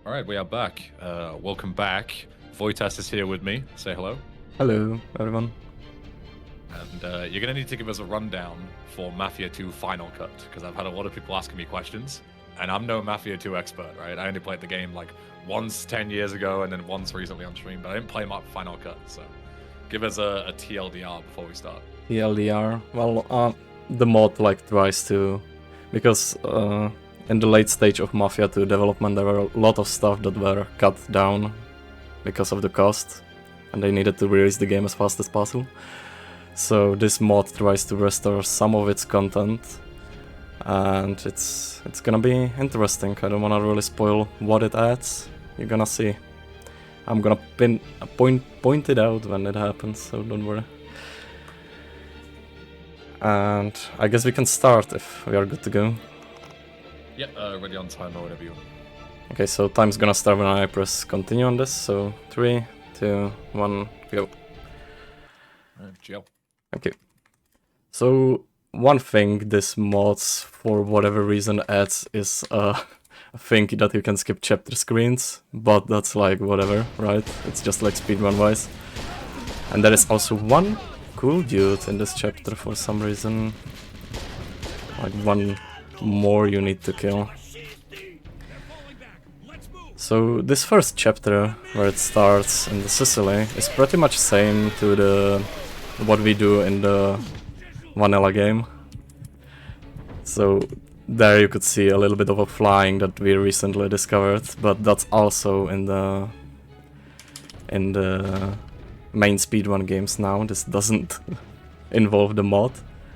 All right, we are back. Welcome back. Vojtas is here with me. Say hello. Hello, everyone. And you're going to need to give us a rundown for Mafia 2 Final Cut, because I've had a lot of people asking me questions, and I'm no Mafia 2 expert, right? I only played the game like once 10 years ago and then once recently on stream, but I didn't play Final Cut, so give us a TLDR before we start. TLDR. Well, the mod tries to, because in the late stage of Mafia 2 development, there were a lot of stuff that were cut down because of the cost, and they needed to release the game as fast as possible. So this mod tries to restore some of its content, and it's gonna be interesting. I don't wanna really spoil what it adds. You're gonna see. I'm gonna point it out when it happens, so don't worry. And I guess we can start if we are good to go. Yeah, ready on time or whatever you want. Okay, so time's gonna start when I press continue on this, so 3, 2, 1, go. Jill. Okay. So one thing this mods, for whatever reason, adds is a thing that you can skip chapter screens, but that's like whatever, right? It's just like speedrun wise. And there is also one cool dude in this chapter for some reason. Like one more you need to kill. So this first chapter, where it starts in the Sicily, is pretty much same to the what we do in the vanilla game. So there you could see a little bit of a flying that we recently discovered, but that's also in the main speedrun games now. This doesn't involve the mod.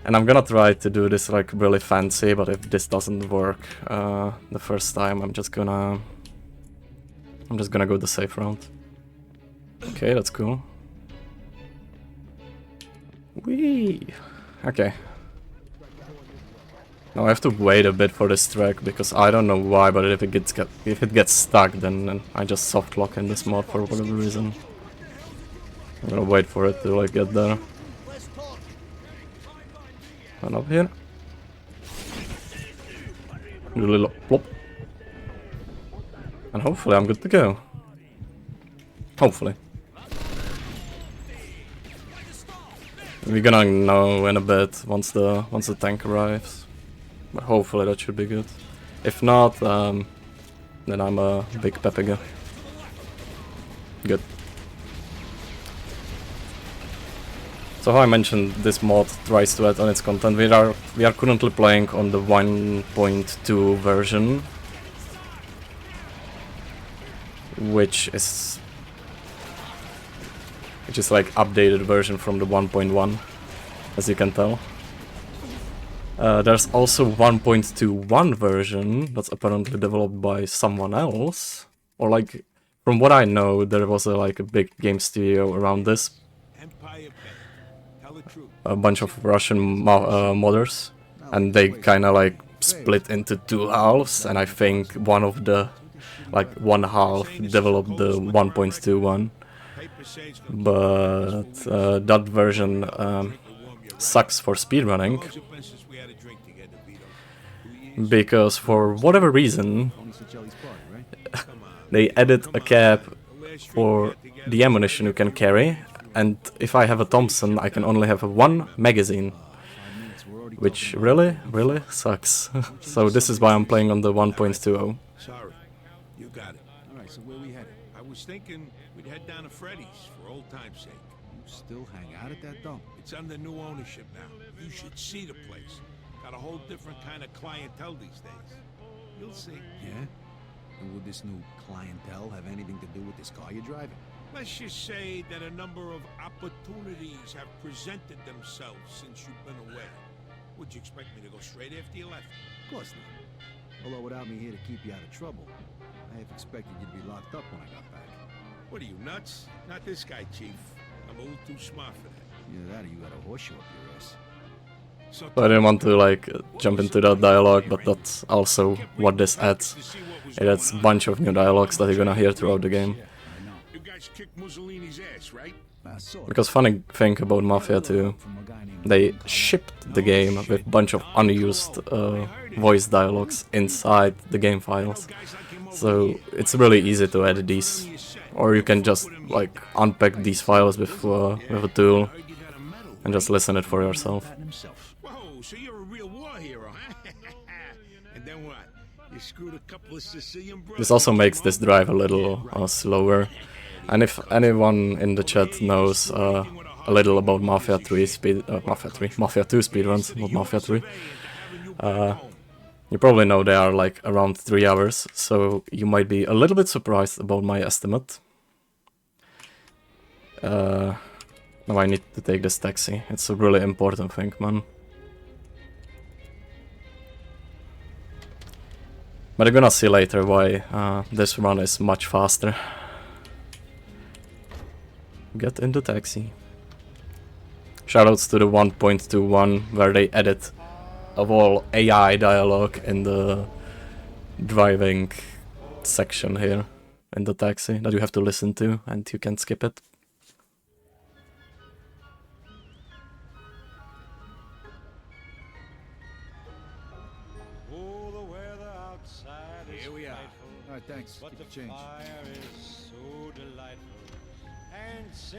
And I'm gonna try to do this like really fancy, but if this doesn't work the first time, I'm just gonna go the safe route. Okay, that's cool. Whee! Okay. Now I have to wait a bit for this track because I don't know why, but if it gets stuck, then I just soft lock in this mod for whatever reason. I'm gonna wait for it to like get there. And up here. Do a little plop. And hopefully I'm good to go. Hopefully. We're gonna know in a bit once the tank arrives. But hopefully that should be good. If not, then I'm a big Pepega. Good. So how I mentioned, this mod tries to add on its content. We are currently playing on the 1.2 version, which is like updated version from the 1.1, as you can tell. There's also 1.21 version that's apparently developed by someone else, or like from what I know, there was a big game studio around this. A bunch of Russian modders, and they kind of like split into two halves, and I think one half developed the 1.21, but that version sucks for speedrunning, because for whatever reason they added a cap for the ammunition you can carry. And if I have a Thompson, I can only have one magazine, which really sucks. So this is why I'm playing on the 1.20. Sorry, you got it. All right, so where we headed? I was thinking we'd head down to Freddy's for old time's sake. You still hang out at that dump? It's under new ownership now. You should see the place. Got a whole different kind of clientele these days. You'll see. Yeah? And would this new clientele have anything to do with this car you're driving? Let's just say that a number of opportunities have presented themselves since you've been away. Would you expect me to go straight after you left? Of course not. Although without me here to keep you out of trouble, I have expected you'd be locked up when I got back. What are you, nuts? Not this guy, Chief. I'm a little too smart for that. Either that or you got a horseshoe up your ass. So I didn't want to jump into that dialogue, but that's also what this adds. It adds a bunch of new dialogues that you're gonna hear throughout the game. You guys kicked Mussolini's ass, right? Because funny thing about Mafia 2, they shipped the game with a bunch of unused voice dialogues inside the game files. So it's really easy to edit these, or you can just like unpack these files with a tool and just listen it for yourself. Whoa, so you're a real war hero, huh? And then what? You screwed a couple of Sicilian brothers. This also makes this drive a little slower. And if anyone in the chat knows a little about Mafia 2 speedruns, not Mafia 3, you probably know they are like around 3 hours, so you might be a little bit surprised about my estimate. Now I need to take this taxi. It's a really important thing, man. But you're gonna see later why this run is much faster. Get into taxi. Shoutouts to the 1.21 where they edit of all AI dialogue in the driving section here in the taxi that you have to listen to and you can skip it. Here we are. All right, thanks. Keep the change.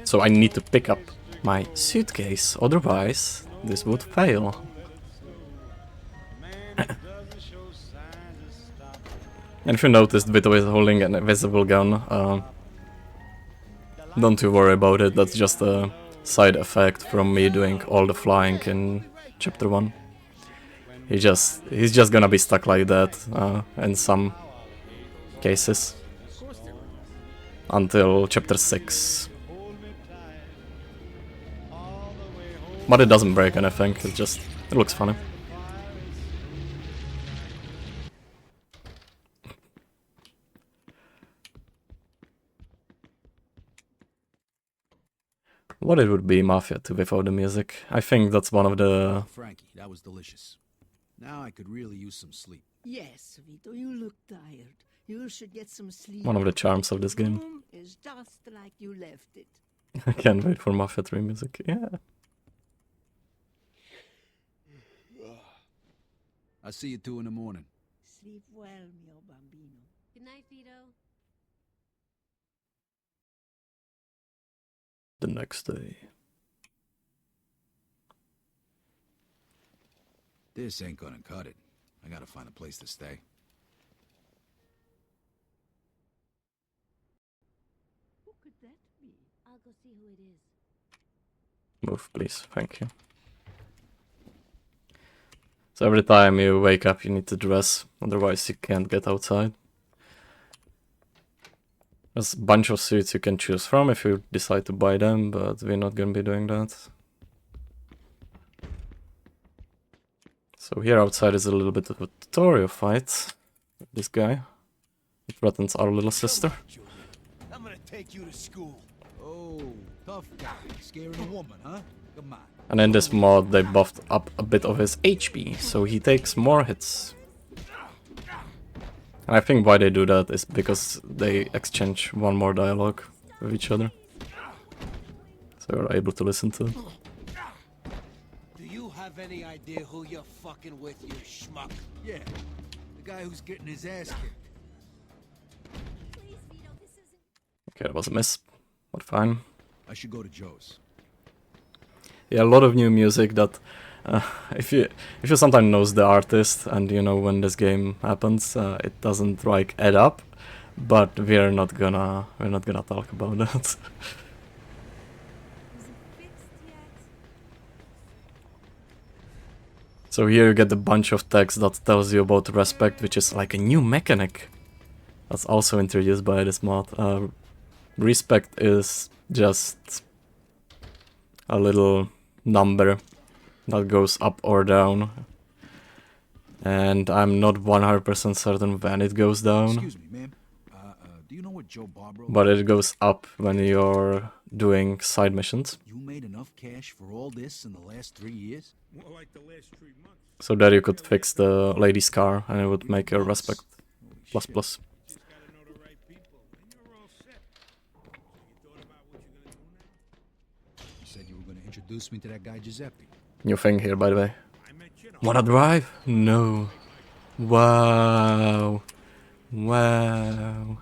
So I need to pick up my suitcase, otherwise this would fail. And if you noticed Vito is holding an invisible gun, don't you worry about it, that's just a side effect from me doing all the flying in chapter 1. He's just gonna be stuck like that in some cases until chapter 6. But it doesn't break anything, it looks funny. What it would be Mafia 2 without the music. I think that's one of the... Frankie, that was delicious. Now I could really use some sleep. Yes, Vito, you look tired. You should get some sleep. one of the charms of this game. Room is just like you left it. I can't wait for Mafia 3 music, yeah. I'll see you 2 in the morning. Sleep well, mio bambino. Good night, Vito. The next day. This ain't gonna cut it. I gotta find a place to stay. Who could that be? I'll go see who it is. Move, please, thank you. So every time you wake up you need to dress, otherwise you can't get outside. There's a bunch of suits you can choose from if you decide to buy them, but we're not gonna be doing that. So here outside is a little bit of a tutorial fight. This guy. He threatens our little sister. I'm gonna take you to school. Oh, tough guy. Scaring a woman, huh? Come on. And in this mod they buffed up a bit of his HP, so he takes more hits. And I think why they do that is because they exchange one more dialogue with each other. So you're able to listen to it. Do you have any idea who you're fucking with, you schmuck? Yeah, the guy who's getting his ass kicked. Please, Vito, this isn't... Okay, that was a miss, but fine. I should go to Joe's. Yeah, a lot of new music that if you sometimes knows the artist and you know when this game happens, it doesn't like add up. But we're not gonna talk about that. Is it fixed yet? So here you get a bunch of text that tells you about respect, which is like a new mechanic that's also introduced by this mod. Respect is just a little number that goes up or down, and I'm not 100% certain when it goes down, Excuse me, ma'am. Do you know what Joe Barbaro? but it goes up when you're doing side missions. You made enough cash for all this in the last 3 years? More like the last 3 months. So there you could fix the lady's car and it would make your respect plus plus. Just gotta know the right people, and you're all set. So you thought about what you're gonna do now? You said you were going to introduce me to that guy Giuseppe. New thing here, by the way. I met you. Wanna drive? No. Wow. Wow.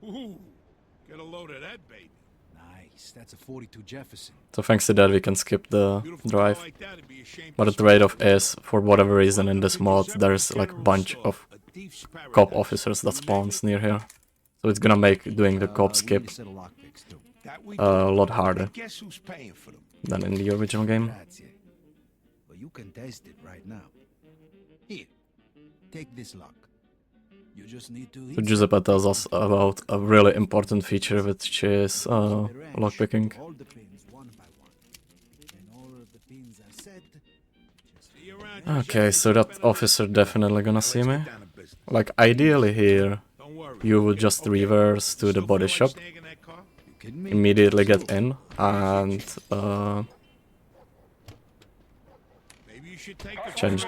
Ooh, get a load of that, baby. Nice. That's a 42 Jefferson. So thanks to that we can skip the Beautiful drive. car like that, it'd be a shame But to the trade-off spoil it. is, for whatever reason in this mod, Welcome to there's Giuseppe's like a General bunch Store, of a thief's cop paradise. officers that You name spawns it, near here. So it's gonna make doing the cop We skip need a set of lockpicks too. that we a do. lot harder And guess who's paying for them? than in the original game. Grazie. Well, you can test it right now. Here, take this lock. You just need to. So Giuseppe tells us about a really important feature, which is lockpicking. All the pins one by one. When all of the pins are set, just See you around, Okay, Giuseppe. so that officer definitely gonna see Let's me. get down to business. Like, ideally here, Don't worry. you would just Okay. reverse to You the still body feel shop, like snagging that car? you kidding me? immediately get in, and Maybe you should take a change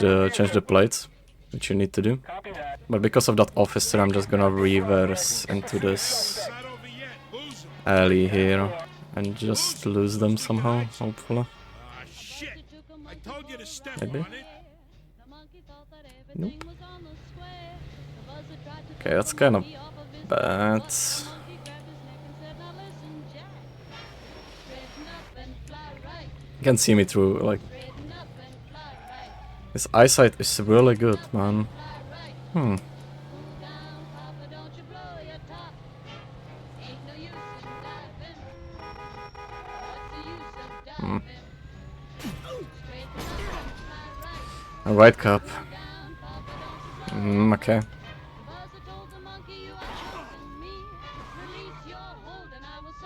the plates, which you need to do. But because of that officer, I'm just gonna reverse into this Not over yet. Lose 'em. alley here and just lose them somehow, hopefully. Ah, shit. I told you to step Maybe. on it. Nope. Okay, that's kind of bad. You can see me through, like, his eyesight is really good, man. Hmm. Alright, cop. Okay.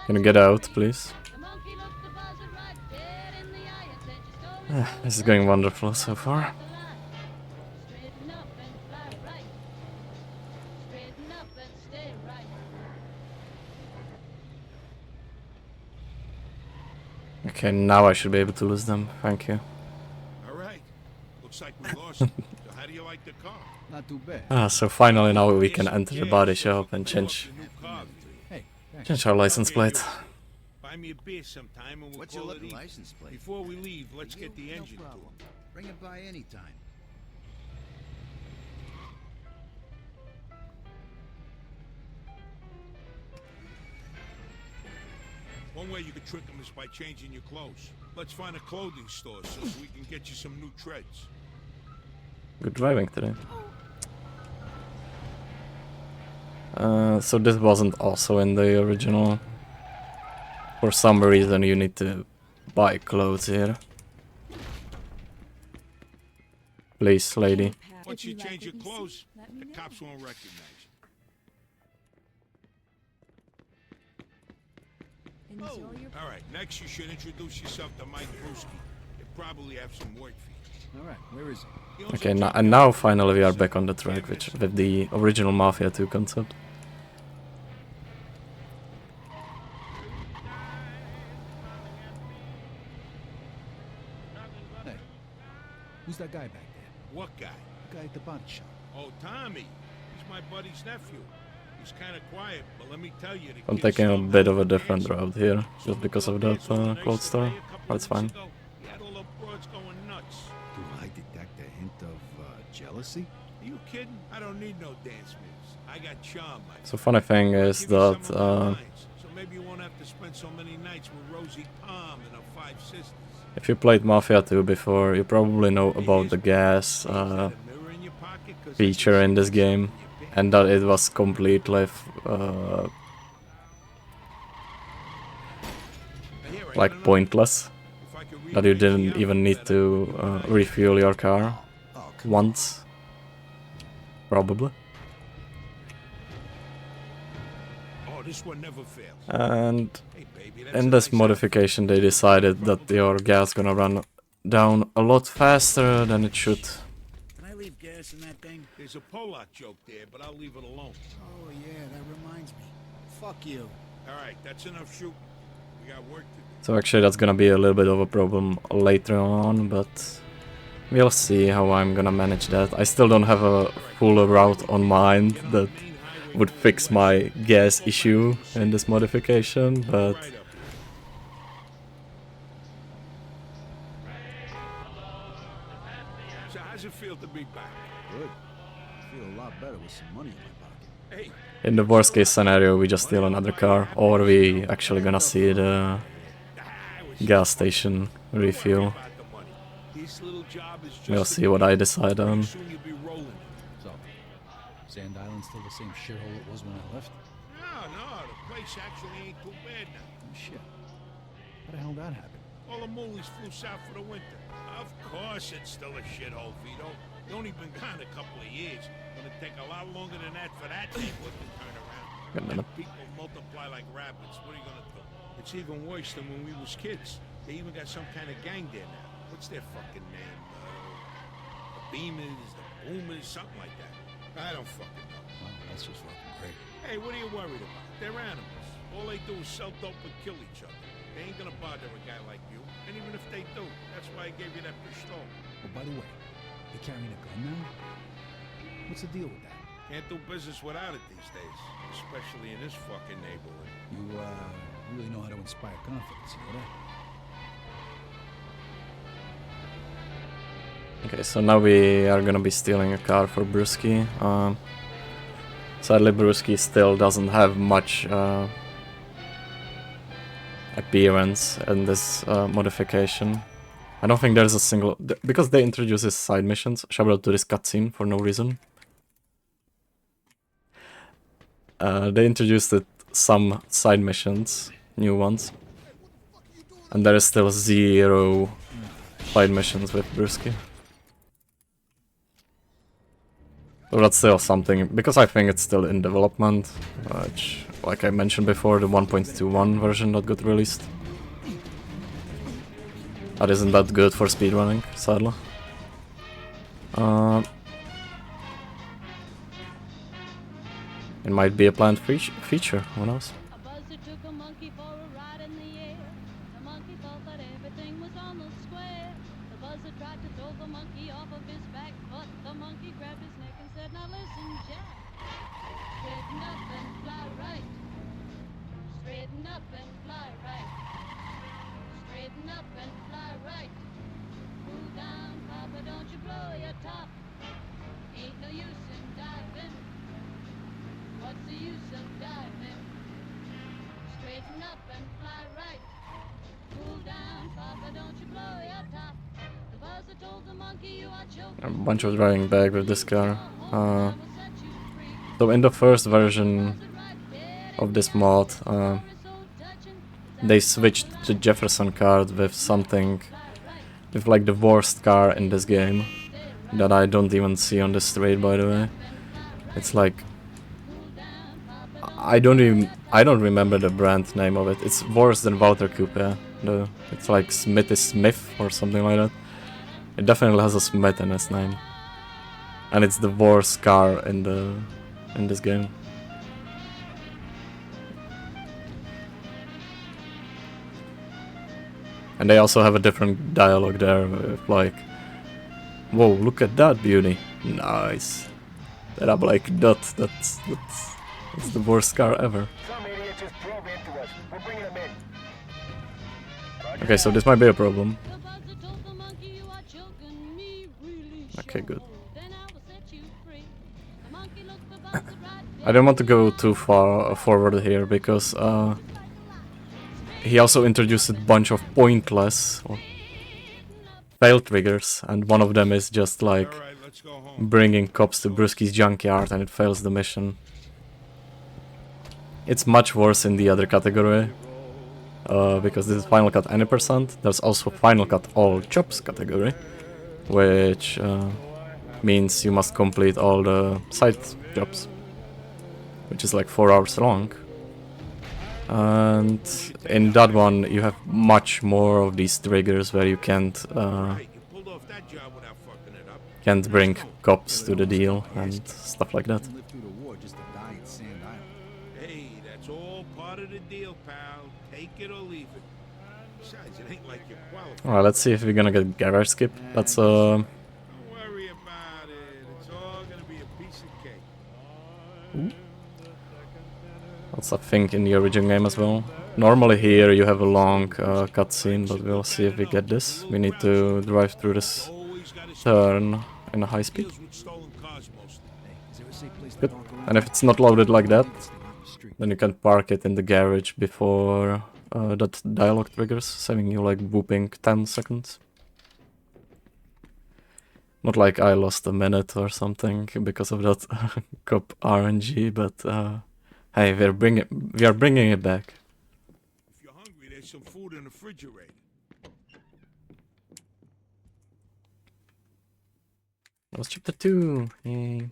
Can you get out, please? This is going wonderful so far. Okay, now I should be able to lose them. Thank you. All right. Looks like we lost him. So how do you like the car? Not too bad. Ah, so finally now we can enter the body shop and change Hey, thanks. our license plate. Buy me a beer sometime and we'll What's your call it looking even. license plate? Before we leave, let's get the No engine to problem. him. Bring it by anytime. One way you could trick him is by changing your clothes. Let's find a clothing store so we can get you some new treads. Good driving today. So this wasn't also in the original. For some reason you need to buy clothes here. Please, lady. Once you change your clothes, the cops won't recognize you. And these are all your All right, next you should introduce yourself to Mike Brewski. He'll probably have some work for you. All right, where is he? He owns Okay, a now, truck and now yard. finally we are back on the track with the original Mafia 2 concept. Hey, who's that guy back there? What guy? The guy at the body shop. Oh, Tommy. He's my buddy's nephew. He's kind of quiet, but let me tell you, the I'm kid's taking a so bit of a good different dancer. route here, So just because of go that dance with a nice clothes store. lady a couple Oh, it's weeks fine. ago. He had all the broads going nuts. Do I detect a hint of jealousy? Are you kidding? I don't need no dance moves. I got charm. My So funny thing is Give you that some of my lines, so maybe you won't have to spend so many nights with Rosie Tom and her 5 sisters. if you played Mafia 2 before, you probably know about the gas Is that a mirror in your pocket? 'Cause it's feature in this a game, in your pants. and that it was completely Here, I like got another. pointless. If I could That you recreate the didn't even outfit need that I to put you in. refuel your car Oh, come once, probably. Oh, this one never fails. And Hey, baby, that's in a this nice modification, they decided that your gas gonna run down a lot faster than it should. Can I leave gas in that thing? outfit. There's a Polak joke there, but I'll leave it alone. Oh, yeah, that reminds me. Fuck you. All right, that's enough shooting. We got work to do. So actually that's gonna be a little bit of a problem later on, but we'll see how I'm gonna manage that. I still don't have a full route on mind Get on that the main highway would right fix away. my gas Go issue back to in this modification, but right up. Good to be back. Good. I feel a lot better with some money in my pocket. Hey, In the worst case scenario, we just steal another car, or we actually gonna see the gas station refuel. this little job is just We'll the see what I beginning. decide Pretty on. soon you'll be rolling. So, Sand Island's still the same shithole it was when I left? No, the place actually ain't too bad now. Oh, shit. How the hell that happened? All the moolies flew south for the winter. Of course it's still a shithole, Vito. You only been gone a couple of years. Gonna take a lot longer than that for that neighborhood to turn around. Goddamn it. People multiply like rabbits. What are you gonna do? It's even worse than when we was kids. They even got some kind of gang there now. What's their fucking name? The Beamers, the Boomers, something like that. I don't fucking know. Well, that's just fucking great. Hey, what are you worried about? They're animals. All they do is sell dope and kill each other. They ain't gonna bother a guy like you. And even if they do, that's why I gave you that pistol. Oh, by the way, you're carrying a gun now? What's the deal with that? Can't do business without it these days, especially in this fucking neighborhood. You, really know how to inspire confidence, you know that? Okay, so now we are gonna be stealing a car for Brewski. Sadly, Brewski still doesn't have much appearance in this modification. I don't think there's a single... because they introduce his side missions. Shall we do this cutscene for no reason? They introduced some side missions, new ones. And there is still 0 side missions with Brewski. So that's still something, because I think it's still in development, which, like I mentioned before, the 1.21 version that got released. That isn't that good for speedrunning, sadly. It might be a planned feature, who knows? A buzzer took a monkey for a ride in the air. The monkey thought that everything was on the square. The buzzer tried to throw the monkey off of his back, but the monkey grabbed his neck and said, "Now listen, Jack. Straighten up and fly right. Straighten up and fly right. Straighten up and fly right. Cool down, Papa, don't you blow your top. Ain't no use in diving. What's the use of diving? Straighten up and fly right. Cool down, Papa, don't you blow your top. The buzzer told the monkey you are choking. A bunch of driving back with this car. So in the first version of this mod, they switched to Jefferson card with something, with like the worst car in this game, that I don't even see on the street, by the way. It's like, I don't remember the brand name of it. It's worse than Walter Coupe. It's like Smithy Smith or something like that. It definitely has a Smith in its name, and it's the worst car in this game. And they also have a different dialogue there, with like, "Whoa, look at that beauty! Nice." And I'm like, that's the worst car ever. Okay, so this might be a problem. The buzzer told the monkey you are choking me really Okay, good. Then I will set you free. The monkey looked the buzzer right I don't want to go too far forward here, because he also introduced a bunch of pointless or fail triggers, and one of them is just like All right, let's go home. bringing cops to Brewski's junkyard, and it fails the mission. It's much worse in the other category, because this is Final Cut any percent. There's also Final Cut all jobs category, which means you must complete all the side jobs, which is like 4 hours long. And in that one you have much more of these triggers where you Hey, you pulled off that job without fucking it up. can't bring cops to the deal and stuff like that. You lived through the war just to die at Sand Island. Hey, that's all part of the deal, pal. Take it or leave it. Besides, it ain't like you're qualified. Alright, let's see if we're gonna get garage skip. Let's Don't worry about it. It's all gonna be a piece of cake. that's a thing in the origin game as well. Normally here you have a long cutscene, but we'll see if we get this. We need to drive through this Always gotta turn in a high speed. Deals with stolen cars mostly. Hey, is there a safe place to Good. park around? And if it's not loaded like that, Let's stay on the street. then you can park it in the garage before that dialogue triggers, saving you like whooping 10 seconds. Not like I lost a minute or something because of that cop RNG, but hey, we are bringing it back. If you're hungry, there's some food in the refrigerator. That was chapter 2. Yay.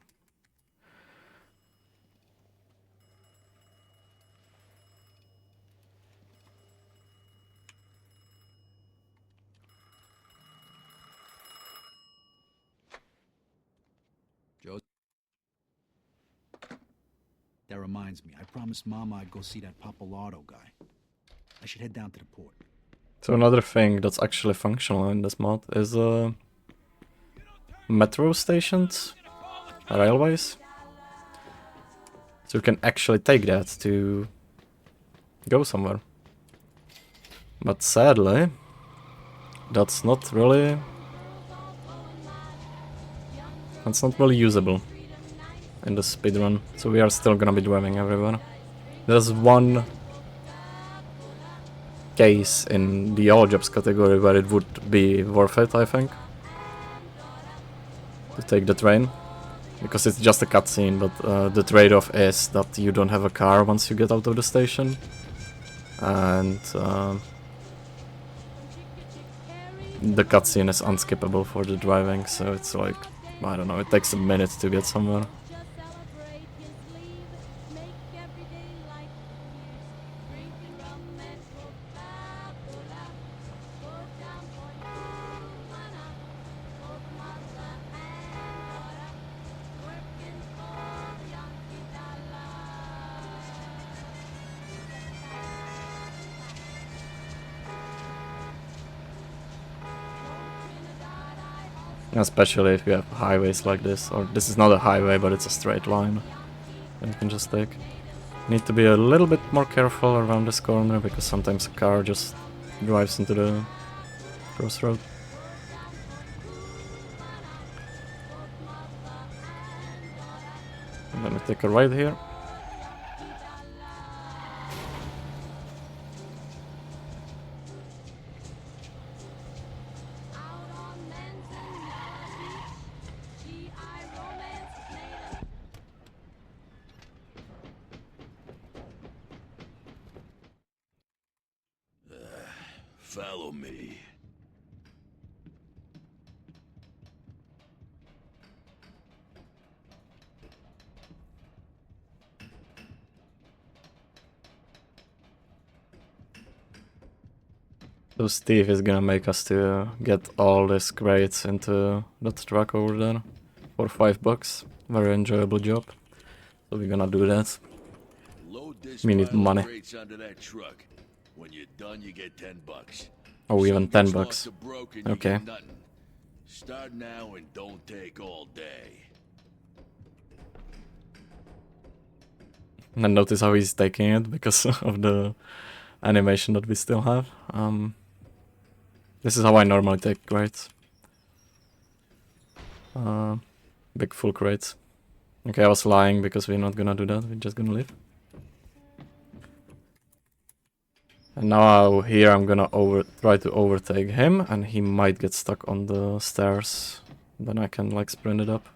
Joe. That reminds me, I promised Mama I'd go see that Pappalardo guy. I should head down to the port. So another thing that's actually functional in this mod is metro stations, railways. So you can actually take that to go somewhere. But sadly, that's not really usable in the speedrun. So we are still gonna be driving everywhere. There's one case in the all jobs category where it would be worth it, I think, to take the train, because it's just a cutscene, but the trade-off is that you don't have a car once you get out of the station, and the cutscene is unskippable for the driving, so it's like, I don't know, it takes a minute to get somewhere. Especially if you have highways like this, or this is not a highway but it's a straight line that you can just take. Need to be a little bit more careful around this corner because sometimes a car just drives into the crossroad. Let me take a right here. Follow me. So Steve is gonna make us to get all these crates into that truck over there for $5. Very enjoyable job. So we're gonna do that. Load this We need pile of money. crates onto that truck. When you're done, you get $10. Oh, even Some gets $10. lost or broken, you Okay. get nothing. Start now and don't take all day. And notice how he's taking it because of the animation that we still have. This is how I normally take crates. Big full crates. Okay, I was lying because we're not gonna do that. We're just gonna leave. And now here I'm gonna try to overtake him, and he might get stuck on the stairs. Then I can like sprint it up.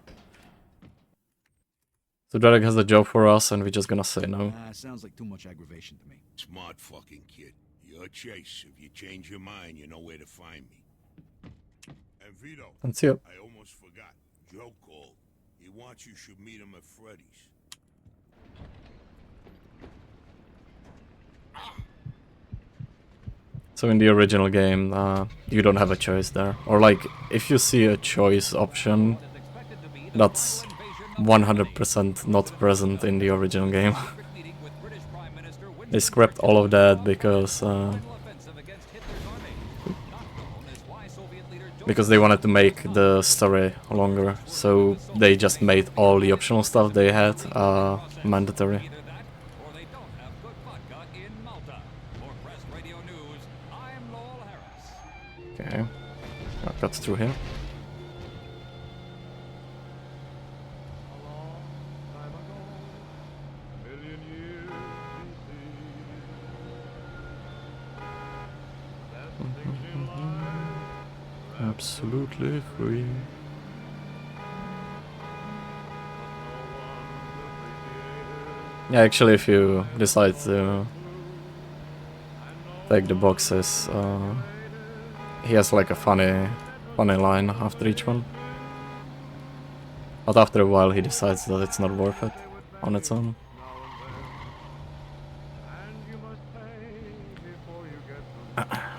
So Derek has the job for us, and we're just gonna say no. Sounds like too much aggravation to me. Smart fucking kid. Your Chase. If you change your mind, you know where to find me. And Vito, And see you. I almost forgot. Joe called. He wants you should meet him at Freddy's. So in the original game, you don't have a choice there. Or like, if you see a choice option, that's 100% not present in the original game. They scrapped all of that because they wanted to make the story longer. So they just made all the optional stuff they had mandatory. Okay, I got through here. Absolutely free. Yeah, actually, if you decide to take the boxes, he has like a funny line after each one. But after a while, he decides that it's not worth it on its own.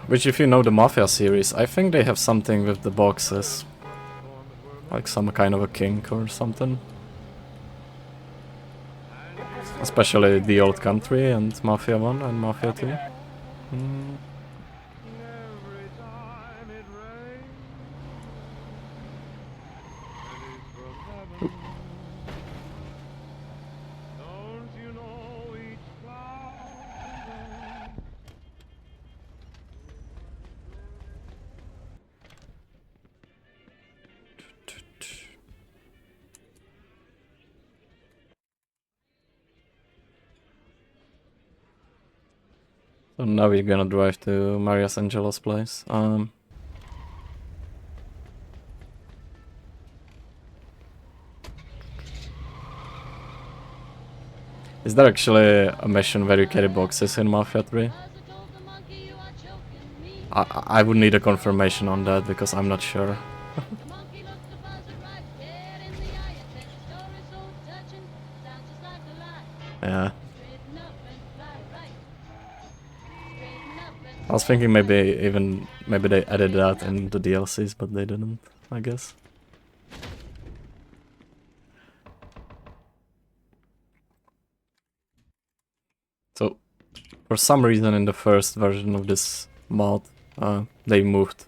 Which, if you know the Mafia series, I think they have something with the boxes. Like some kind of a kink or something. Especially the Old Country and Mafia 1 and Mafia 2. Mm. So now we're gonna drive to Maria's Angelo's place. Is there actually a mission where you carry boxes in Mafia 3? I would need a confirmation on that because I'm not sure. Yeah. I was thinking maybe they added that in the DLCs, but they didn't, I guess. So, for some reason in the first version of this mod, they moved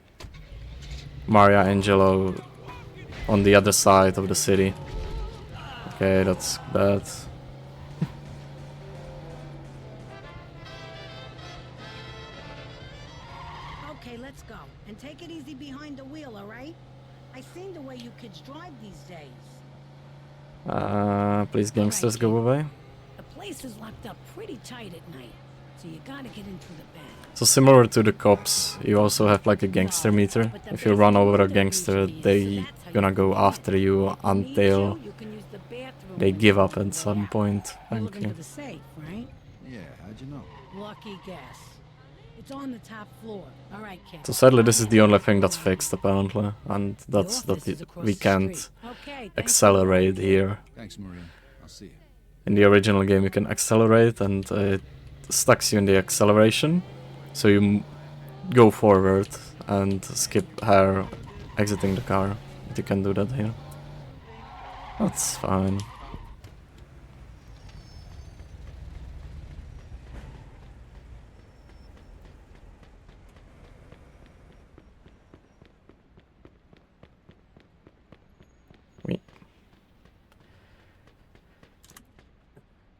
Maria Angelo on the other side of the city. Okay, that's bad. Okay, let's go. And take it easy behind the wheel, alright? I seen the way you kids drive these days. Please gangsters go away. The place is locked up pretty tight at night, so you gotta get in through the back. So similar to the cops, you also have like a gangster meter. If you run over a gangster, they gonna go after you until they give up at some point. Thank you. The safe, right? Yeah, how'd you know? Lucky guess. It's on the top floor. All right, kid. So sadly, this is the only thing that's fixed apparently, and that's that we can't accelerate here. Thanks, Maria. I'll see you. In the original game, you can accelerate, and it stucks you in the acceleration, so you go forward and skip her exiting the car. But you can do that here. That's fine.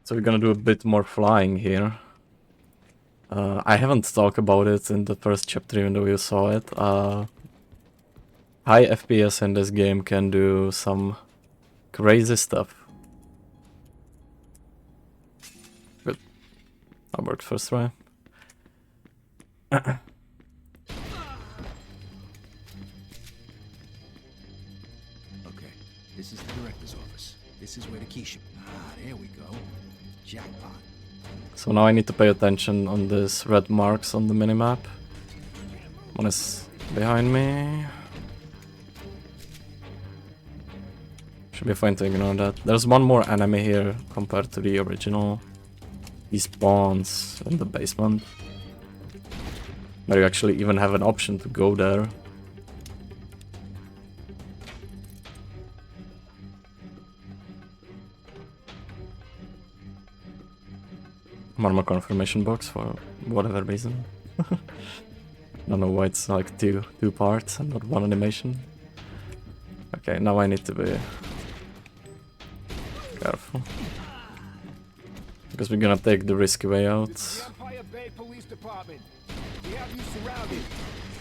So we're gonna do a bit more flying here. I haven't talked about it in the first chapter even though you saw it. High FPS in this game can do some crazy stuff. Good. That worked first try. Okay, this is the director's office. This is where the key should... Ah, there we go. Jackpot. So now I need to pay attention on these red marks on the minimap. One is behind me. Should be fine to ignore that. There's one more enemy here compared to the original. He spawns in the basement. Where you actually even have an option to go there. One more confirmation box for whatever reason. Don't know why it's like two parts and not one animation. Okay, now I need to be careful. Because we're gonna take the risky way out.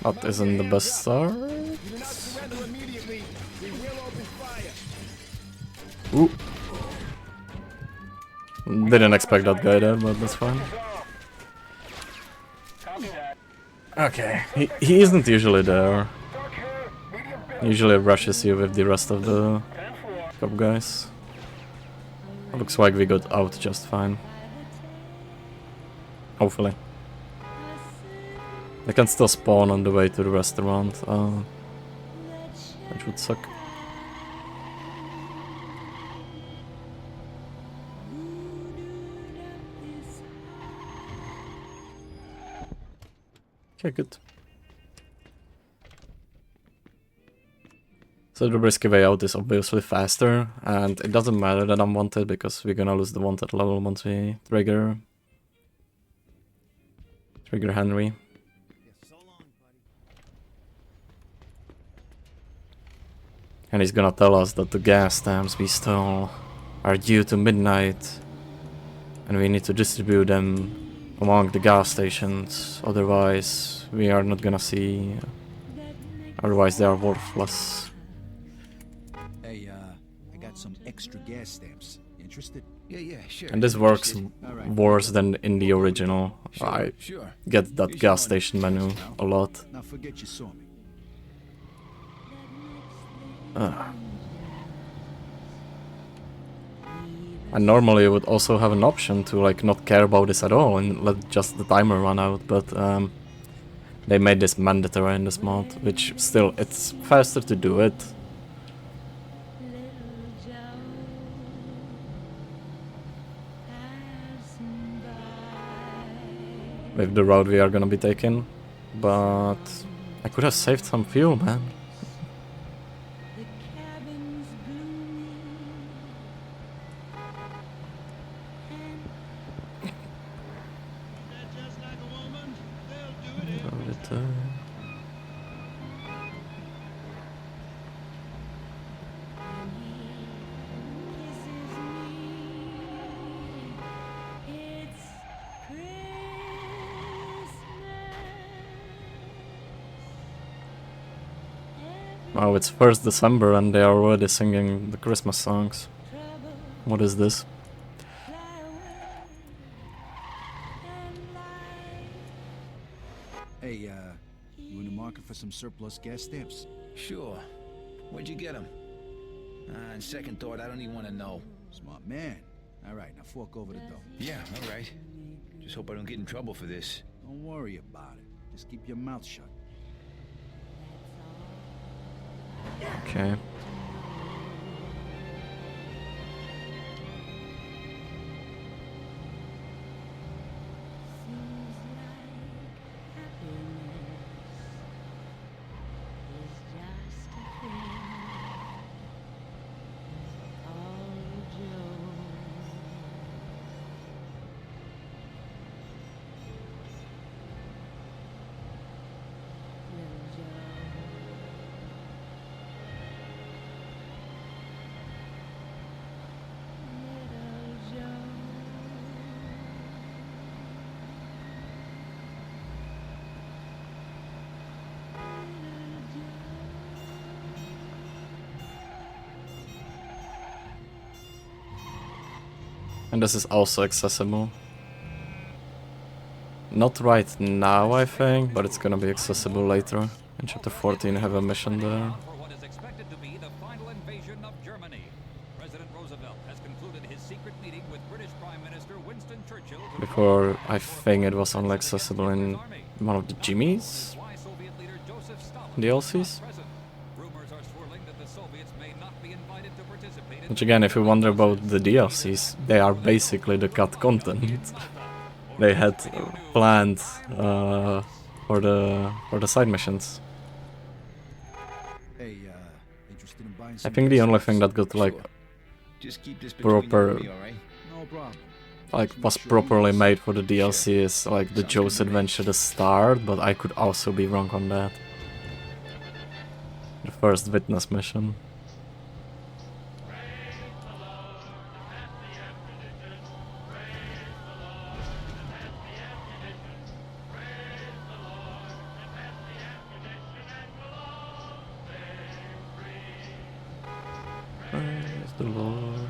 That isn't the best start. Ooh. Didn't expect that guy there, but that's fine. Okay, he isn't usually there. Usually rushes you with the rest of the cop guys. Looks like we got out just fine. Hopefully. They can still spawn on the way to the restaurant, which would suck. Okay, good. So the risky way out is obviously faster, and it doesn't matter that I'm wanted because we're gonna lose the wanted level once we trigger Henry. And he's gonna tell us that the gas stamps we stole are due to midnight, and we need to distribute them among the gas stations, otherwise we are not gonna see, otherwise they are worthless. Hey, I got some extra gas stamps. Interested? Yeah, sure. And this works Alright. worse than in the original. I Sure. get that gas station menu a lot. Now forget you saw me. And normally you would also have an option to like not care about this at all and let just the timer run out, but they made this mandatory in this mod, which still, it's faster to do it. With the road we are gonna be taking, but I could have saved some fuel, man. Wow, it's 1st December and they are already singing the Christmas songs. What is this? Hey, you in the market for some surplus gas stamps? Sure. Where'd you get them? On second thought, I don't even want to know. Smart man. All right, now fork over the dough. Yeah, all right. Just hope I don't get in trouble for this. Don't worry about it. Just keep your mouth shut. Okay. And this is also accessible. Not right now, I think, but it's gonna be accessible later. In chapter 14, I have a mission there. For what is expected to be the final invasion of Germany. President Roosevelt has concluded his secret meeting with British Prime Minister Winston Churchill. Before, I think it was only accessible in one of the Jimmy's Why Soviet leader Joseph Stalin DLCs. present. Rumors are swirling that the Soviets may not be invited to participate in Which again, if you wonder about the DLCs, they are basically the cut content they had planned for the side missions. Hey, interested in buying I some think the gas only stamps? thing that got like Just keep this between you proper, and me, all right? No problem. like Just make was sure you properly listen. made for the DLC is like the Joe's Adventure the start, but I could also be wrong on that. The first witness mission. Praise the Lord.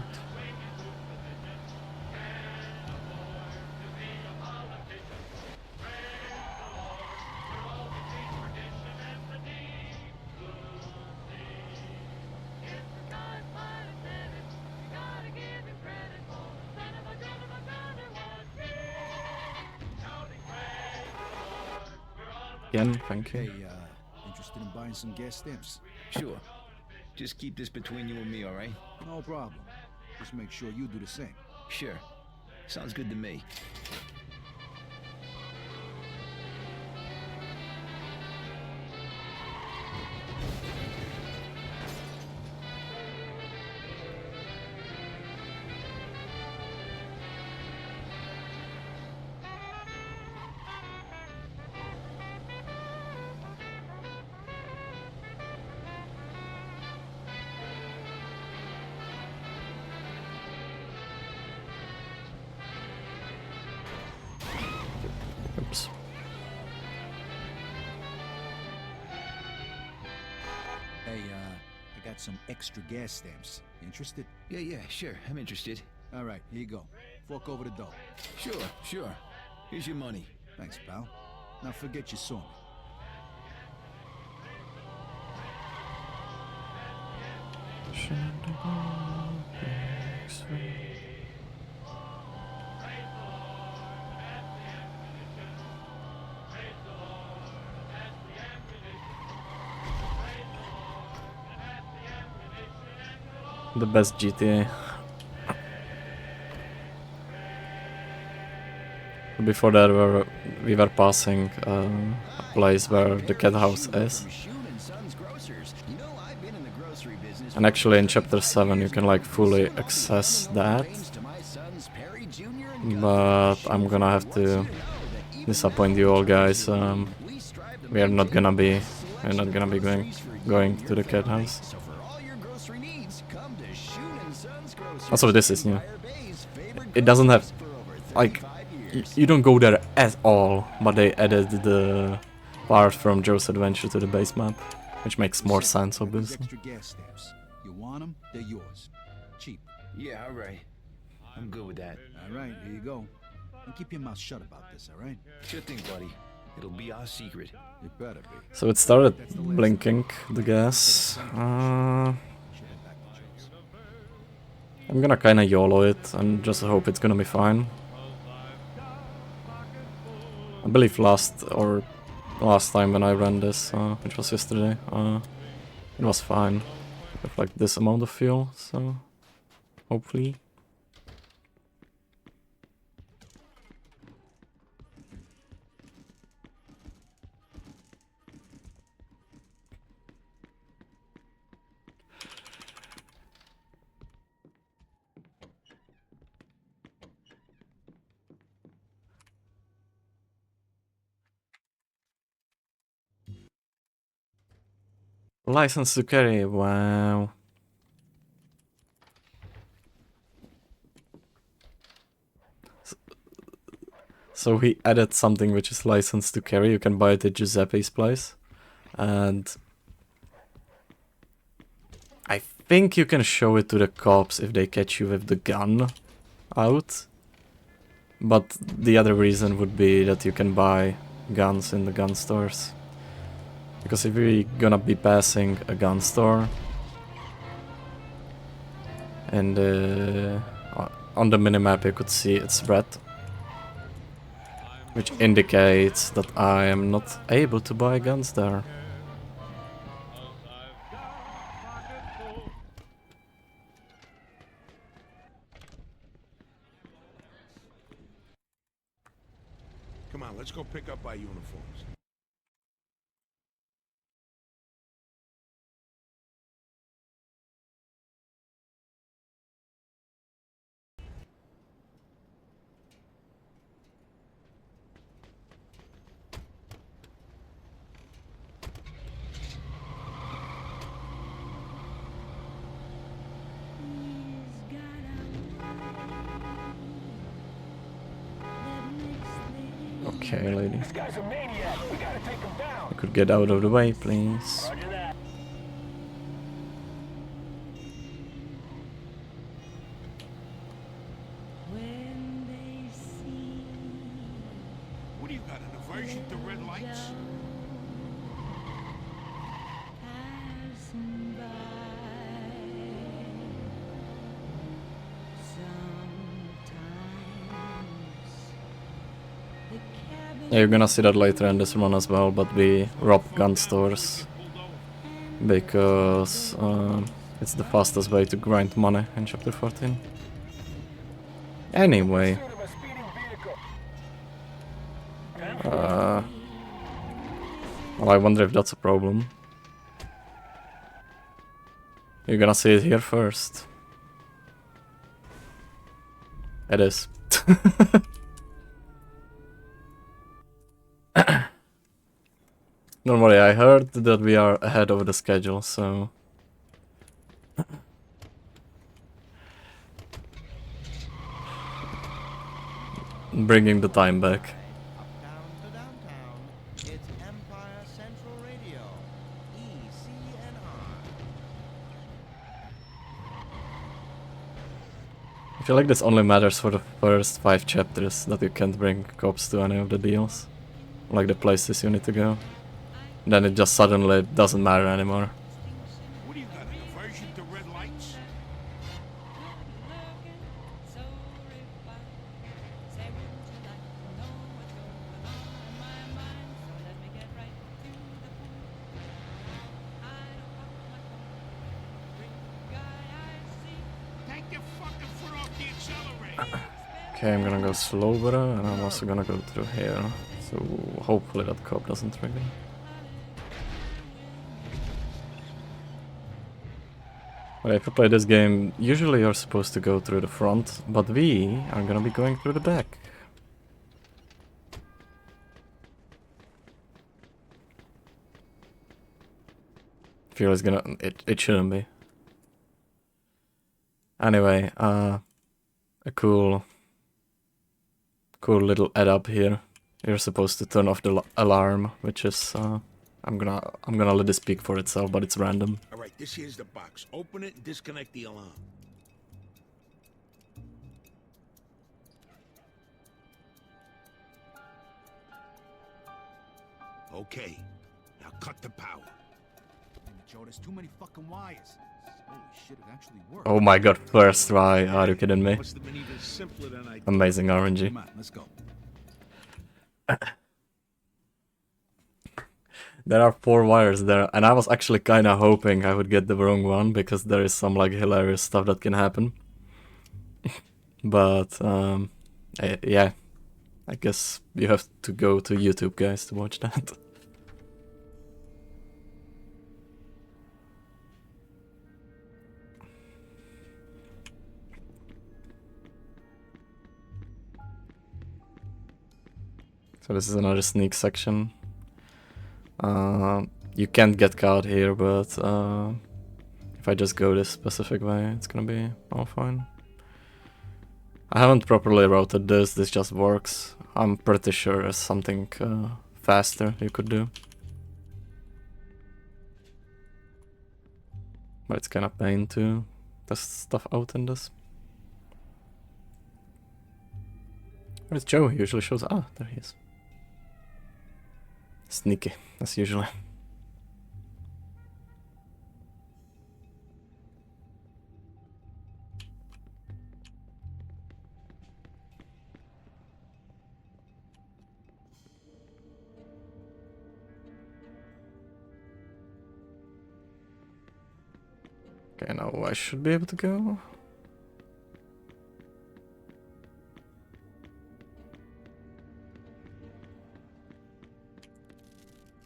Again, thank you. Hey, interested in buying some gas stamps? Sure. Just keep this between you and me, all right? No problem. Just make sure you do the same. Sure. Sounds good to me. Oops. Hey, I got some extra gas stamps. Interested? Yeah, sure. I'm interested. All right, here you go. Fork over the dough. Sure. Here's your money. Thanks, pal. Now forget you saw me. The best GTA. Before that, we were passing a place where the cat house is. And actually in chapter 7 you can like fully access that. But I'm gonna have to disappoint you all, guys. We're not gonna be going to the cat house. Also, this is new. It doesn't have, like, you don't go there at all, but they added the part from Joe's Adventure to the base map, which makes more sense, obviously. Extra gas stamps. You want them? They're yours. Cheap. Yeah, all right. I'm good with that. All right, here you go. And keep your mouth shut about this, all right? Sure thing, buddy. It'll be our secret. It better be. So it started blinking, the gas. I'm gonna kinda YOLO it and just hope it's gonna be fine. I believe last time when I ran this, which was yesterday, it was fine with like this amount of fuel, so hopefully. License to carry, wow. So he added something which is licensed to carry. You can buy it at Giuseppe's place. And I think you can show it to the cops if they catch you with the gun out. But the other reason would be that you can buy guns in the gun stores. Because if we're gonna be passing a gun store and on the minimap you could see it's red, which indicates that I am not able to buy guns there. Come on, let's go pick up our uniforms. Okay, lady. You could get out of the way, please. What do you got, an aversion to red lights? Sometimes the cabin Yeah, you're gonna see that later in this run as well, but we rob gun stores because it's the fastest way to grind money in chapter 14. Anyway. Well, I wonder if that's a problem. You're gonna see it here first. It is. Don't worry, I heard that we are ahead of the schedule, so... Bringing the time back. Uptown to downtown, it's Empire Central Radio, ECNR. I feel like this only matters for the first 5 chapters, that you can't bring cops to any of the deals. Like the places you need to go. Then it just suddenly doesn't matter anymore. What do you got, a diversion to red lights? Take your fucking foot off the accelerator. Okay, I'm gonna go slower, and I'm also gonna go through here. So hopefully that cop doesn't trigger. But if you play this game, usually you're supposed to go through the front, but we are gonna be going through the back. Feel it's gonna... it shouldn't be. Anyway, a cool little add-up here. You're supposed to turn off the alarm, which is I'm gonna let it speak for itself, but it's random. All right, this here's the box. Open it and disconnect the alarm. Okay, now cut the power. Damn it, Joe, there's too many fucking wires. Holy shit, it actually worked. Oh my god, first try, are you kidding me? Must have been even simpler than I thought. Amazing RNG. Come on, let's go. There are 4 wires there, and I was actually kinda hoping I would get the wrong one, because there is some like hilarious stuff that can happen. But, yeah. I guess you have to go to YouTube, guys, to watch that. So this is another sneak section. You can't get caught here, but if I just go this specific way, it's gonna be all fine. I haven't properly routed this just works. I'm pretty sure there's something faster you could do. But it's kinda pain to test stuff out in this. Where's Joe? He usually shows... Ah, there he is. Sneaky, as usual. Okay, now I should be able to go.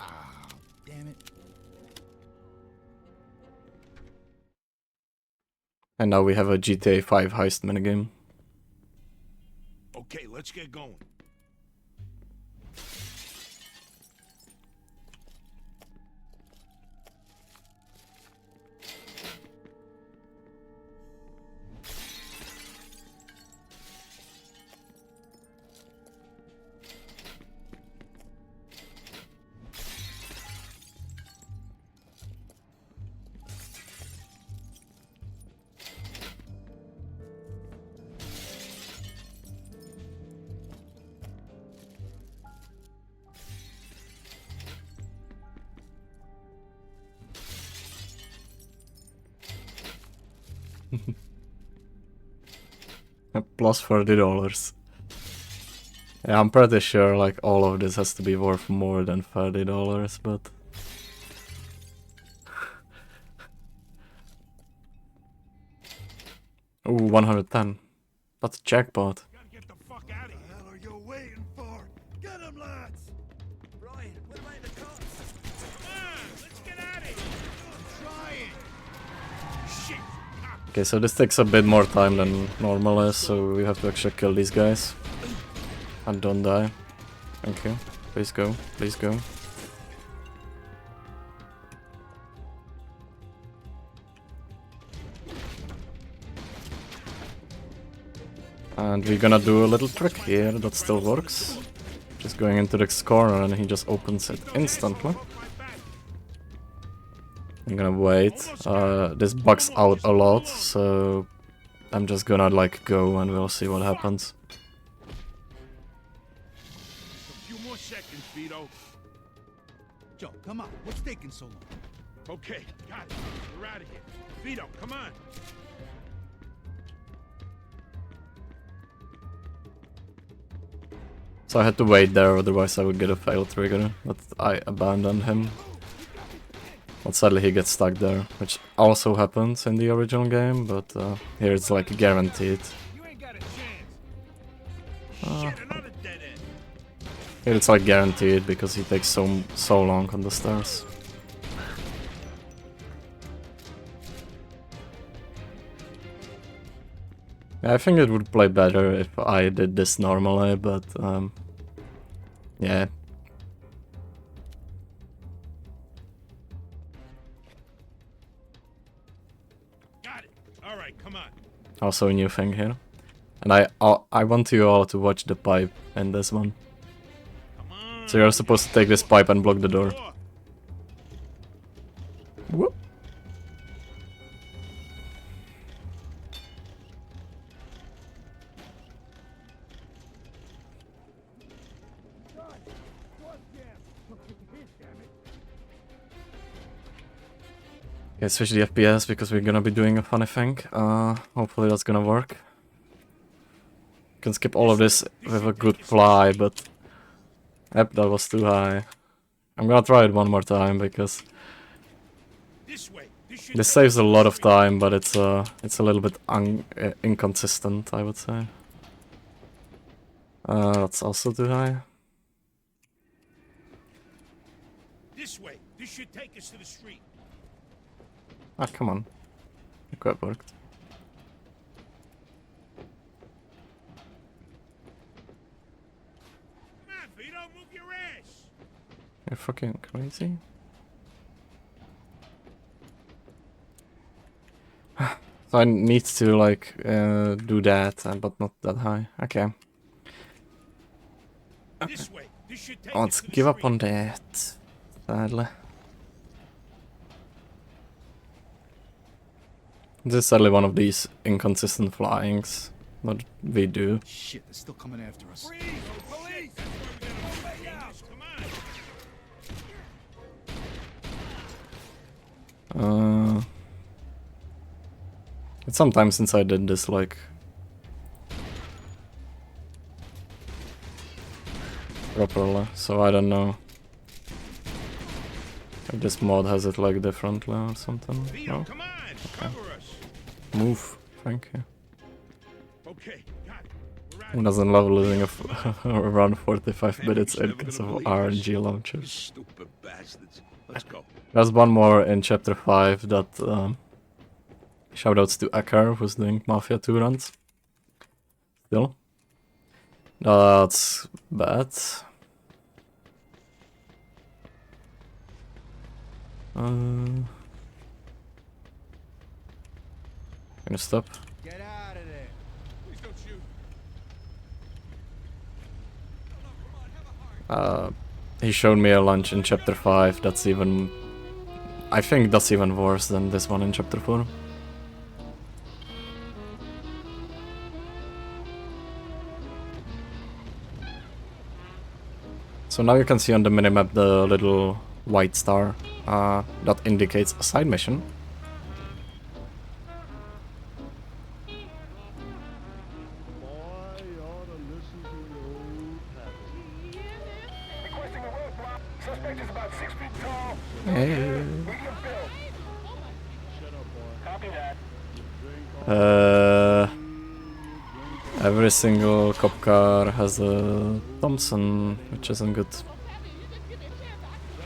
Ah, damn it. And now we have a GTA 5 heist minigame. Okay, let's get going. Plus $40. Yeah, I'm pretty sure like all of this has to be worth more than $30, but ooh, 110. That's a jackpot. Gotta get the fuck out of here. What the hell are you waiting for? Get him, lads! Brian, what about the cops? Come on, let's get out of here. I'm trying! Shit! Okay, so this takes a bit more time than normal is, so we have to actually kill these guys. And don't die. Thank you. Please go. Please go. And we're gonna do a little trick here that still works. Just going into this corner and he just opens it instantly. I'm gonna wait. This bugs out a lot, so I'm just gonna like go and we'll see what happens. A few more seconds, Vito. Joe, come on. What's taking so long? Okay, got it. We're out of here. Vito, come on. So I had to wait there, otherwise I would get a fail trigger, but I abandoned him. But sadly he gets stuck there, which also happens in the original game, but here it's like guaranteed. You ain't got a chance. Uh, Shit, another dead end. Here it's like guaranteed because he takes so long on the stairs. Yeah, I think it would play better if I did this normally, but yeah. Got it. All right, come on. Also a new thing here. And I want you all to watch the pipe in this one. Come on. So you're supposed to take this pipe and block the door. Door. Whoop. Okay, switch the FPS because we're gonna be doing a funny thing. Hopefully that's gonna work. Can skip all of this with a good fly, but yep, that was too high. I'm gonna try it one more time because This way. this saves a lot of time, but it's a little bit inconsistent, I would say. That's also too high. This way. This should take us to the street. Ah, come on. It quite worked. Come on, Vito, move your ass. You're fucking crazy. So I need to like do that, but not that high. Okay. This way. This should take Let's us to the give up street. on that. Sadly. This is sadly one of these inconsistent flyings that we do. Shit, they're still coming after us. Freeze! Police! That's where we gotta go. Come on. It's some time since I did this like properly, so I don't know if this mod has it like differently or something. Vito, No? come on. Cover us. Move, thank you. Okay, got it. We're out Who of doesn't love losing around 45 minutes in because of RNG launchers? Stupid bastards. Let's go. There's one more in chapter 5 that shoutouts to Akar who's doing Mafia 2 runs. Still. That's bad. Gonna stop. Get out of there. Please don't shoot. He showed me a lunch in chapter 5 that's even... I think that's even worse than this one in chapter 4. So now you can see on the minimap the little white star that indicates a side mission. Eh. Every single cop car has a Thompson, which isn't good.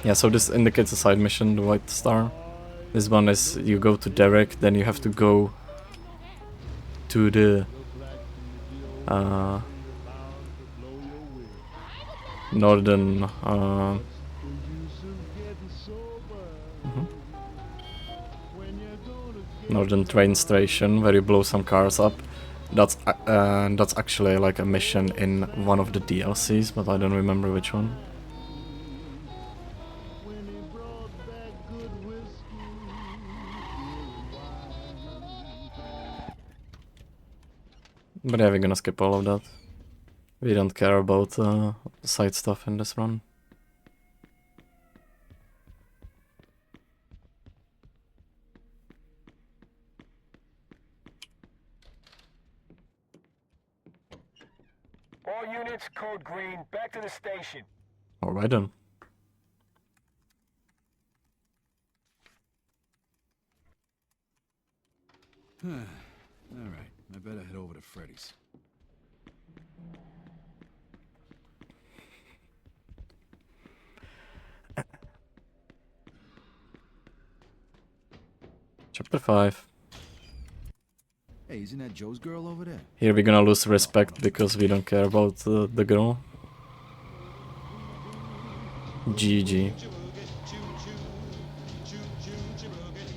Yeah, so this indicates a side mission, the White Star. This one is you go to Derek, then you have to go to the northern northern train station where you blow some cars up. That's actually like a mission in one of the DLCs, but I don't remember which one. But yeah, we're gonna skip all of that. We don't care about side stuff in this run. All units, code green, back to the station. Alright then. Alright, I better head over to Freddy's. Chapter 5. Hey, isn't that Joe's girl over there? Here we're gonna lose respect because we don't care about the girl. GG.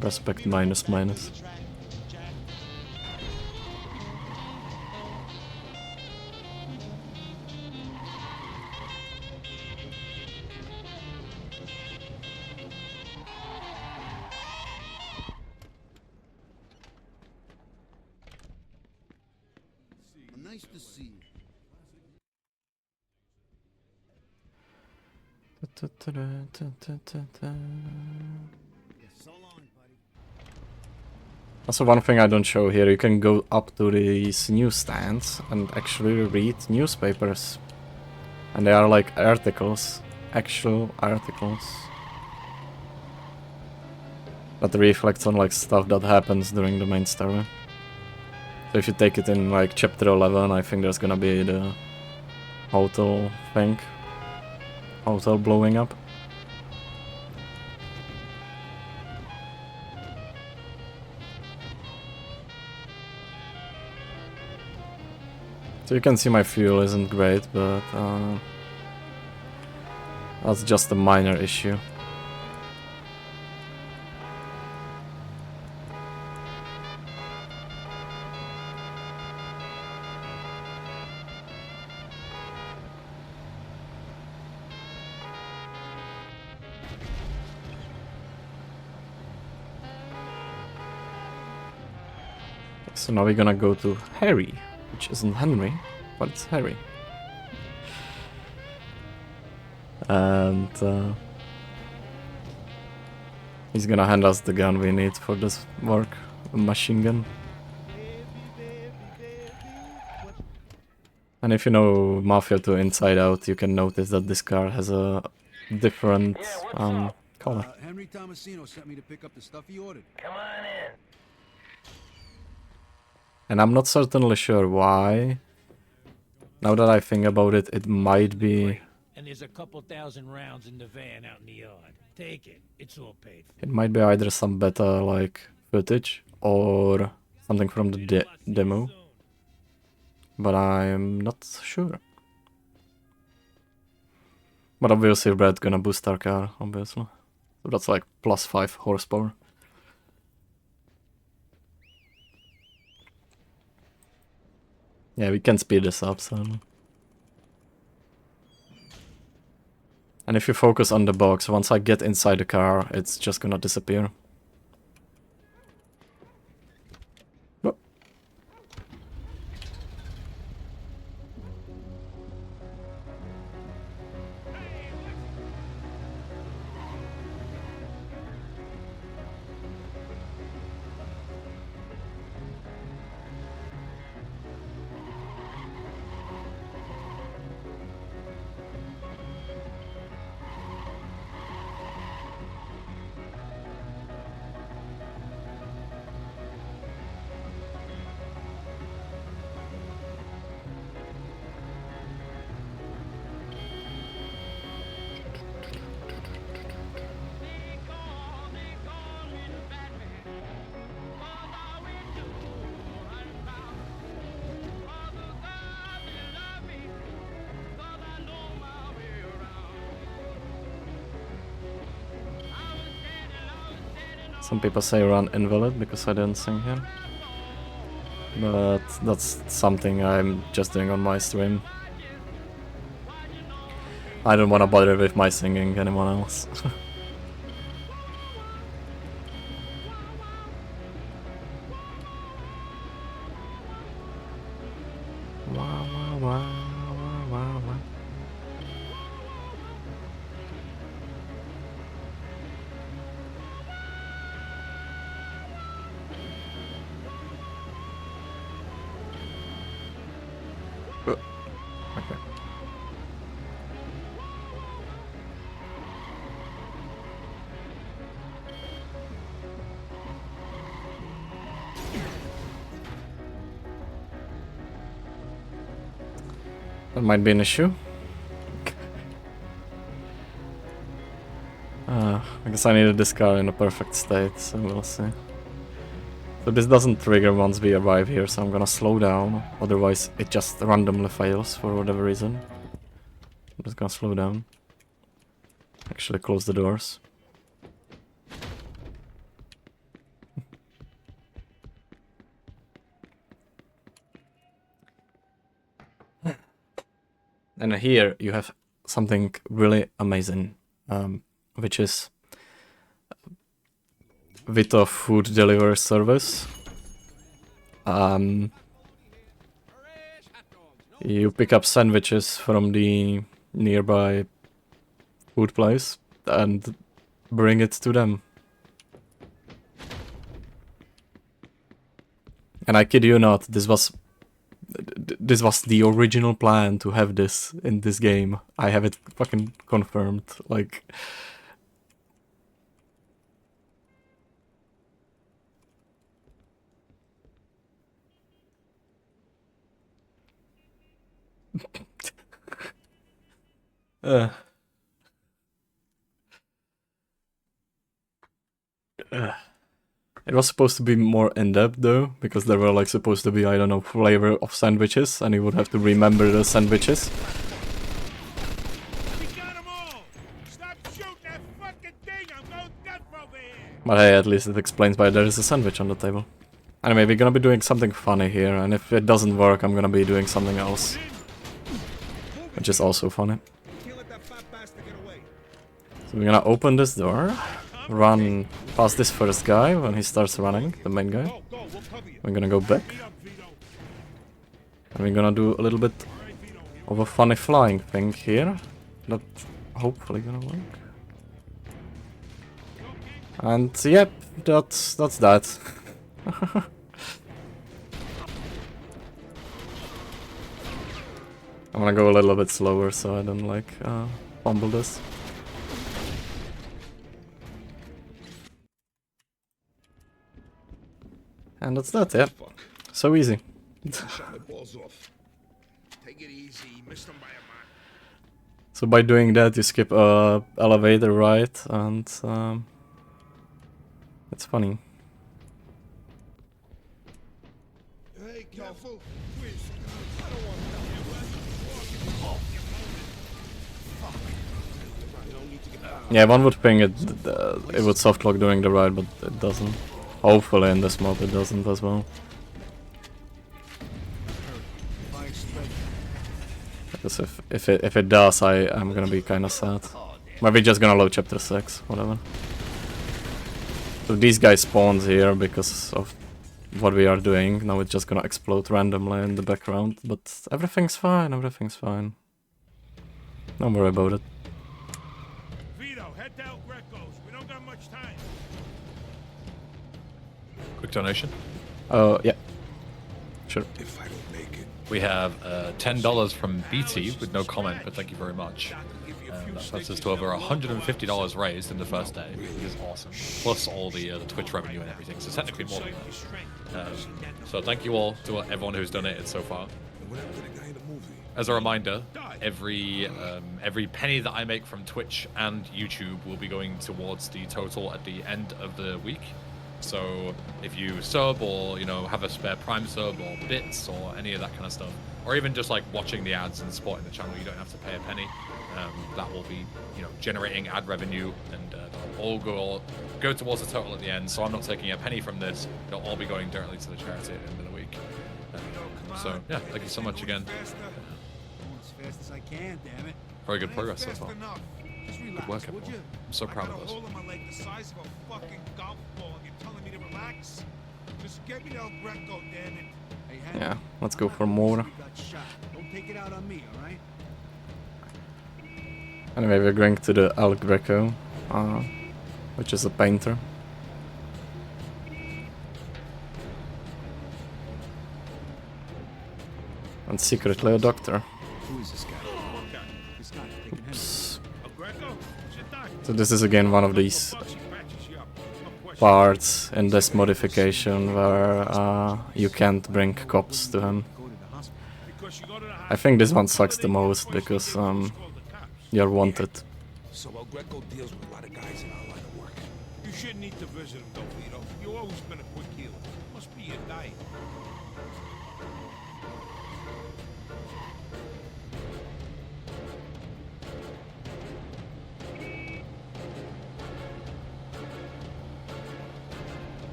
Respect minus minus. Nice to see you. Also, one thing I don't show here, you can go up to these newsstands and actually read newspapers. And they are like articles, actual articles. That reflects on like stuff that happens during the main story. So if you take it in like chapter 11, I think there's gonna be the hotel thing. Hotel blowing up. So you can see my fuel isn't great, but that's just a minor issue. So now we're gonna go to Harry, which isn't Henry, but it's Harry. And he's gonna hand us the gun we need for this work, a machine gun. And if you know Mafia 2 inside out, you can notice that this car has a different color. Henry Tomasino sent me to pick up the stuff he ordered. Come on in. And I'm not certainly sure why. Now that I think about it, it might be... And there's a couple thousand rounds in the van out in the yard. Take it. It's all paid for. It might be either some beta like footage or something from the demo. But I'm not sure. But obviously Red's gonna boost our car, obviously. So that's like plus 5 horsepower. Yeah, we can speed this up, so... And if you focus on the box, once I get inside the car, it's just gonna disappear. Oh. Some people say run invalid because I didn't sing here. But that's something I'm just doing on my stream. I don't want to bother with my singing anyone else. Wow, wow, wow, wow, wow, wow. Okay. That might be an issue. I guess I needed this car in a perfect state, so we'll see. So this doesn't trigger once we arrive here, so I'm gonna slow down, otherwise it just randomly fails for whatever reason. I'm just gonna slow down. Actually close the doors. And here you have something really amazing, which is Vito food delivery service. You pick up sandwiches from the nearby food place and bring it to them. And I kid you not, this was the original plan to have this in this game. I have it fucking confirmed, like... It was supposed to be more in-depth though, because there were like supposed to be, I don't know, flavor of sandwiches, and you would have to remember the sandwiches. But hey, at least it explains why there is a sandwich on the table. Anyway, we're gonna be doing something funny here, and if it doesn't work, I'm gonna be doing something else. Which is also funny. So we're gonna open this door. Run past this first guy when he starts running, the main guy. We're gonna go back. And we're gonna do a little bit of a funny flying thing here. That hopefully gonna work. And yep, that's that. I'm gonna go a little bit slower so I don't like fumble this. And that's that, yeah. So easy. So by doing that you skip a elevator ride, and it's funny. Hey, careful. Yeah, one would think it would soft lock during the ride, but it doesn't. Hopefully in this mod it doesn't as well. Because if it does, I'm gonna be kinda sad. But we're just gonna load chapter 6, whatever. So these guys spawned here because of what we are doing. Now it's just gonna explode randomly in the background, but everything's fine, everything's fine. Don't worry about it. Vito, head down Greco's. We don't got much time. Quick donation. Oh, yeah. Sure. If I don't make it. We have $10 from BT with no comment, but thank you very much. That puts us to over $150 raised in the first day, which is awesome. Plus all the Twitch revenue and everything, so technically more than that. So thank you all to everyone who's donated so far. As a reminder, every penny that I make from Twitch and YouTube will be going towards the total at the end of the week. So if you sub, or have a spare Prime sub or bits or any of that kind of stuff, or even just like watching the ads and supporting the channel, you don't have to pay a penny. that will be, you know, generating ad revenue, and that'll all go towards the total at the end. So I'm not taking a penny from this. It'll all be going directly to the charity at the end of the week. So yeah, thank you so much again. As fast as I can, damn it. Very good progress so far. Just Good relax, work, would everyone. you? I'm so proud of I got us. a hole in my leg the size of a fucking golf ball, and you're telling me to relax? Just get me El Greco, damn it. Hey, Hank, Yeah, let's I'm go not for the more. reason you got shot. Don't take it out on me, all right? Anyway, we're going to the El Greco, which is a painter. And secretly a doctor. Who is this guy? What guy? This guy taking Oops. El Greco? What's your doctor? So this is again one of these Bucks, he patches you up. No question. parts in this modification where you can't bring cops to him. Go to the hospital. Because you go to the I think this one sucks the most because you're wanted. So El Greco deals with a lot of guys in our line of work. You shouldn't need to visit him, though, Vito. You've always been a quick healer. Must be your diet.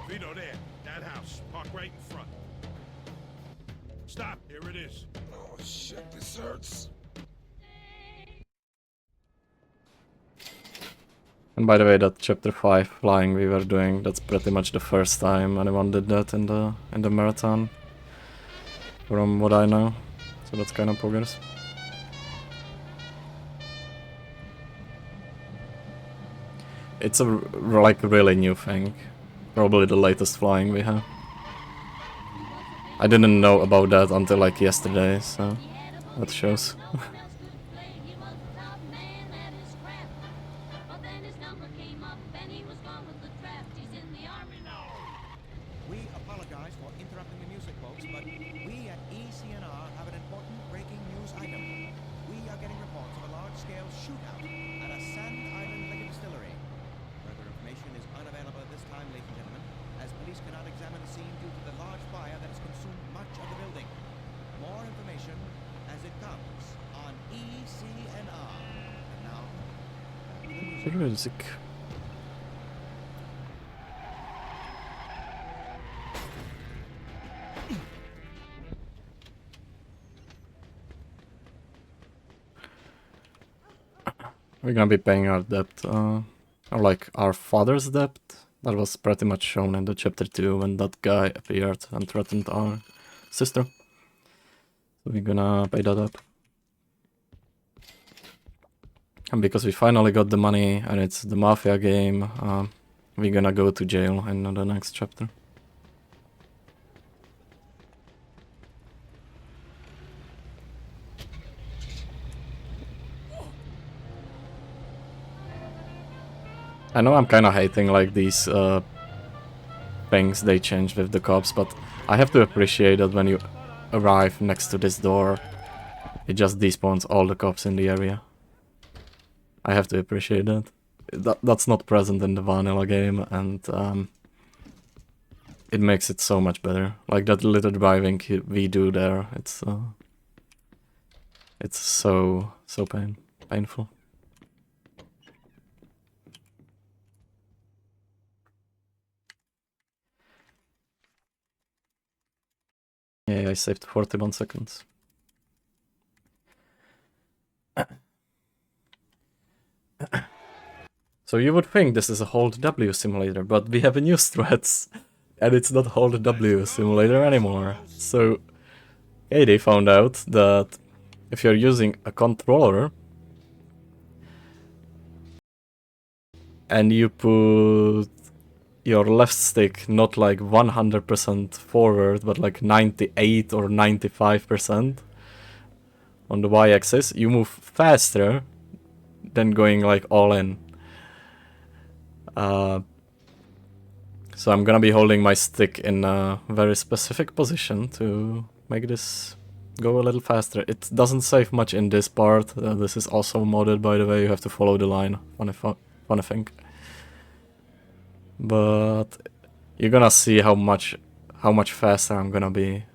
Vito, there. That house. Park right in front. Stop. Here it is. Oh, shit. This hurts. And by the way, that chapter 5 flying we were doing, that's pretty much the first time anyone did that in the marathon. From what I know. So that's kind of progress. It's a like really new thing. Probably the latest flying we have. I didn't know about that until like yesterday, so that shows. We apologize for interrupting the music, folks, but we at ECNR have an important breaking news item. We are getting reports of a large-scale shootout at a Sand Island liquor distillery. Further information is unavailable at this time, ladies and gentlemen, as police cannot examine the scene due to the large fire that has consumed much of the building. More information as it comes on ECNR. And now, back to the music. Music. We're gonna be paying our debt, or like our father's debt. That was pretty much shown in the chapter 2 when that guy appeared and threatened our sister. So we're gonna pay that up. And because we finally got the money and it's the Mafia game, we're gonna go to jail in the next chapter. I know I'm kinda hating like these things they changed with the cops, but I have to appreciate that when you arrive next to this door, it just despawns all the cops in the area. I have to appreciate that. That's not present in the vanilla game, and it makes it so much better. Like that little driving we do there, it's so painful. Yeah, I saved 41 seconds. So you would think this is a Hold W simulator, but we have a new threats, and it's not Hold W simulator anymore. So, hey, they found out that if you're using a controller and you put your left stick not like 100% forward, but like 98 or 95% on the y-axis, you move faster than going like all in. So I'm gonna be holding my stick in a very specific position to make this go a little faster. It doesn't save much in this part. This is also modded, by the way. You have to follow the line, funny thing. But you're gonna see how much faster I'm gonna be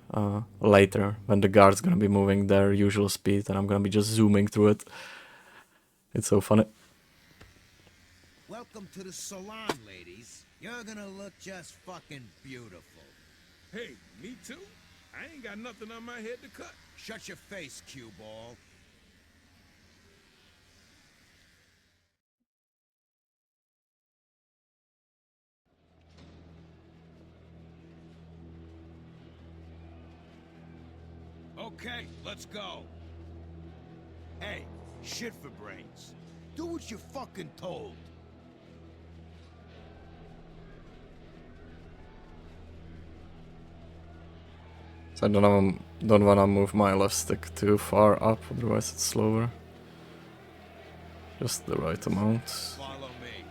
later when the guard's gonna be moving their usual speed and I'm gonna be just zooming through it. It's so funny. Welcome to the salon, ladies. You're gonna look just fucking beautiful. Hey, me too? I ain't got nothing on my head to cut. Shut your face, cue ball. Okay, let's go. Hey, shit for brains. Do what you're fucking told. So I don't wanna move my left stick too far up, otherwise it's slower. Just the right amount. Follow me.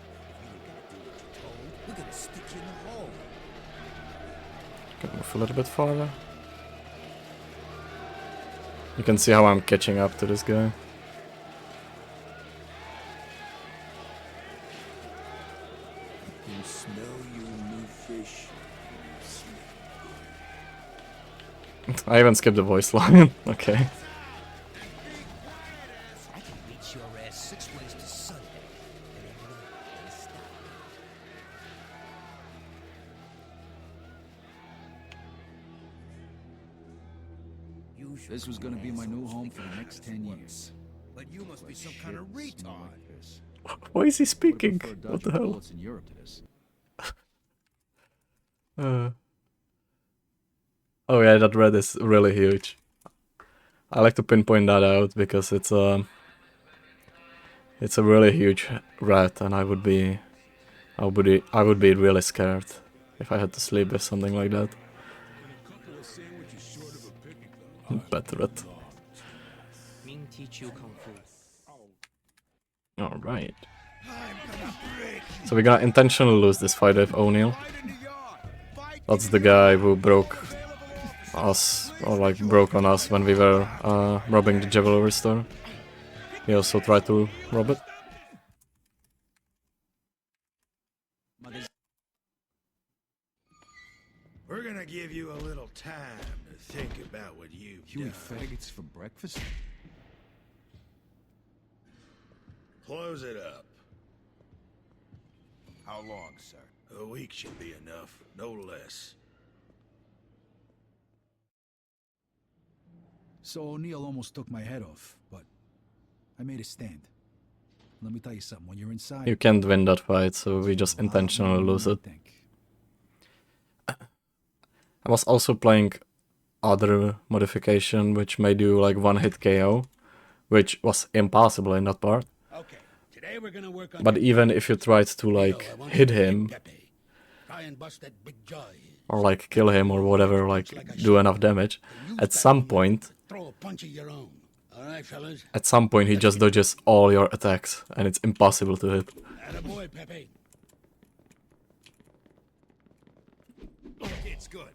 We're gonna stick you in the hole. Can move a little bit farther. You can see how I'm catching up to this guy. You smell you new fish. I even skipped the voice line. Okay. I can reach your ass 6 ways to Sunday. And ain't nothing gonna stop me. This was gonna be my new home for the next 10 years. But you must be some kind of retard. Why is he speaking? What the hell? Bullets in Europe to this. Oh yeah, that red is really huge. I like to pinpoint that out because it's a really huge rat, and I would be really scared if I had to sleep with something like that. Bad rat. All right. So we're gonna intentionally lose this fight with O'Neill. That's the guy who broke us, or like broke on us when we were robbing the jewelry store. He also tried to rob it. We're gonna give you a little time to think about what you've You done. eat faggots for breakfast? Close it up. How long, sir? A week should be enough, no less. So O'Neill almost took my head off, but I made a stand. Let me tell you something, when you're inside... You can't win that fight, so we just intentionally lose it. I was also playing other modification which made you like one-hit KO, which was impossible in that part. Okay, today we're gonna work on But even if you tried to like hit him, try and bust that big jaw. or like kill him or whatever, like do enough damage, at some point, Throw a punch of your own. All right, fellas. at some point he just dodges all your attacks, and it's impossible to hit. Attaboy, Pepe. It's good.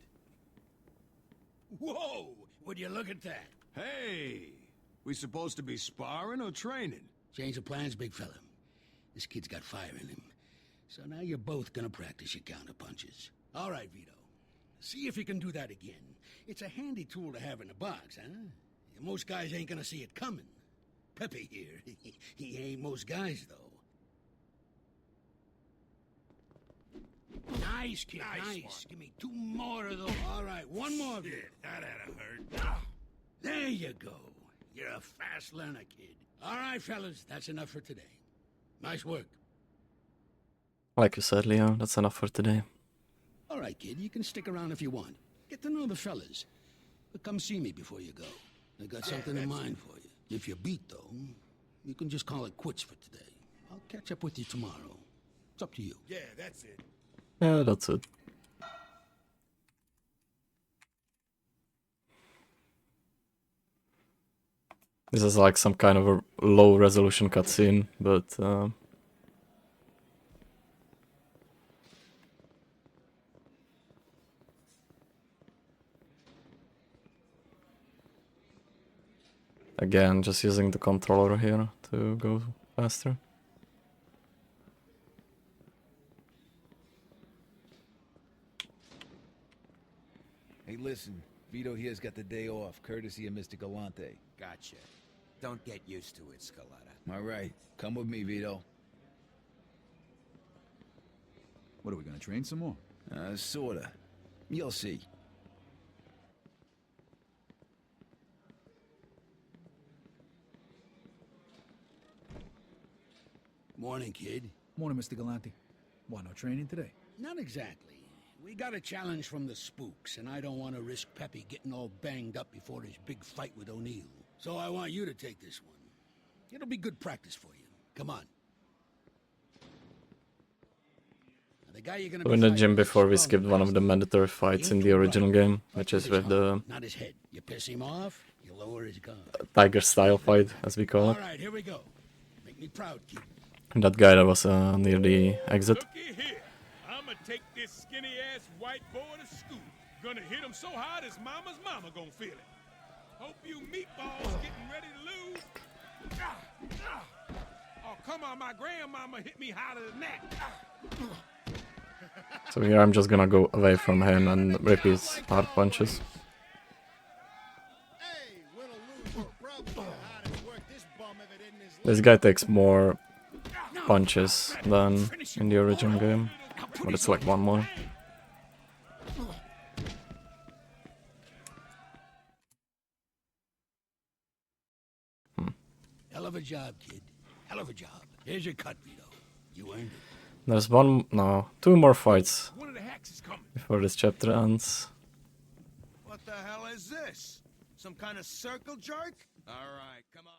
Whoa! Would you look at that? Hey! We supposed to be sparring or training? Change of plans, big fella. This kid's got fire in him. So now you're both gonna practice your counter punches. All right, Vito. See if you can do that again. It's a handy tool to have in the box, huh? Most guys ain't gonna see it coming. Pepe here, he ain't most guys, though. Nice, kid, nice. Give me 2 more of those. All right, 1 more. Yeah, that oughta hurt. There you go. You're a fast learner, kid. All right, fellas, that's enough for today. Nice work. Like you said, Leo, that's enough for today. All right, kid, you can stick around if you want. Get to know the fellas. But come see me before you go. I got something in mind for you. If you're beat, though, you can just call it quits for today. I'll catch up with you tomorrow. It's up to you. Yeah, that's it. Yeah, that's it. This is like some kind of a low resolution cutscene, but again, just using the controller here to go faster. Hey, listen. Vito here's got the day off, courtesy of Mr. Galante. Gotcha. Don't get used to it, Scaletta. All right, come with me, Vito. What, are we gonna train some more? Sorta. You'll see. Morning, kid. Morning, Mr. Galante. What, no training today? Not exactly. We got a challenge from the spooks, and I don't want to risk Peppy getting all banged up before his big fight with O'Neill. So I want you to take this one. It'll be good practice for you. Come on. Now, the guy you're gonna So be in the fighting gym is before we strong skipped one of the mandatory fights in the original game, which is with the not his head. You piss him off, you lower his guard. Tiger style fight, as we call it. All right, here we go. Make me proud, kid. And that guy that was near the exit. Looky here. I'ma take this skinny ass white boy to school. Gonna hit him so hard his mama's mama gonna feel it. Hope you meatballs getting ready to lose. Oh, come on, my grandmama hit me harder than that. So here I'm just gonna go away from him and rip his hard punches. This guy takes more punches than in the original game, but it's like one more. Hell of a job, kid. Hell of a job. Here's your cut, Vito. You earned it. There's two more fights before this chapter ends. What the hell is this? Some kind of circle jerk? All right, come on.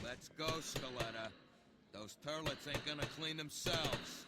Let's go, Scaletta. Those turlets ain't gonna clean themselves.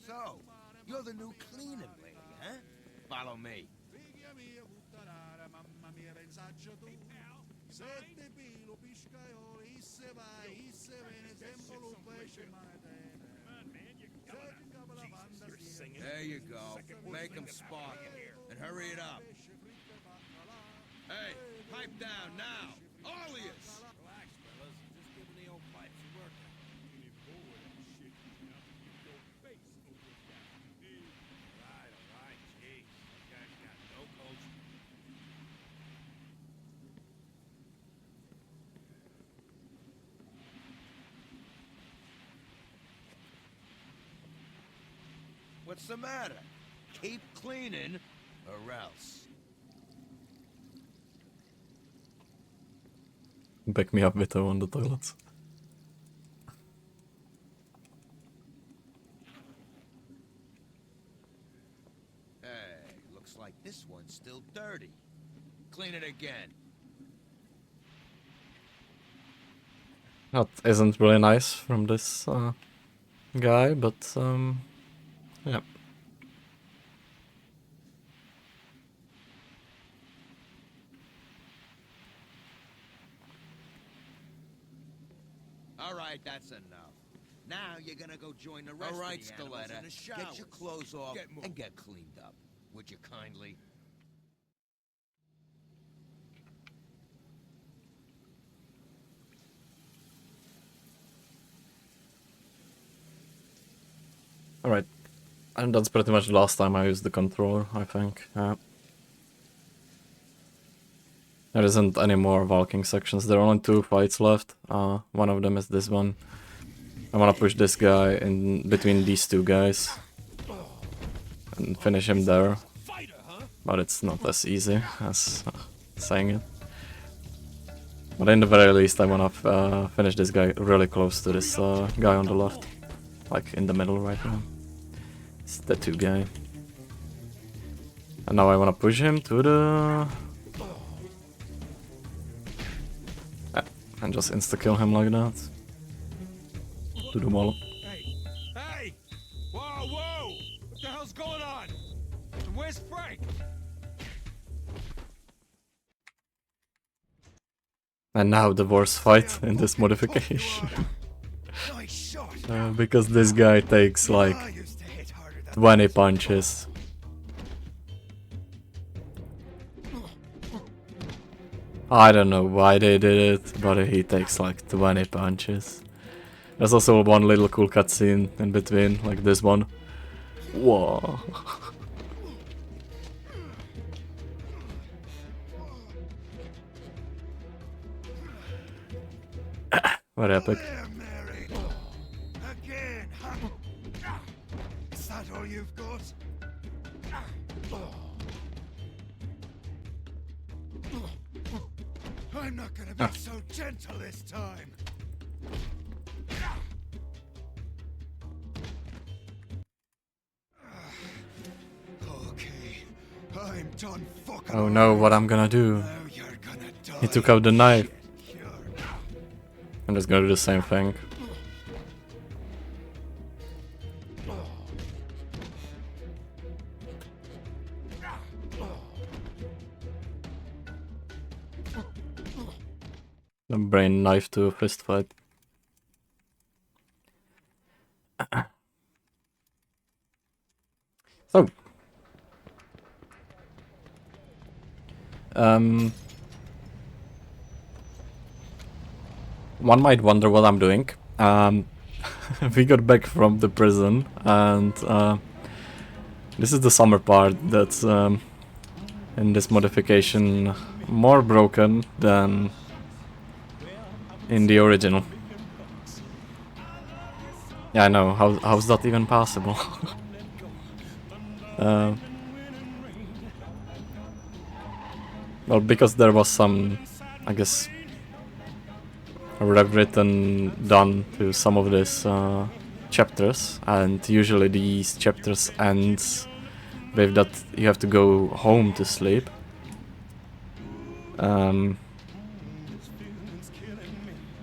So, you're the new cleaning lady, huh? Follow me. There you go. Make them spark. And hurry it up. Hey, pipe down now. All of you. Relax, fellas. Just giving the old pipes a workout. All right, jeez. You guys got no culture. What's the matter? Keep cleaning, or else. Back me up with on the toilets. Hey, looks like this one's still dirty. Clean it again. That isn't really nice from this guy, but yeah. All right, that's enough. Now you're gonna go join the rest of the animals in the showers. Get your clothes off and get cleaned up. Would you kindly? Alright. And that's pretty much the last time I used the controller, I think. There isn't any more walking sections. There are only 2 fights left. One of them is this one. I wanna push this guy in between these 2 guys and finish him there. But it's not as easy as saying it. But in the very least I wanna finish this guy really close to this guy on the left. Like in the middle right now. It's the 2 guy. And now I wanna push him to the... And just insta-kill him like that. To the wall. Hey! Hey! Whoa, whoa! What the hell's going on? And where's Frank? And now the worst fight in this modification. Because this guy takes like 20 punches. I don't know why they did it, but he takes like 20 punches. There's also one little cool cutscene in between, like this one. Whoa. What epic. Is that all you've got? I'm not gonna be so gentle this time. Okay, I'm done fucking. Oh no, what I'm gonna do? He took out the knife. I'm just gonna do the same thing. The brain knife to a fist fight. So. One might wonder what I'm doing. We got back from the prison and this is the summer part that's in this modification more broken than in the original. Yeah, I know. How's that even possible? Well, because there was some, I guess, rewritten done to some of these chapters, and usually these chapters ends with that you have to go home to sleep.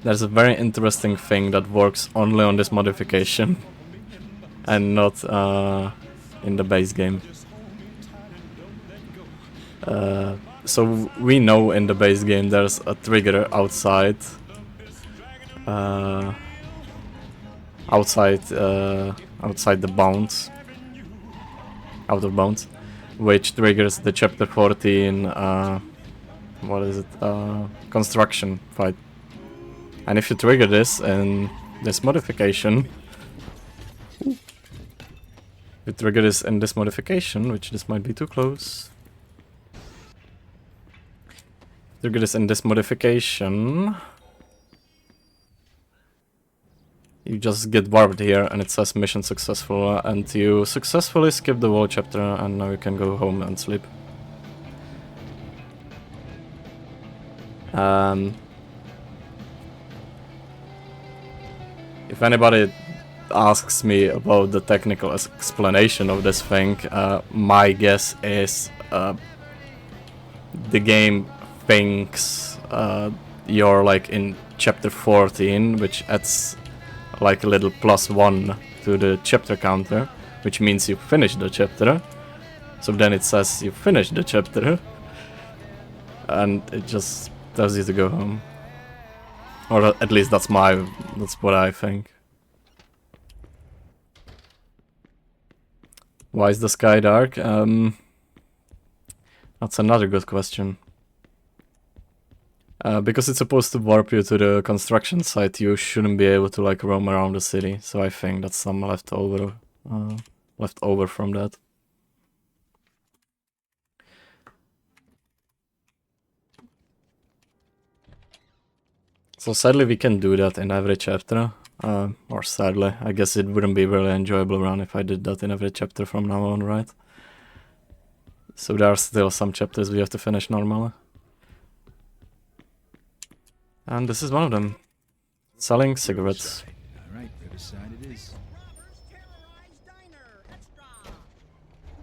There's a very interesting thing that works only on this modification and not in the base game. So we know in the base game there's a trigger outside outside the bounds, outer bounds, which triggers the chapter 14 what is it, construction fight. And if you trigger this in this modification, which this might be too close. Trigger this in this modification, you just get warped here and it says mission successful, and you successfully skip the whole chapter and now you can go home and sleep. If anybody asks me about the technical explanation of this thing, my guess is the game thinks you're like in chapter 14, which adds like a little +1 to the chapter counter, which means you finished the chapter. So then it says you finished the chapter, and it just tells you to go home. Or at least that's what I think. Why is the sky dark? That's another good question. Because it's supposed to warp you to the construction site, you shouldn't be able to like roam around the city. So I think that's some left over from that. So sadly we can do that in every chapter, or sadly, I guess it wouldn't be a really enjoyable run if I did that in every chapter from now on, right? So there are still some chapters we have to finish normally. And this is one of them. Selling cigarettes. Alright, Riverside it is.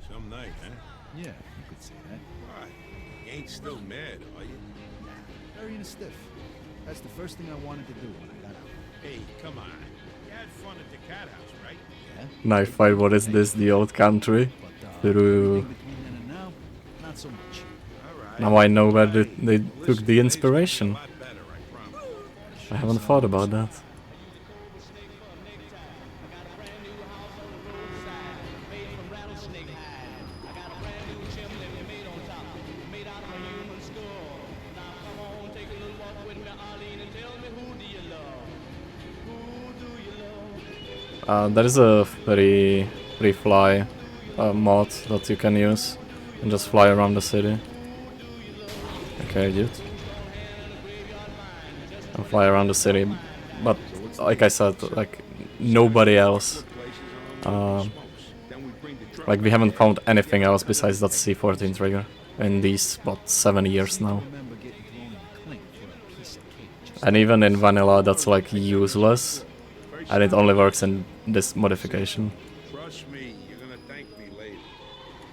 Some night, huh? Yeah, you could say that. Why? You ain't still mad, are you? Very in a stiff. That's the first thing I wanted to do when I got out. Hey, come on. You had fun at the cat house, right? Yeah. Knife fight, what is this? The old country? Through... Everything between then and now, not so much. Now I know where they took the inspiration. I haven't thought about that. There is a free fly mod that you can use and just fly around the city. Okay, dude. And fly around the city, but like I said, like nobody else. Like we haven't found anything else besides that C14 trigger in these, what, 7 years now. And even in vanilla, that's like useless, and it only works in this modification. Trust me, you're gonna thank me later.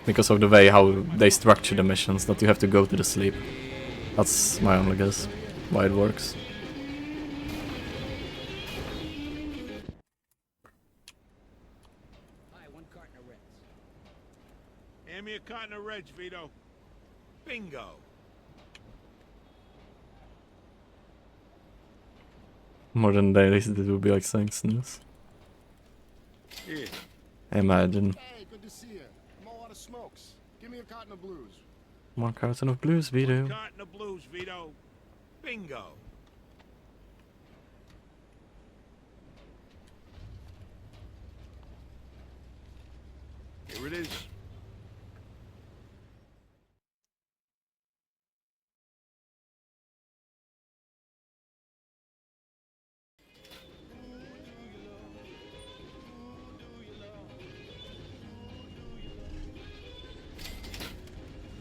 Because of the way how they structure the missions, that you have to go to the sleep. That's my only guess why it works. Hand me a carton of Reds, Vito. Bingo. Modern days, it would be like saying snooze. Here. Imagine. Hey, good to see you. I'm all out of smokes. Give me a carton of blues. One carton of blues, Vito. Carton of blues, Vito. Bingo. Here it is.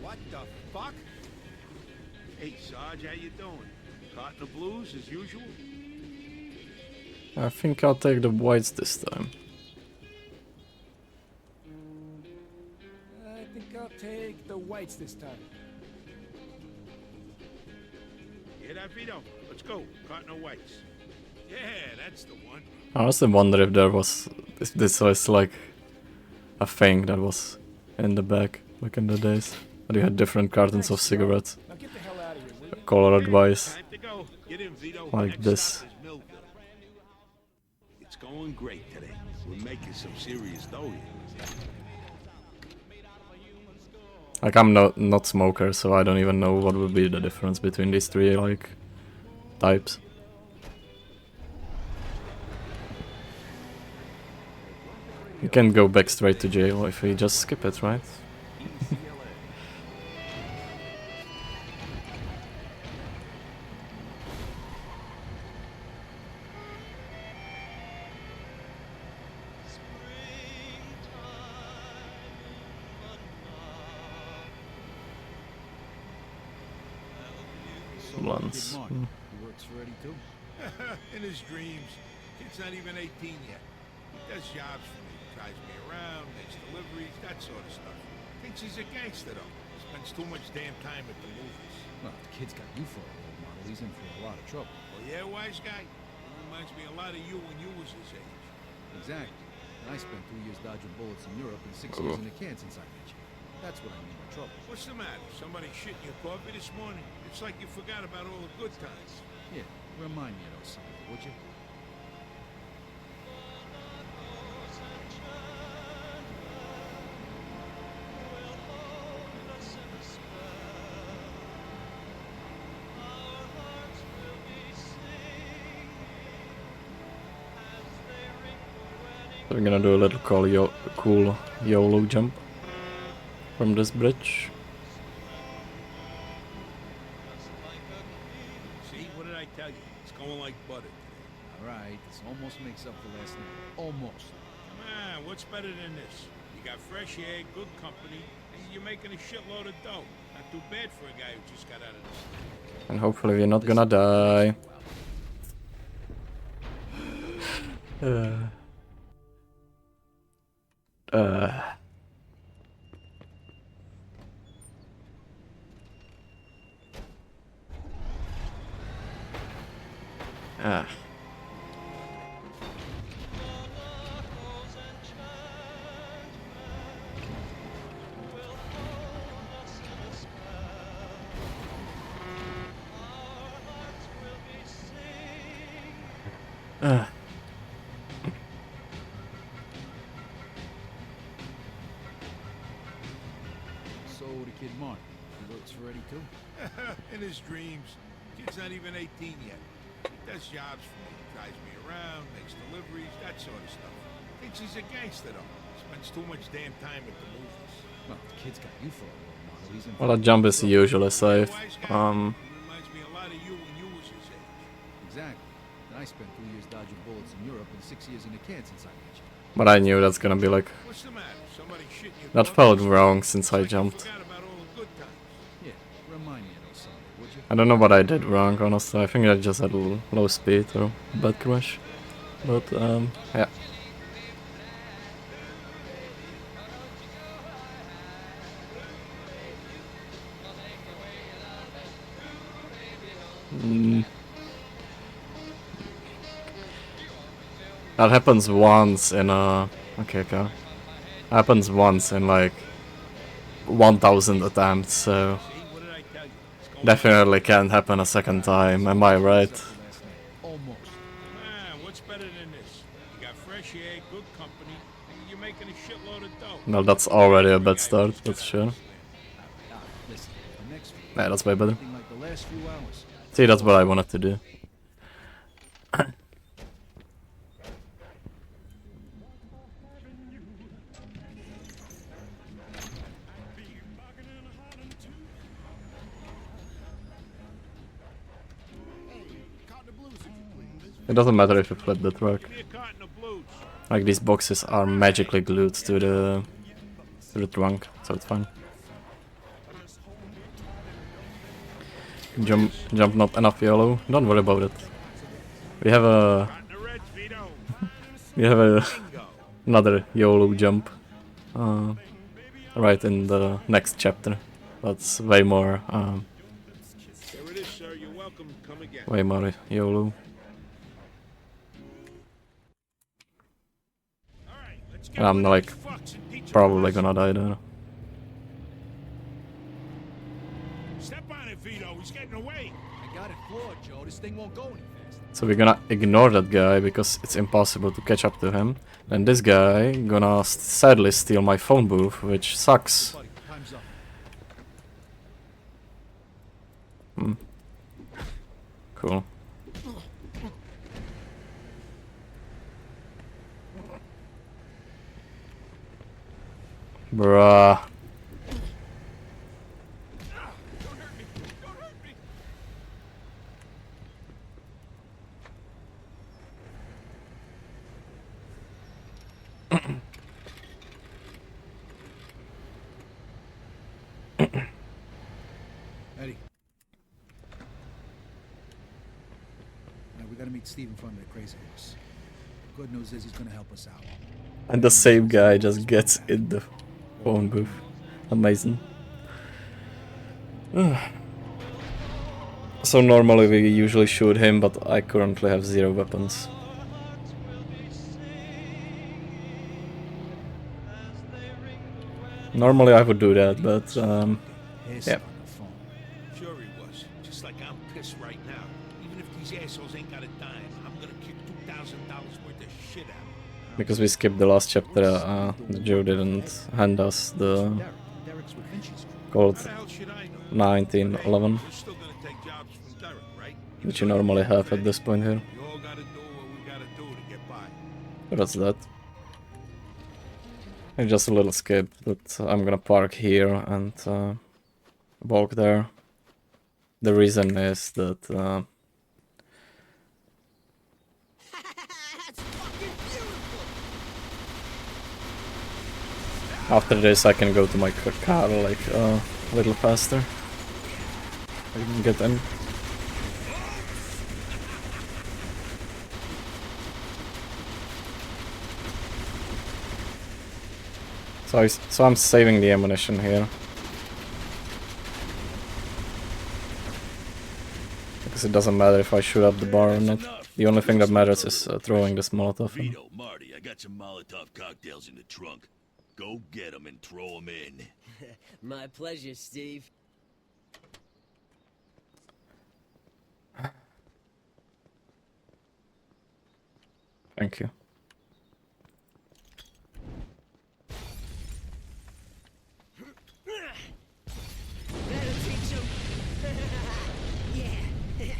What the fuck? Hey, Sarge, how you doing? Carton of blues as usual? I think I'll take the whites this time. I think I'll take the whites this time. Hear that, Vito? Let's go. Carton of whites. Yeah, that's the one. I honestly wonder if there was... if this was like a thing that was in the back in the days. But you had different cartons of cigarettes. Colored wise. Like this. It's going great today. We're making some serious dough here. Like I'm not smoker, so I don't even know what would be the difference between these three like types. You can go back straight to jail if we just skip it, right? Blunts. He works for Eddie too. In his dreams. Kid's not even 18 yet. He does jobs for me. Drives me around, makes deliveries, that sort of stuff. Thinks he's a gangster though. Spends too much damn time at the movies. Well, the kid's got you for a role model. He's in for a lot of trouble. Well, yeah, wise guy. He reminds me a lot of you when you was his age. Exactly. And I spent 2 years dodging bullets in Europe and 6 years in the can since I met you. That's what I mean by trouble. What's the matter? Somebody shit in your coffee this morning? It's like you forgot about all the good times. Yeah, remind me of those something, would you? So we're gonna do a little cool YOLO jump from this bridge. See, what did I tell you? It's going like butter. Alright, this almost makes up for last night. Almost. Come on, what's better than this? You got fresh air, good company, and you're making a shitload of dough. Not too bad for a guy who just got out of this. And hopefully we're not gonna die. Ah. So the kid Mark, he works for Eddie too? In his dreams. Kid's not even 18 yet. He does jobs for me. Drives me around, makes deliveries, that sort of stuff. Thinks he's a gangster though. Spends too much damn time at the movies. Well, the kid's got you for a role model. He's in Well, that jump is usually safe. Reminds me a lot of you when you was his age. Exactly. And I spent 2 years dodging bullets in Europe and 6 years in the can since I met you. But I knew that's gonna be like... What's the matter? Somebody shitting your That felt wrong since I jumped. forgot about all the good times. Yeah, remind me of those Sunday, would you? I don't know what I did wrong, honestly. I think I just had low speed or bad crash. But, yeah. That happens once in a... Okay. Happens once in like 1000 attempts, so... Definitely can't happen a second time, am I right? Almost. What's better than this? You got fresh air, good company, and you're making a shitload of dough. Well, that's already a bad start, that's sure. Listen, the next Yeah, that's way better. like the last few hours. See, that's what I wanted to do. It doesn't matter if you flip the truck. Like, these boxes are magically glued to the trunk, so it's fine. Jump not enough yellow. Don't worry about it. We have a another YOLO jump right in the next chapter. That's way more way more YOLO. And I'm like probably gonna die there. Step on it, Vito. He's getting away. I got it floored, Joe. This thing won't go any faster. So we're gonna ignore that guy because it's impossible to catch up to him. And this guy gonna sadly steal my phone booth, which sucks. Cool. Bruh. Eddie. We gotta meet Steve in front of the crazy horse. Good news is he's gonna help us out. And the same guy just gets in the phone booth. Amazing. So normally we usually shoot him, but I currently have 0 weapons. Normally I would do that, but yeah. Sure he was. Just like I'm pissed right now. Even if these assholes ain't got a dime, I'm gonna kick $2,000 worth of shit out. Because we skipped the last chapter, Joe didn't hand us the code 1911, which you normally have at this point here. But that's that. It's just a little skip, but I'm gonna park here and walk there. The reason is that after this I can go to my car like a little faster. I can get in. So I'm saving the ammunition here. Because it doesn't matter if I shoot up the bar or not. The only thing that matters is throwing this Molotov. Vito, Marty, I got some Molotov cocktails in the trunk. Go get them and throw them in. My pleasure, Steve. Thank you. That'll teach him. Yeah.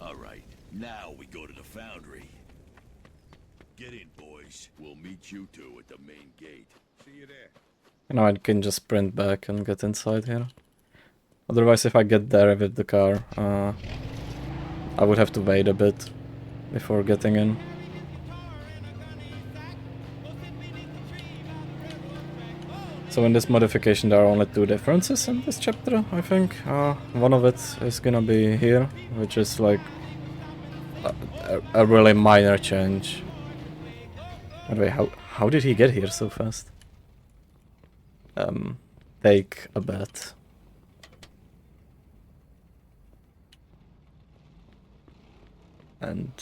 All right, now we go to the foundry. Get in, boys. We'll meet you two at the main gate. See you there. Now I can just sprint back and get inside here. Otherwise, if I get there with the car, I would have to wait a bit before getting in. So in this modification there are only two differences in this chapter, I think. One of it is gonna be here, which is like a really minor change. Anyway, how did he get here so fast? Take a bet. And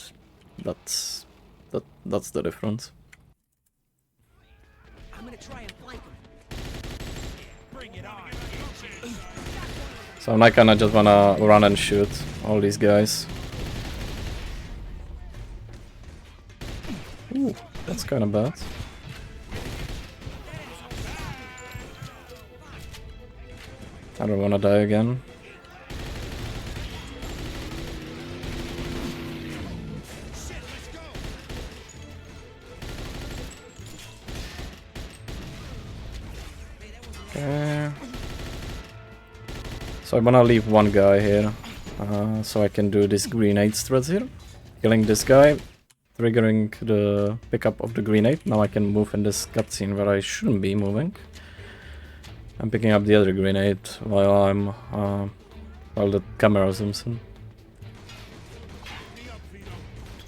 that's the difference. I'm gonna try and flank him. Bring it on. So I kinda just wanna run and shoot all these guys. Ooh, that's kinda bad. I don't wanna die again. Okay. So I wanna leave one guy here, so I can do this grenade threads here. Killing this guy, triggering the pickup of the grenade. Now I can move in this cutscene where I shouldn't be moving. I'm picking up the other grenade while while the camera zooms in.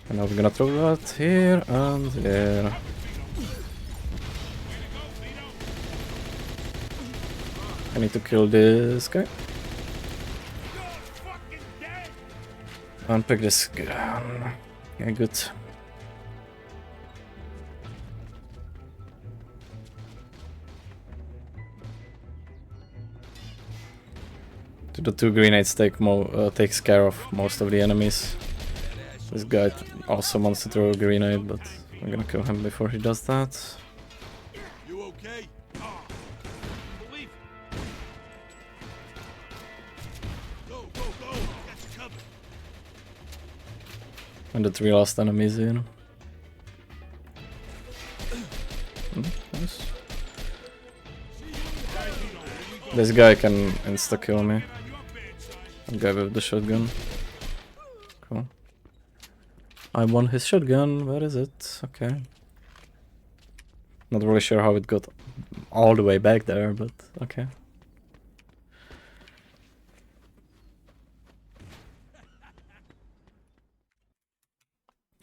And now we're gonna throw that here and here. I need to kill this guy. And pick this gun. Okay, good. The two grenades takes care of most of the enemies. This guy also wants to throw a grenade, but I'm gonna kill him before he does that. You okay? Believe. Go, go, go. Got you covered. And the three last enemies here. Nice. This guy can insta-kill me. The guy with the shotgun. Cool. I won his shotgun. Where is it? Okay. Not really sure how it got all the way back there, but okay.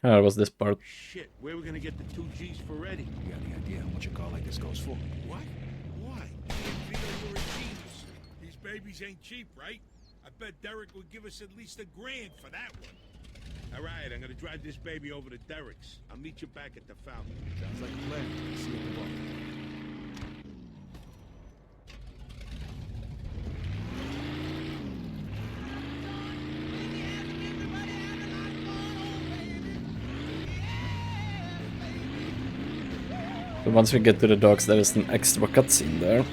That was this part. Shit, where are we gonna get the 2 G's for Eddie? You got any idea how much a car like this goes for? What? Why? Vito, you're a genius. These babies ain't cheap, right? I bet Derek would give us at least $1,000 for that one. All right, I'm gonna drive this baby over to Derek's. I'll meet you back at the fountain. Sounds like a plan. See you at the bar. So once we get to the docks, there is an extra cutscene there.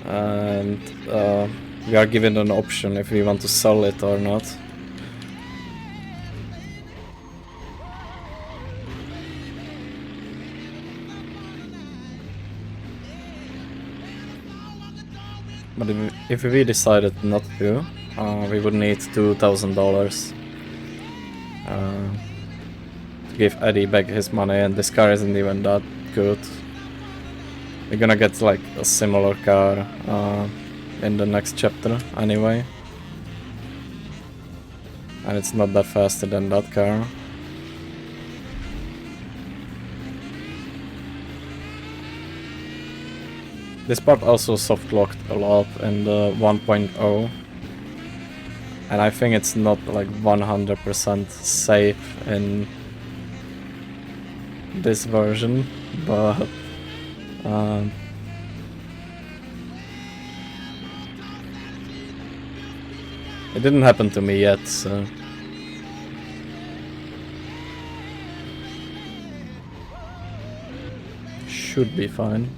And we are given an option if we want to sell it or not. But if we decided not to, we would need $2,000 to give Eddie back his money, and this car isn't even that good. We're gonna get like a similar car in the next chapter anyway. And it's not that faster than that car. This part also soft locked a lot in the 1.0 And I think it's not like 100% safe in this version, but it didn't happen to me yet, so should be fine.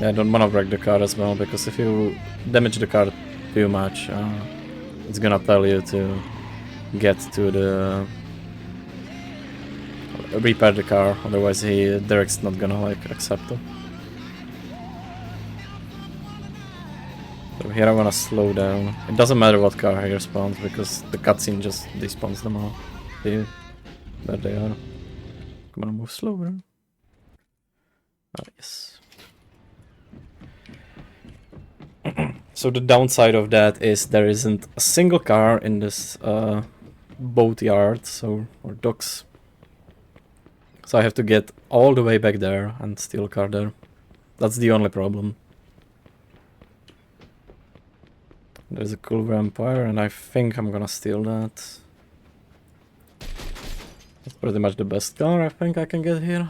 Yeah, I don't wanna wreck the car as well, because if you damage the car too much, it's gonna tell you to get to the repair the car, otherwise Derek's not gonna like accept it. So here I wanna slow down. It doesn't matter what car here spawns, because the cutscene just despawns them all. See, there they are. Come on, move slower. Ah, yes. So the downside of that is there isn't a single car in this boat yard, or docks. So I have to get all the way back there and steal a car there. That's the only problem. There's a cool vampire, and I think I'm gonna steal that. That's pretty much the best car I think I can get here.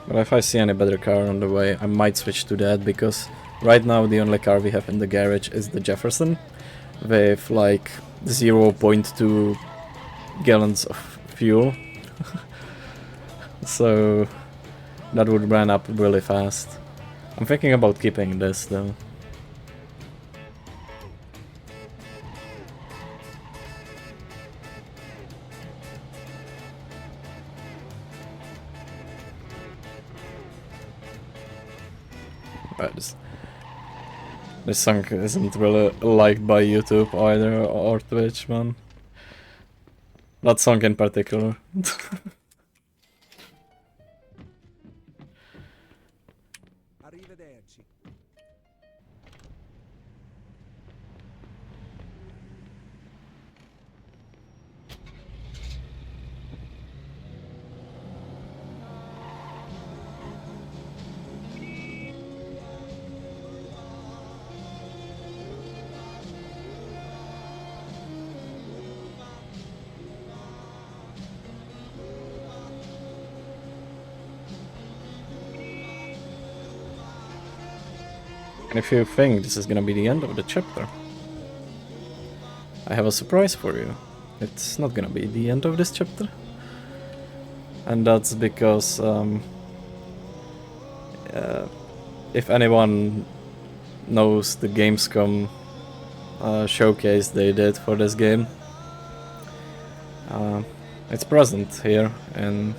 But if I see any better car on the way, I might switch to that, because right now the only car we have in the garage is the Jefferson, with like 0.2 gallons of fuel. So that would run up really fast. I'm thinking about keeping this though. Right, this song isn't really liked by YouTube either, or Twitch, man. That song in particular. Arrivederci. And if you think this is gonna be the end of the chapter, I have a surprise for you. It's not gonna be the end of this chapter. And that's because if anyone knows the Gamescom showcase they did for this game, it's present here and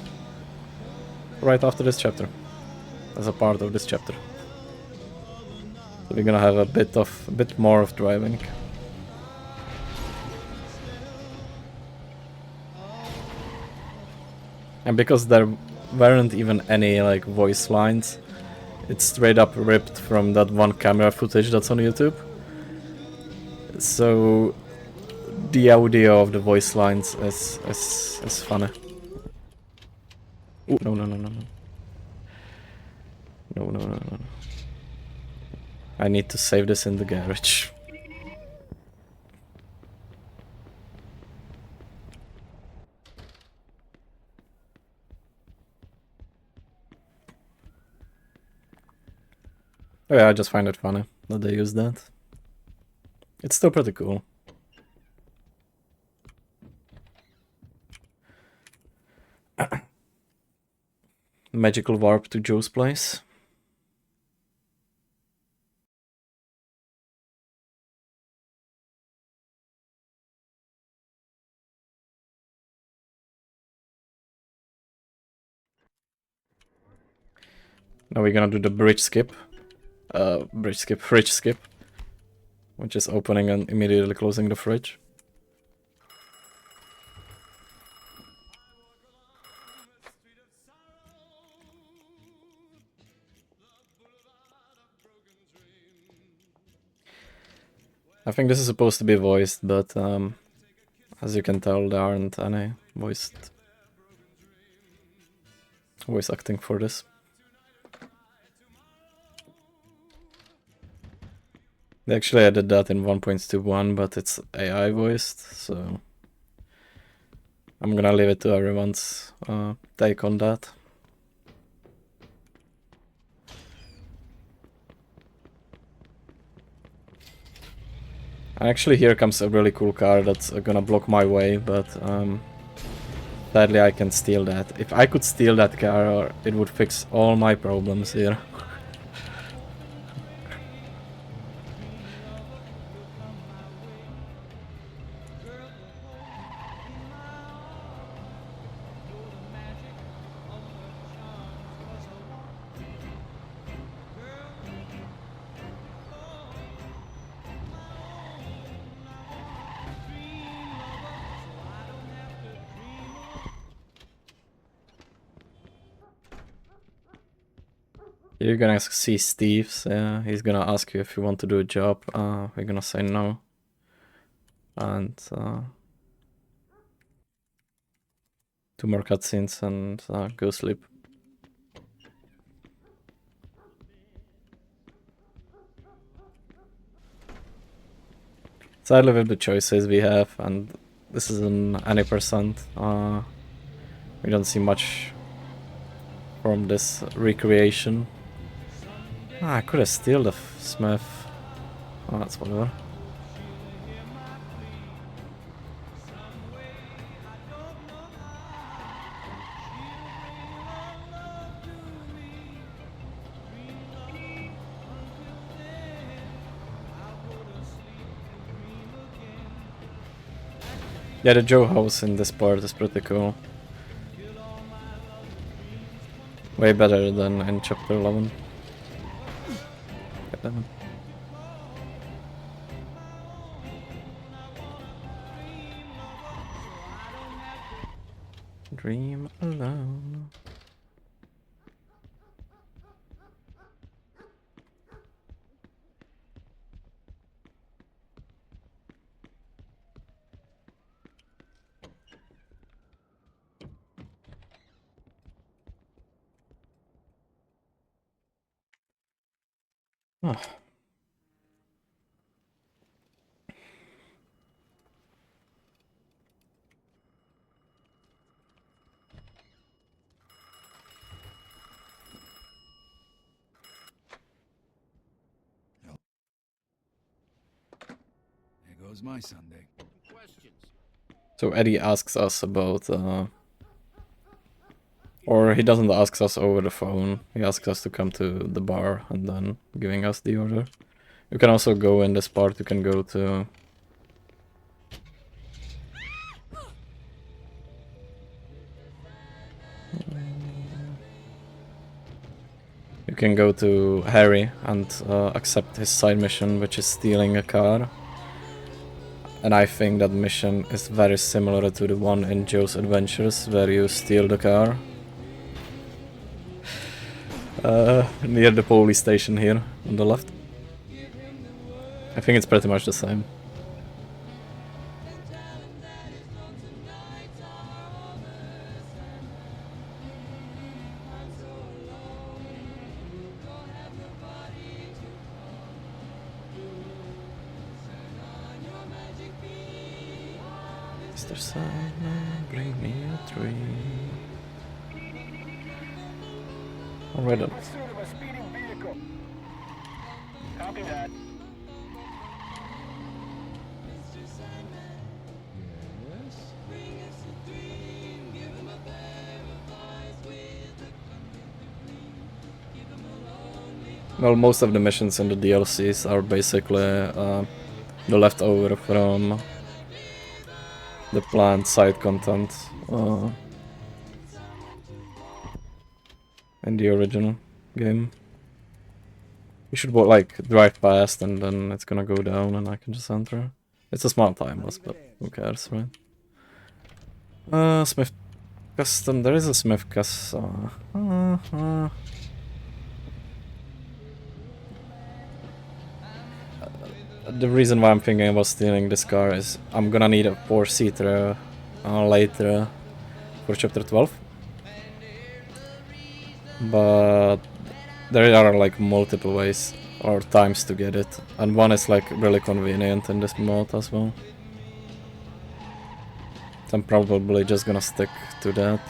right after this chapter, as a part of this chapter. So we're gonna have a bit more of driving. And because there weren't even any like voice lines, it's straight up ripped from that one camera footage that's on YouTube. So the audio of the voice lines is funny. Ooh, no. No. I need to save this in the garage. Oh yeah, I just find it funny that they use that. It's still pretty cool. Magical warp to Joe's place. Now we're gonna do the bridge skip. fridge skip, which is opening and immediately closing the fridge. I think this is supposed to be voiced, but as you can tell, there aren't any voice acting for this. They actually added that in 1.21, but it's AI voiced, so I'm gonna leave it to everyone's take on that. And actually here comes a really cool car that's gonna block my way, but sadly I can steal that. If I could steal that car, it would fix all my problems here. You're gonna see Steve, so he's gonna ask you if you want to do a job. We're gonna say no. And 2 more cutscenes and go sleep. Sadly with the choices we have, and this is an any percent, we don't see much from this recreation. I could have steal the Smith. Oh, that's whatever. Yeah, the Joe house in this part is pretty cool. Way better than in chapter 11. Dream alone. Oh. There goes my Sunday. So Eddie asks us about, or he doesn't ask us over the phone, he asks us to come to the bar and then giving us the order. You can also go in this part, you can go to... You can go to Harry and accept his side mission, which is stealing a car. And I think that mission is very similar to the one in Joe's Adventures, where you steal the car. Near the police station here, on the left. I think it's pretty much the same. Mr. Sandman, bring me a tree. Alright then. Pursuit of a speeding vehicle. Copy that. Well, most of the missions in the DLCs are basically the leftover from the planned side content in the original game. You should like drive past and then it's gonna go down and I can just enter. It's a small time loss, but who cares, right? Smith Custom. There is a Smith Custom. The reason why I'm thinking about stealing this car is I'm gonna need a 4-seater later for chapter 12. But there are like multiple ways or times to get it, and one is like really convenient in this mode as well. So I'm probably just gonna stick to that.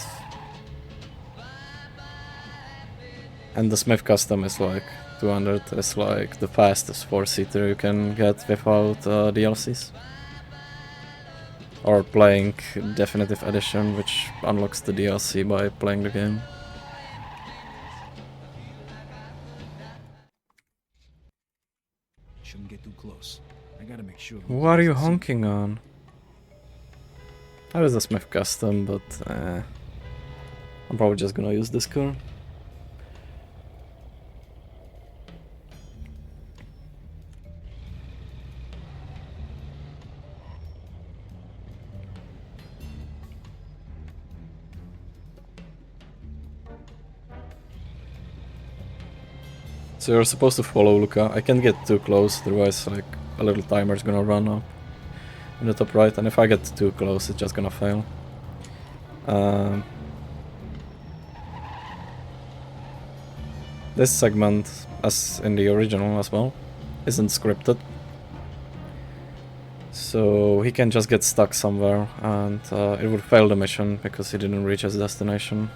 And the Smith Custom is like 200, is like the fastest 4-seater you can get without DLCs. Or playing Definitive Edition, which unlocks the DLC by playing the game. Shouldn't get too close. I gotta make sure. What are you honking on? That is a Smith Custom, but I'm probably just gonna use this car. So you're supposed to follow Luca. I can't get too close, otherwise like a little timer is gonna run up in the top right, and if I get too close it's just gonna fail. This segment, as in the original as well, isn't scripted. So he can just get stuck somewhere and it would fail the mission because he didn't reach his destination.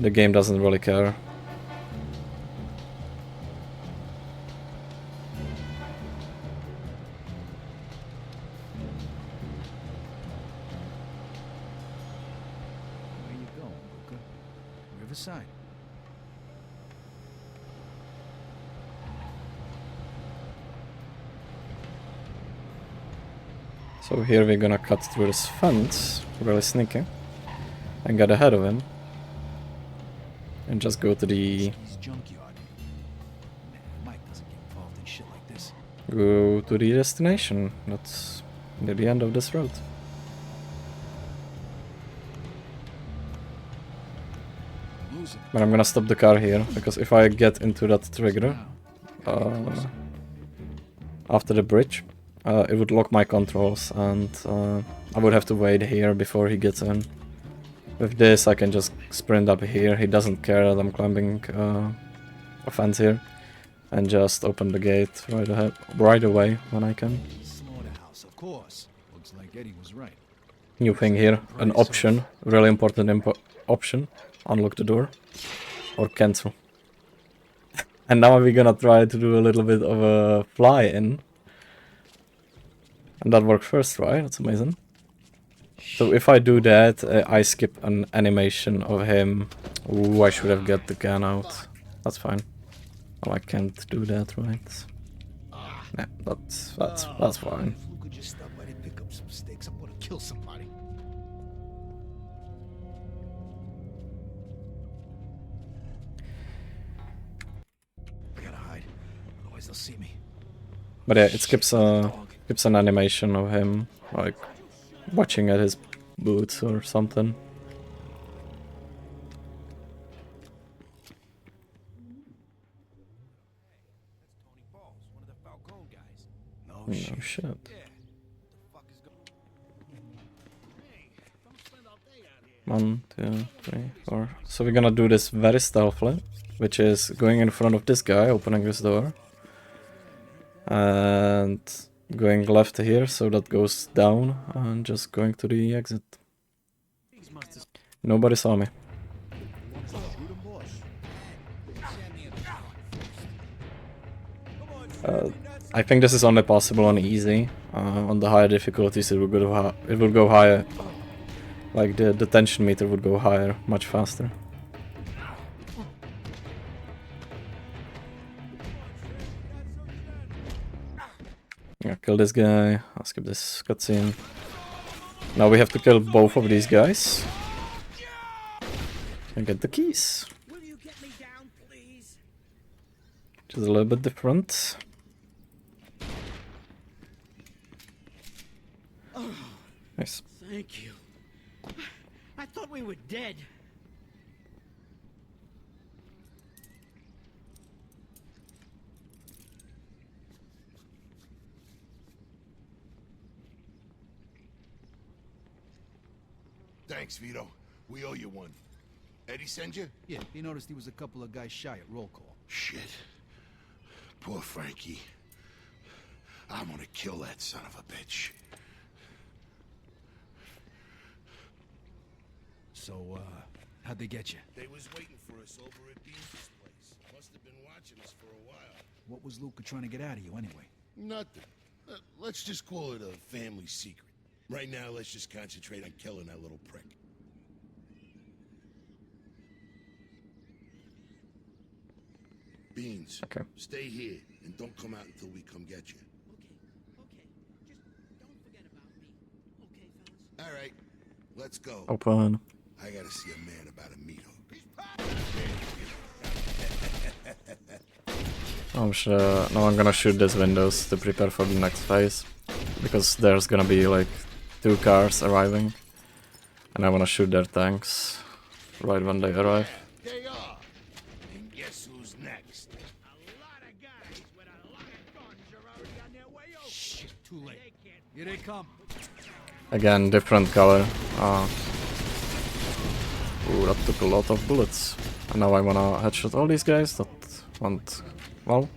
The game doesn't really care. Where you going, Luca? Riverside. So here we're gonna cut through this fence, really sneaky, and get ahead of him. And just go to the... Junkyard. Man, Mike doesn't get involved in shit like this. Go to the destination. That's near the end of this road. But I'm gonna stop the car here, because if I get into that trigger after the bridge, it would lock my controls and I would have to wait here before he gets in. With this I can just sprint up here, he doesn't care that I'm climbing a fence here, and just open the gate right away when I can. Slaughterhouse, of course. Looks like Eddie was right. New thing here, an option, really important option, unlock the door or cancel. And now we're gonna try to do a little bit of a fly-in. And that worked first, right? That's amazing. So if I do that, I skip an animation of him. Ooh, I should have got the gun out. That's fine. Oh, I can't do that, right? Nah, that's fine. If Luca just stopped by to pick up some stakes, I'm gonna kill somebody. I gotta hide, otherwise they'll see me. But yeah, it skips an animation of him, like, watching at his boots or something. No shit. 1, 2, 3, 4. So we're gonna do this very stealthily, which is going in front of this guy, opening this door. And going left here, so that goes down, and just going to the exit. Nobody saw me. I think this is only possible on easy. On the higher difficulties, it will go higher. Like the tension meter would go higher, much faster. Yeah, kill this guy. I'll skip this cutscene. Now we have to kill both of these guys and get the keys. Will you get me down, please? which is a little bit different. Oh, Nice. thank you. I thought we were dead. Thanks, Vito. We owe you one. Eddie send you? Yeah, he noticed he was a couple of guys shy at roll call. Shit. Poor Frankie. I'm gonna kill that son of a bitch. So, how'd they get you? They was waiting for us over at Beans' place. Must have been watching us for a while. What was Luca trying to get out of you anyway? Nothing. Let's just call it a family secret. Right now, let's just concentrate on killing that little prick. Beans, okay. Stay here and don't come out until we come get you. Okay. Just don't forget about me. Okay, fellas? All right, let's go. Open. I gotta see a man about a meat hook. I'm sure now I'm gonna shoot these windows to prepare for the next phase. Because there's gonna be like 2 cars arriving. And I wanna shoot their tanks right when they arrive. They are. And guess who's next? Shit, too late. Here they come. Again, different color. Ooh, that took a lot of bullets. And now I wanna headshot all these guys that want, well.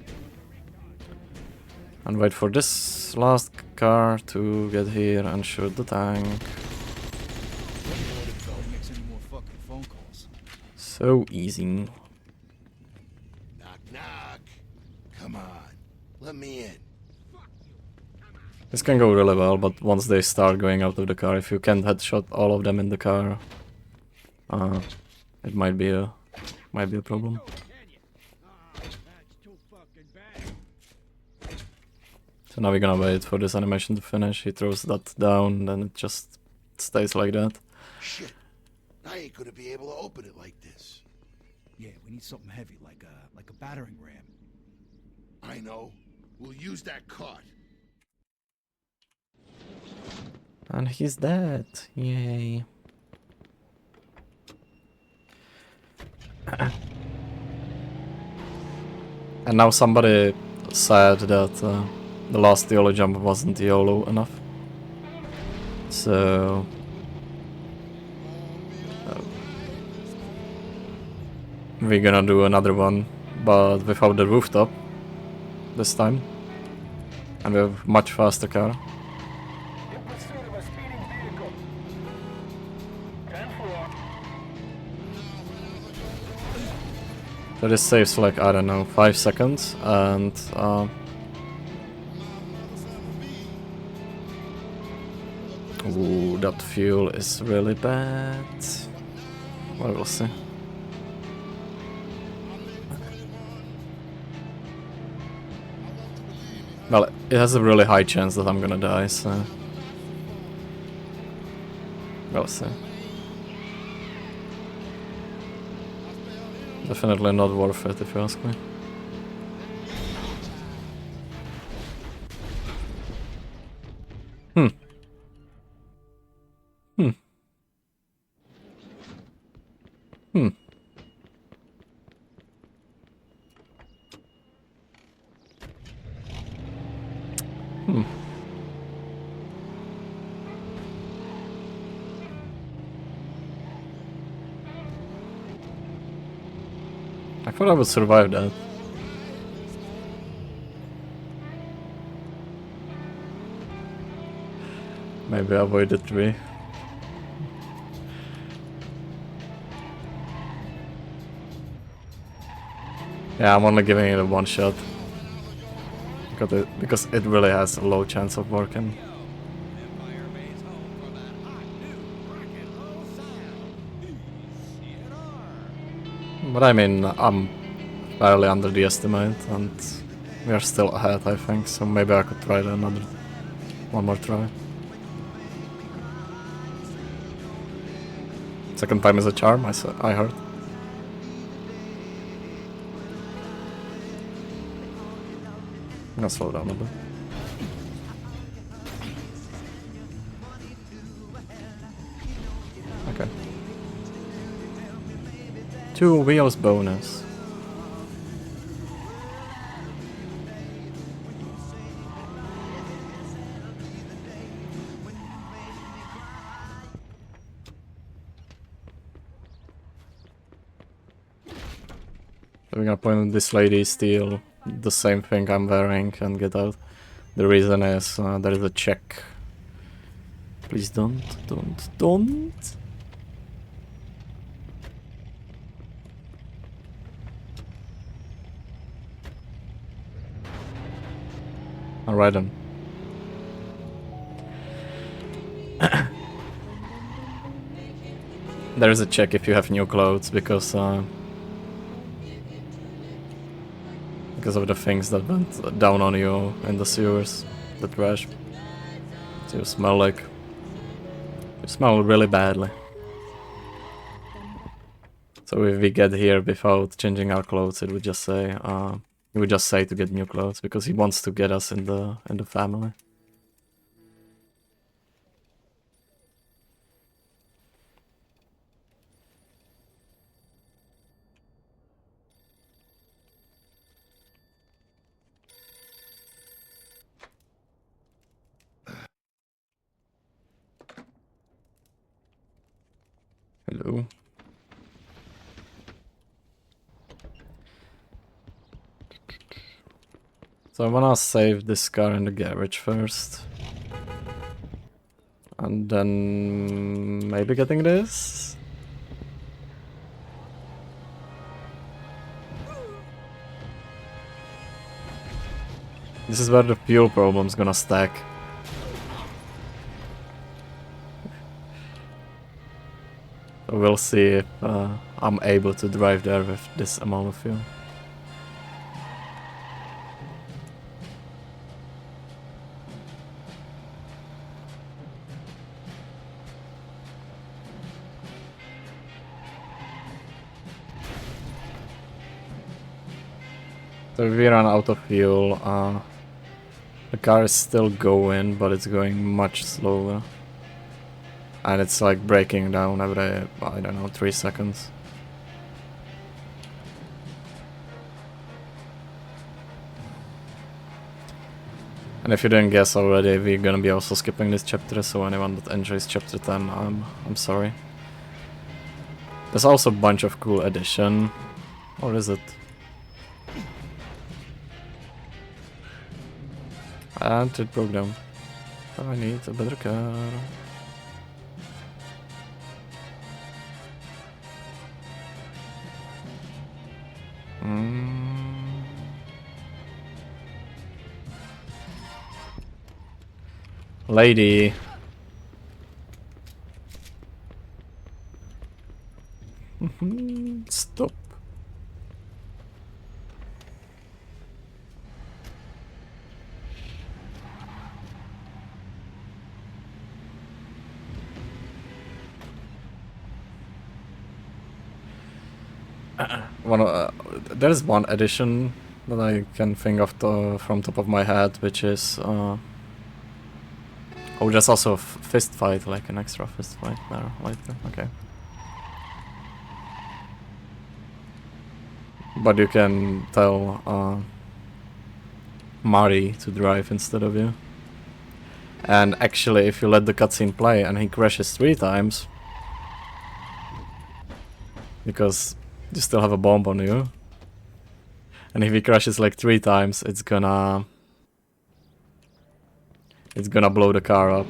And wait for this last car to get here and shoot the tank. Makes any more fucking phone calls. So easy. Knock, knock. Come on. Let me in. This can go really well, but once they start going out of the car, if you can't headshot all of them in the car, it might be a problem. So now we're gonna wait for this animation to finish. He throws that down, then it just stays like that. Shit. I ain't gonna be able to open it like this. Yeah, we need something heavy, like a battering ram. I know. We'll use that cart. And he's dead. Yay. And now somebody said that the last YOLO jump wasn't YOLO enough. So... we're gonna do another one, but without the rooftop this time. And we have much faster car. So this saves like, I don't know, 5 seconds, and ooh, that fuel is really bad. Well, we'll see. Well, it has a really high chance that I'm gonna die, so... we'll see. Definitely not worth it, if you ask me. Hmm. I thought I would survive that. Maybe avoid the tree. Yeah, I'm only giving it a one shot. Because it really has a low chance of working. But I mean, I'm barely under the estimate, and we are still ahead, I think, so maybe I could try one more try. Second time is a charm, I heard. gonna slow down a bit. Okay. 2 wheels bonus. So we're gonna point at this lady, steal the same thing I'm wearing and get out. The reason is there is a check. Please don't. Alright then. There is a check if you have new clothes because of the things that went down on you in the sewers, the trash. So you smell really badly. So if we get here without changing our clothes, it would just say to get new clothes because he wants to get us in the family. Hello. So I wanna save this car in the garage first. And then maybe getting this? This is where the fuel problem's gonna stack. We'll see if I'm able to drive there with this amount of fuel. So if we run out of fuel, the car is still going, but it's going much slower. And it's like breaking down every, I don't know, 3 seconds. And if you didn't guess already, we're gonna be also skipping this chapter, so anyone that enjoys chapter 10, I'm sorry. There's also a bunch of cool addition. Or is it? And it broke down. I need a better car. Lady. Stop. There's one addition that I can think of from top of my head, which is oh, there's also a fist fight, like an extra fist fight there later. Okay. But you can tell Mari to drive instead of you. And actually, if you let the cutscene play and he crashes 3 times, because you still have a bomb on you, and if he crashes like 3 times, it's gonna blow the car up.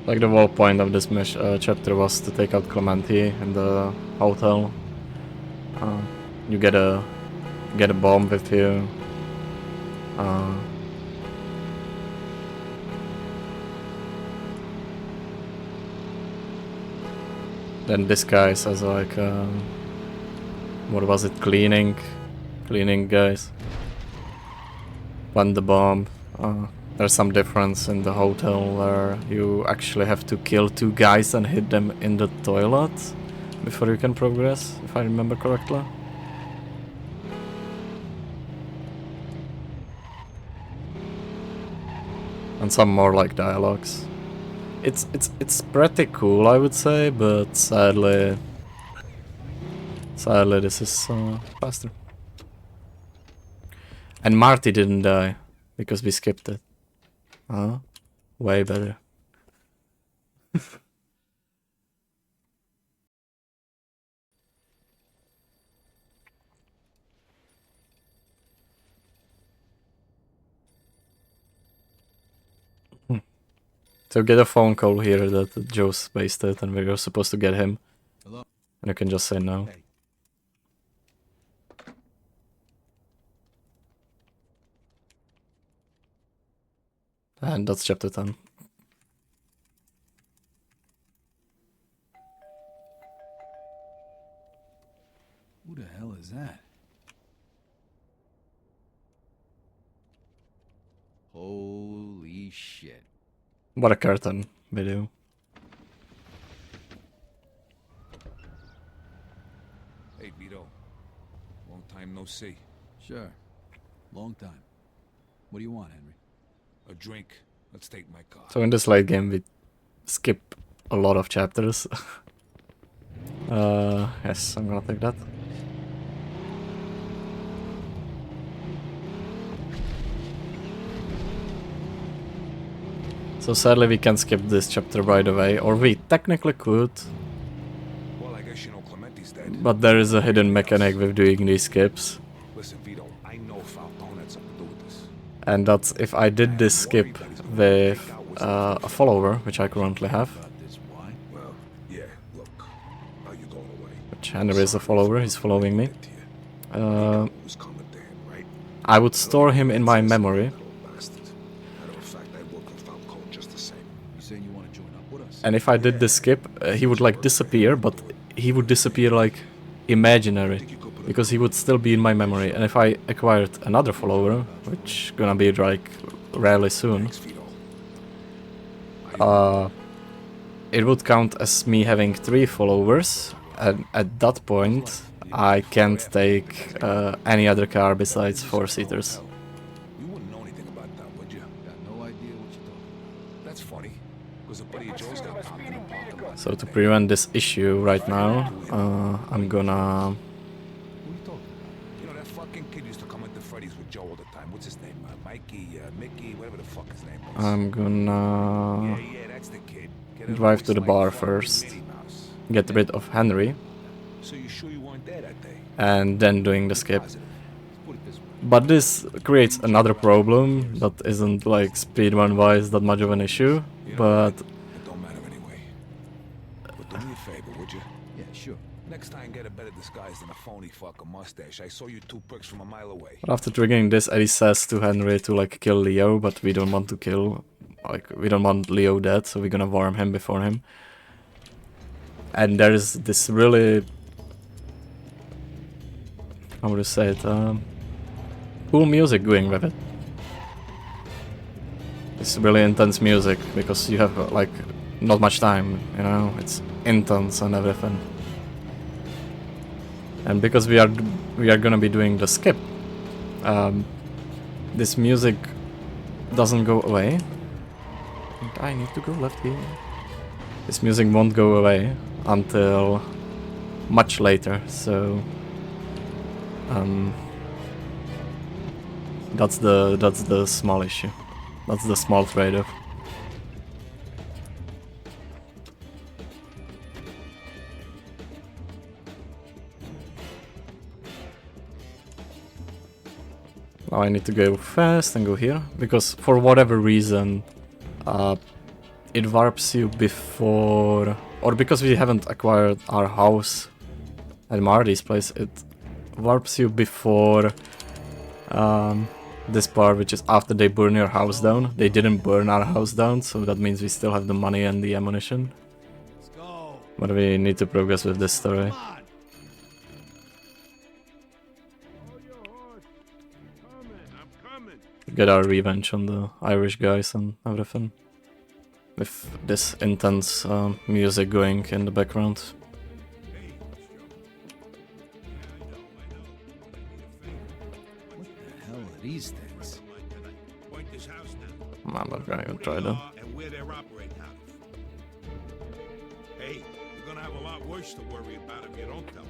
Like the whole point of this chapter was to take out Clementi in the hotel. You get a bomb with you. Then this guy says like, what was it? Cleaning guys. Plant the bomb. There's some difference in the hotel where you actually have to kill 2 guys and hit them in the toilet before you can progress, if I remember correctly. And some more like dialogues. It's pretty cool, I would say, but sadly this is faster. And Marty didn't die because we skipped it. Way better. So get a phone call here that Joe's wasted and we're supposed to get him. Hello? And you can just say no. Hey. And that's chapter 10. Who the hell is that? Holy shit. What a curtain video. Hey, Vito. Long time no see. Sure. Long time. What do you want, Henry? A drink. Let's take my car. So in this late game we skip a lot of chapters. Yes, I'm gonna take that. So sadly we can skip this chapter right away, or we technically could. Well, I guess you know Clementi's dead. But there is a hidden mechanic with doing these skips. Listen, Vito, I know Falcone had something to do with this. And that's if I did this skip with a follower, which I currently have. Well, yeah, look. How you going away? Which Henry is a follower, he's following me. I would store him in my memory. And if I did this skip, he would like disappear, but he would disappear like imaginary, because he would still be in my memory. And if I acquired another follower, which gonna be like rarely soon, it would count as me having 3 followers, and at that point I can't take any other car besides 4-seaters. You wouldn't know anything about that, would you? Got no idea what you're talking about. That's funny. Because a buddy of Joe's got popped in a parking lot. So to prevent this issue right now, I'm gonna... You know, that fucking kid used to come into Freddy's with Joe all the time. What's his name? Mikey, Mickey, whatever the fuck his name was. I'm gonna Yeah, that's the kid. Get drive to the bar first, get rid of Henry, So you sure you weren't there that day? and then doing the skip. But this creates another problem that isn't like speedrun wise that much of an issue, but It don't matter anyway. But do me a favor, would you? Yeah, sure. Next time, get a better disguise than a phony fucking mustache. I saw you 2 pricks from a mile away. after triggering this, Eddie says to Henry to like kill Leo, but we don't want to kill, like we don't want Leo dead, so we're gonna warm him before him. And there is this really, how would you say it, cool music going with it. It's really intense music because you have like not much time, you know, it's intense and everything. And because we are gonna be doing the skip, this music doesn't go away. And I need to go left here. This music won't go away until much later, so that's the small issue. That's the small trade-off. Now I need to go fast and go here, because for whatever reason it warps you before, or because we haven't acquired our house at Marty's place, it warps you before this part, which is after they burn your house down. They didn't burn our house down, so that means we still have the money and the ammunition. But we need to progress with this story. Get our revenge on the Irish guys and everything. With this intense music going in the background. What the hell are these things? I'm not gonna even try that. And where they're operating out of. Hey, you're gonna have a lot worse to worry about if you don't tell me.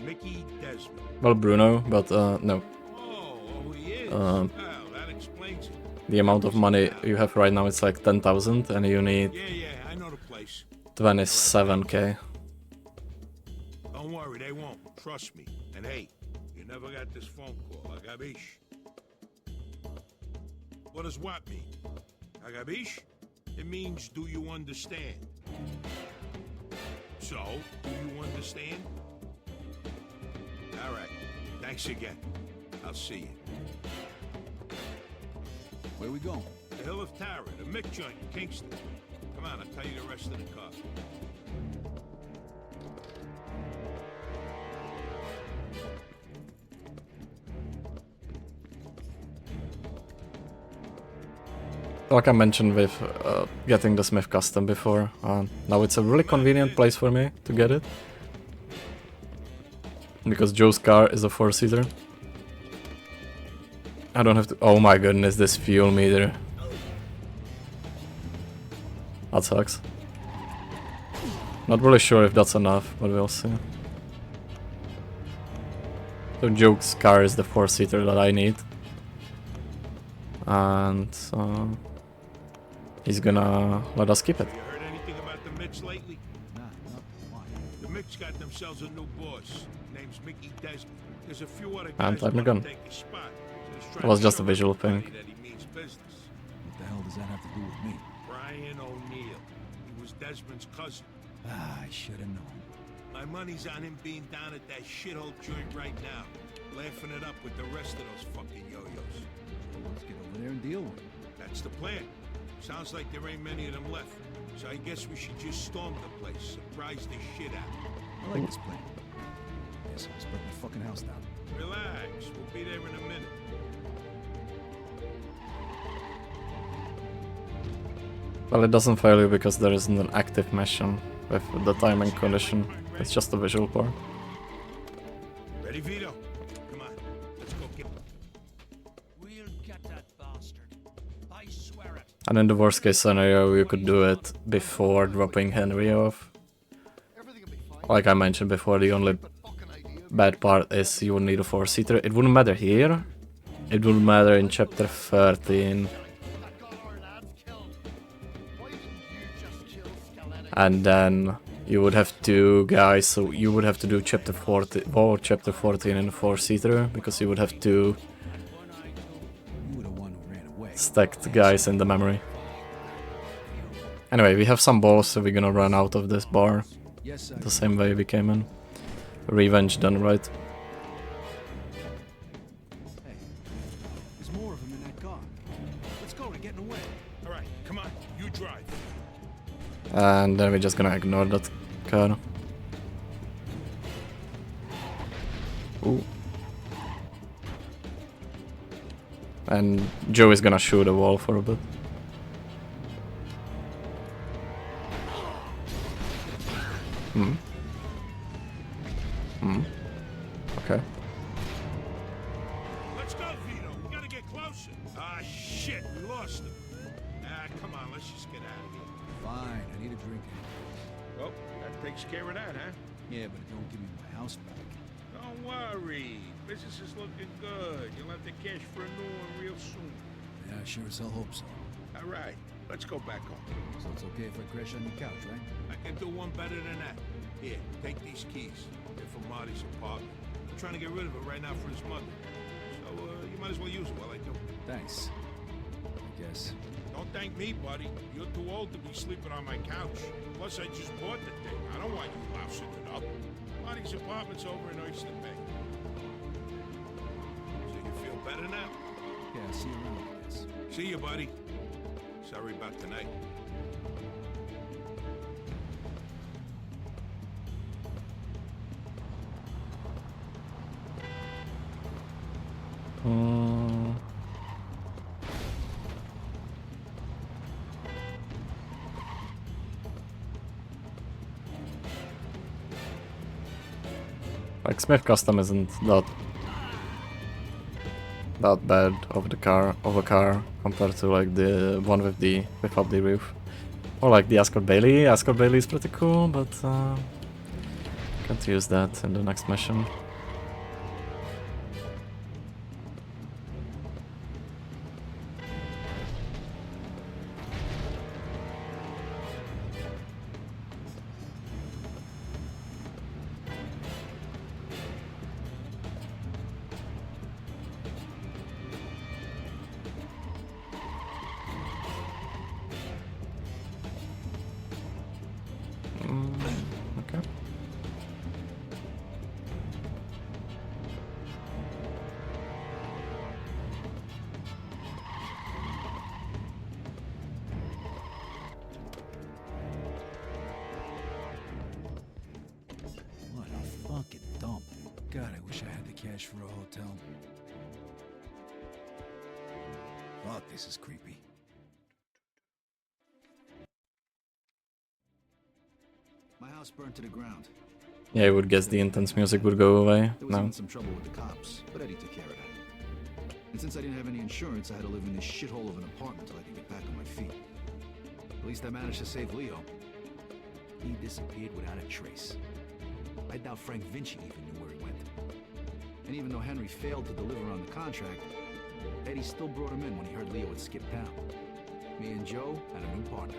Mickey Desmond. Well, Bruno, but no. Oh, he is. That explains it. The amount of money you have right now is like 10,000 and you need Yeah, I know the place. 27k. Don't worry, they won't. Trust me. And hey, you never got this phone call. Agabish. What does what mean? Agabish? It means do you understand? So, do you understand? All right. Thanks again. I'll see you. Where we going? The Hill of Tara, the Mick joint in Kingston. Come on, I'll tell you the rest of the car. Like I mentioned with getting the Smith custom before, now it's a really convenient place for me to get it. Because Joe's car is a 4-seater. I don't have to... Oh my goodness, this fuel meter. That sucks. Not really sure if that's enough, but we'll see. So Joe's car is the 4-seater that I need. And he's gonna let us keep it. You heard anything about the Micks lately? Nah, why? The Micks got themselves a new boss. Name's Mickey Desmond. There's a few other And guys I'm who gonna wanna gun. take his spot. So he's It trying was to just a show visual everybody thing. that he means business. What the hell does that have to do with me? Brian O'Neill. He was Desmond's cousin. Ah, I should have known. My money's on him being down at that shithole joint right now, laughing it up with the rest of those fucking yo-yos. Well, let's get over there and deal with it. That's the plan. Sounds like there ain't many of them left. So I guess we should just storm the place, surprise the shit out of them. I like this plan. Guess I'll spread my fucking house down. Relax, we'll be there in a minute. Well, it doesn't fail you because there isn't an active mission with the timing condition. It's just a visual part. Ready, Vito? Come on, let's go get We'll get that bastard. I swear it. And in the worst case scenario, you could do it before dropping Henry off. Like I mentioned before, the only bad part is you would need a 4-seater. It wouldn't matter here. It would matter in chapter 13. And then you would have 2 guys, so you would have to do chapter 14 or chapter 14 in a 4-seater, because you would have 2 stacked guys in the memory. Anyway, we have some balls, so we're gonna run out of this bar the same way we came in. Revenge done right. Hey, there's more of them in that car. Let's go, they're getting away. All right, come on, you drive. And then we're just gonna ignore that car. Ooh. And Joe is gonna shoot a wall for a bit. Okay. Let's go, Vito. We gotta get closer. Ah, shit, we lost him. Ah, come on, let's just get out of here. Fine, I need a drink. Well, that takes care of that, huh? Yeah, but don't give me my house back. Don't worry. Business is looking good. You'll have the cash for a new one real soon. Yeah, I sure as hell hope so. All right, let's go back home. So it's okay if I crash on your couch, right? I can do one better than that. Here, take these keys. They're from Marty's apartment. I'm trying to get rid of it right now for his mother. So, you might as well use it while I do. Thanks. I guess. Don't thank me, buddy. You're too old to be sleeping on my couch. Plus, I just bought the thing. I don't want you lousing it up. Marty's apartment's over in Oyster Bay. So you feel better now? Yeah, I'll see you around, I guess. See you, buddy. Sorry about tonight. Like Smith Custom isn't that bad of a car compared to like the one without the roof. Or like the Ascot Bailey. Ascot Bailey is pretty cool, but can't use that in the next mission. Okay. What a fucking dump. God, I wish I had the cash for a hotel. Fuck, this is creepy. My house burned to the ground. Yeah, I would guess the intense music would go away. There was No. even some trouble with the cops, but Eddie took care of that. And since I didn't have any insurance, I had to live in this shithole of an apartment till I could get back on my feet. At least I managed to save Leo. He disappeared without a trace. I doubt Frank Vinci even knew where he went. And even though Henry failed to deliver on the contract, Eddie still brought him in when he heard Leo had skipped town. Me and Joe had a new partner.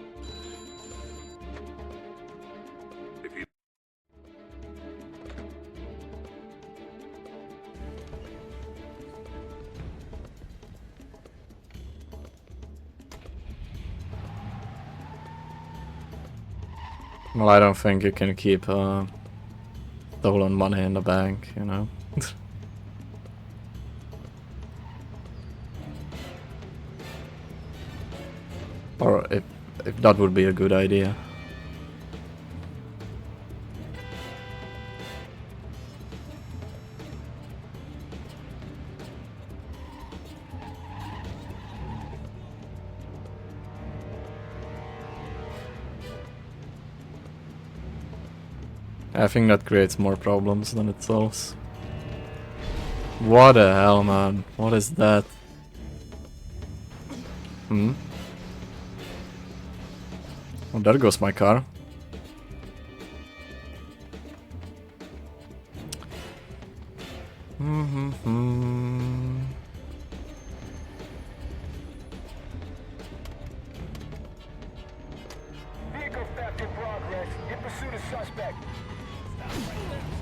Well, I don't think you can keep stolen money in the bank, you know. Or if that would be a good idea. I think that creates more problems than it solves. What the hell, man? What is that? Hmm? Oh, there goes my car. Vehicle theft in progress. In pursuit of suspect.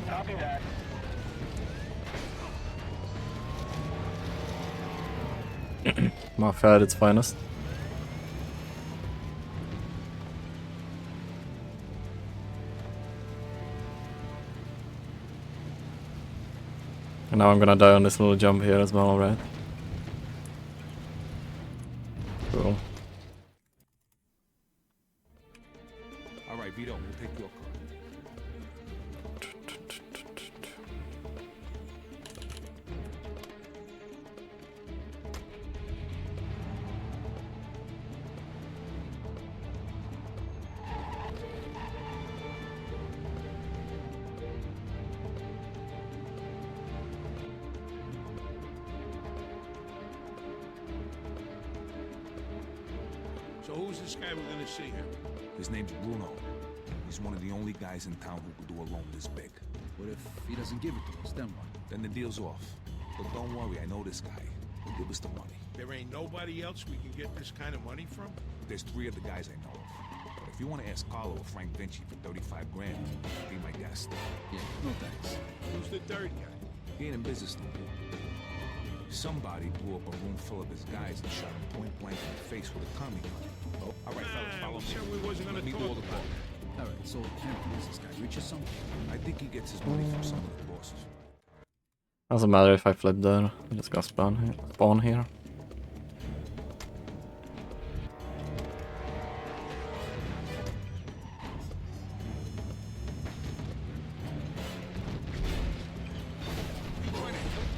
Copy that. Mafia at its finest. And now I'm gonna die on this little jump here as well, right? Cool. All right, Vito, we'll take your car. So who's this guy we're gonna see here? His name's Bruno. He's one of the only guys in town who could do a loan this big. What if he doesn't give it to us, then what? Then the deal's off. But don't worry, I know this guy. He'll give us the money. There ain't nobody else we can get this kind of money from? There's 3 of the guys I know of. But if you want to ask Carlo or Frank Vinci for 35 grand, be my guest. Yeah, no thanks. Who's the third guy? He ain't in business no more. Somebody blew up a room full of his guys and shot him point blank in the face with a Tommy gun. Oh, all right, fellas, follow me. Said we wasn't gonna Let me talk do all the about talk. Alright, so Henry, is this guy rich or something? I think he gets his money from some of the bosses. Doesn't matter if I flip there. I just got spawn here.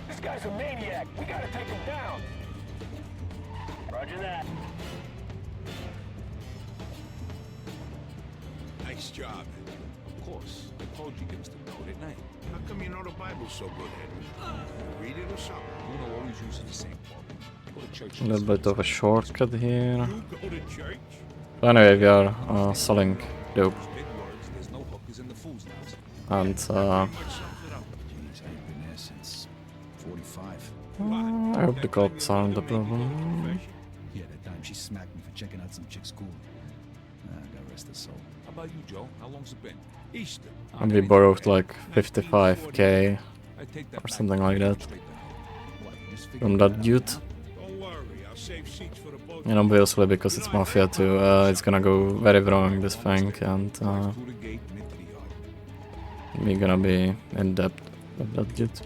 This guy's a maniac. We gotta take him down. Roger that. Nice job. Of course. I told you give us the know, didn't I? How come you know the Bible so good, Henry? Read it or something? Bruno always uses the same quote. Go to church. A little bit of a shortcut here. You go to church? So anyway, we are selling dope. Big words, there's no hookers in the fool's house. And Jeez, I ain't been there since 45. I hope the cops aren't the problem. Yeah, that time she smacked me for checking out some chick's school. God rest her soul. How about you, Joe? How long's it been? Easter. And we borrowed like 55k or something like that from that dude. Don't worry, I'll save seats for the boat. And obviously because it's Mafia 2, it's gonna go very wrong, this thing, and we're gonna be in debt with that dude.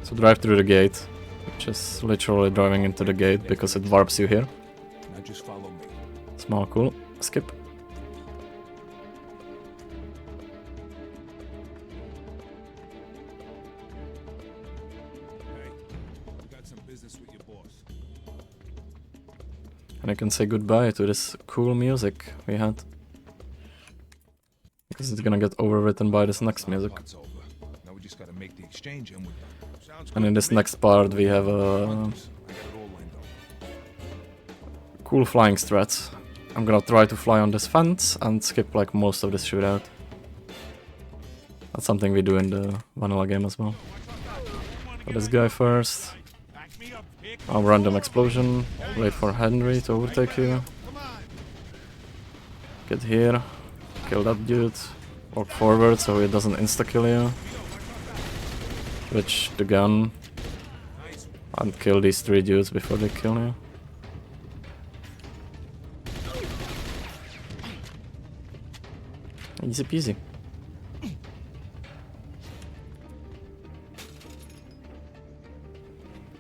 So drive through the gate, which is literally driving into the gate because it warps you here. Now just follow me. Small, cool. Skip. Hey, we got some business with your boss. And I can say goodbye to this cool music we had. Because it's gonna get overwritten by this next music. Now we just gotta make the exchange and we're done. And in this next part we have a cool flying strat. I'm gonna try to fly on this fence and skip like most of this shootout. That's something we do in the vanilla game as well. So this guy first. I'll random explosion. Wait for Henry to overtake you. Get here. Kill that dude. Walk forward so he doesn't insta-kill you. Switch the gun. And kill these 3 dudes before they kill you. Easy peasy.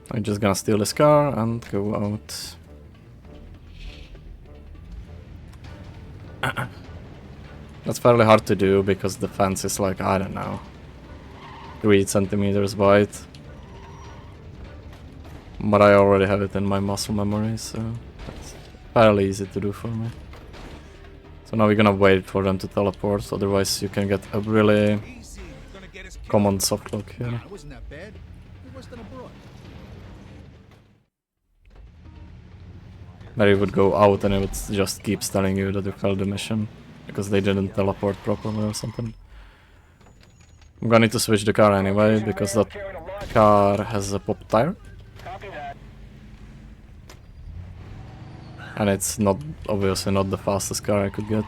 I'm just gonna steal this car and go out. That's fairly hard to do because the fence is like, I don't know, 3 centimeters wide. But I already have it in my muscle memory, so it's fairly easy to do for me. So now we're gonna wait for them to teleport, otherwise you can get a really common softlock here. It wasn't that bad. It worse than a broad. Where you would go out and it would just keeps telling you that you failed the mission because they didn't teleport properly or something. I'm gonna need to switch the car anyway because that car has a pop tire. And it's not, obviously not the fastest car I could get.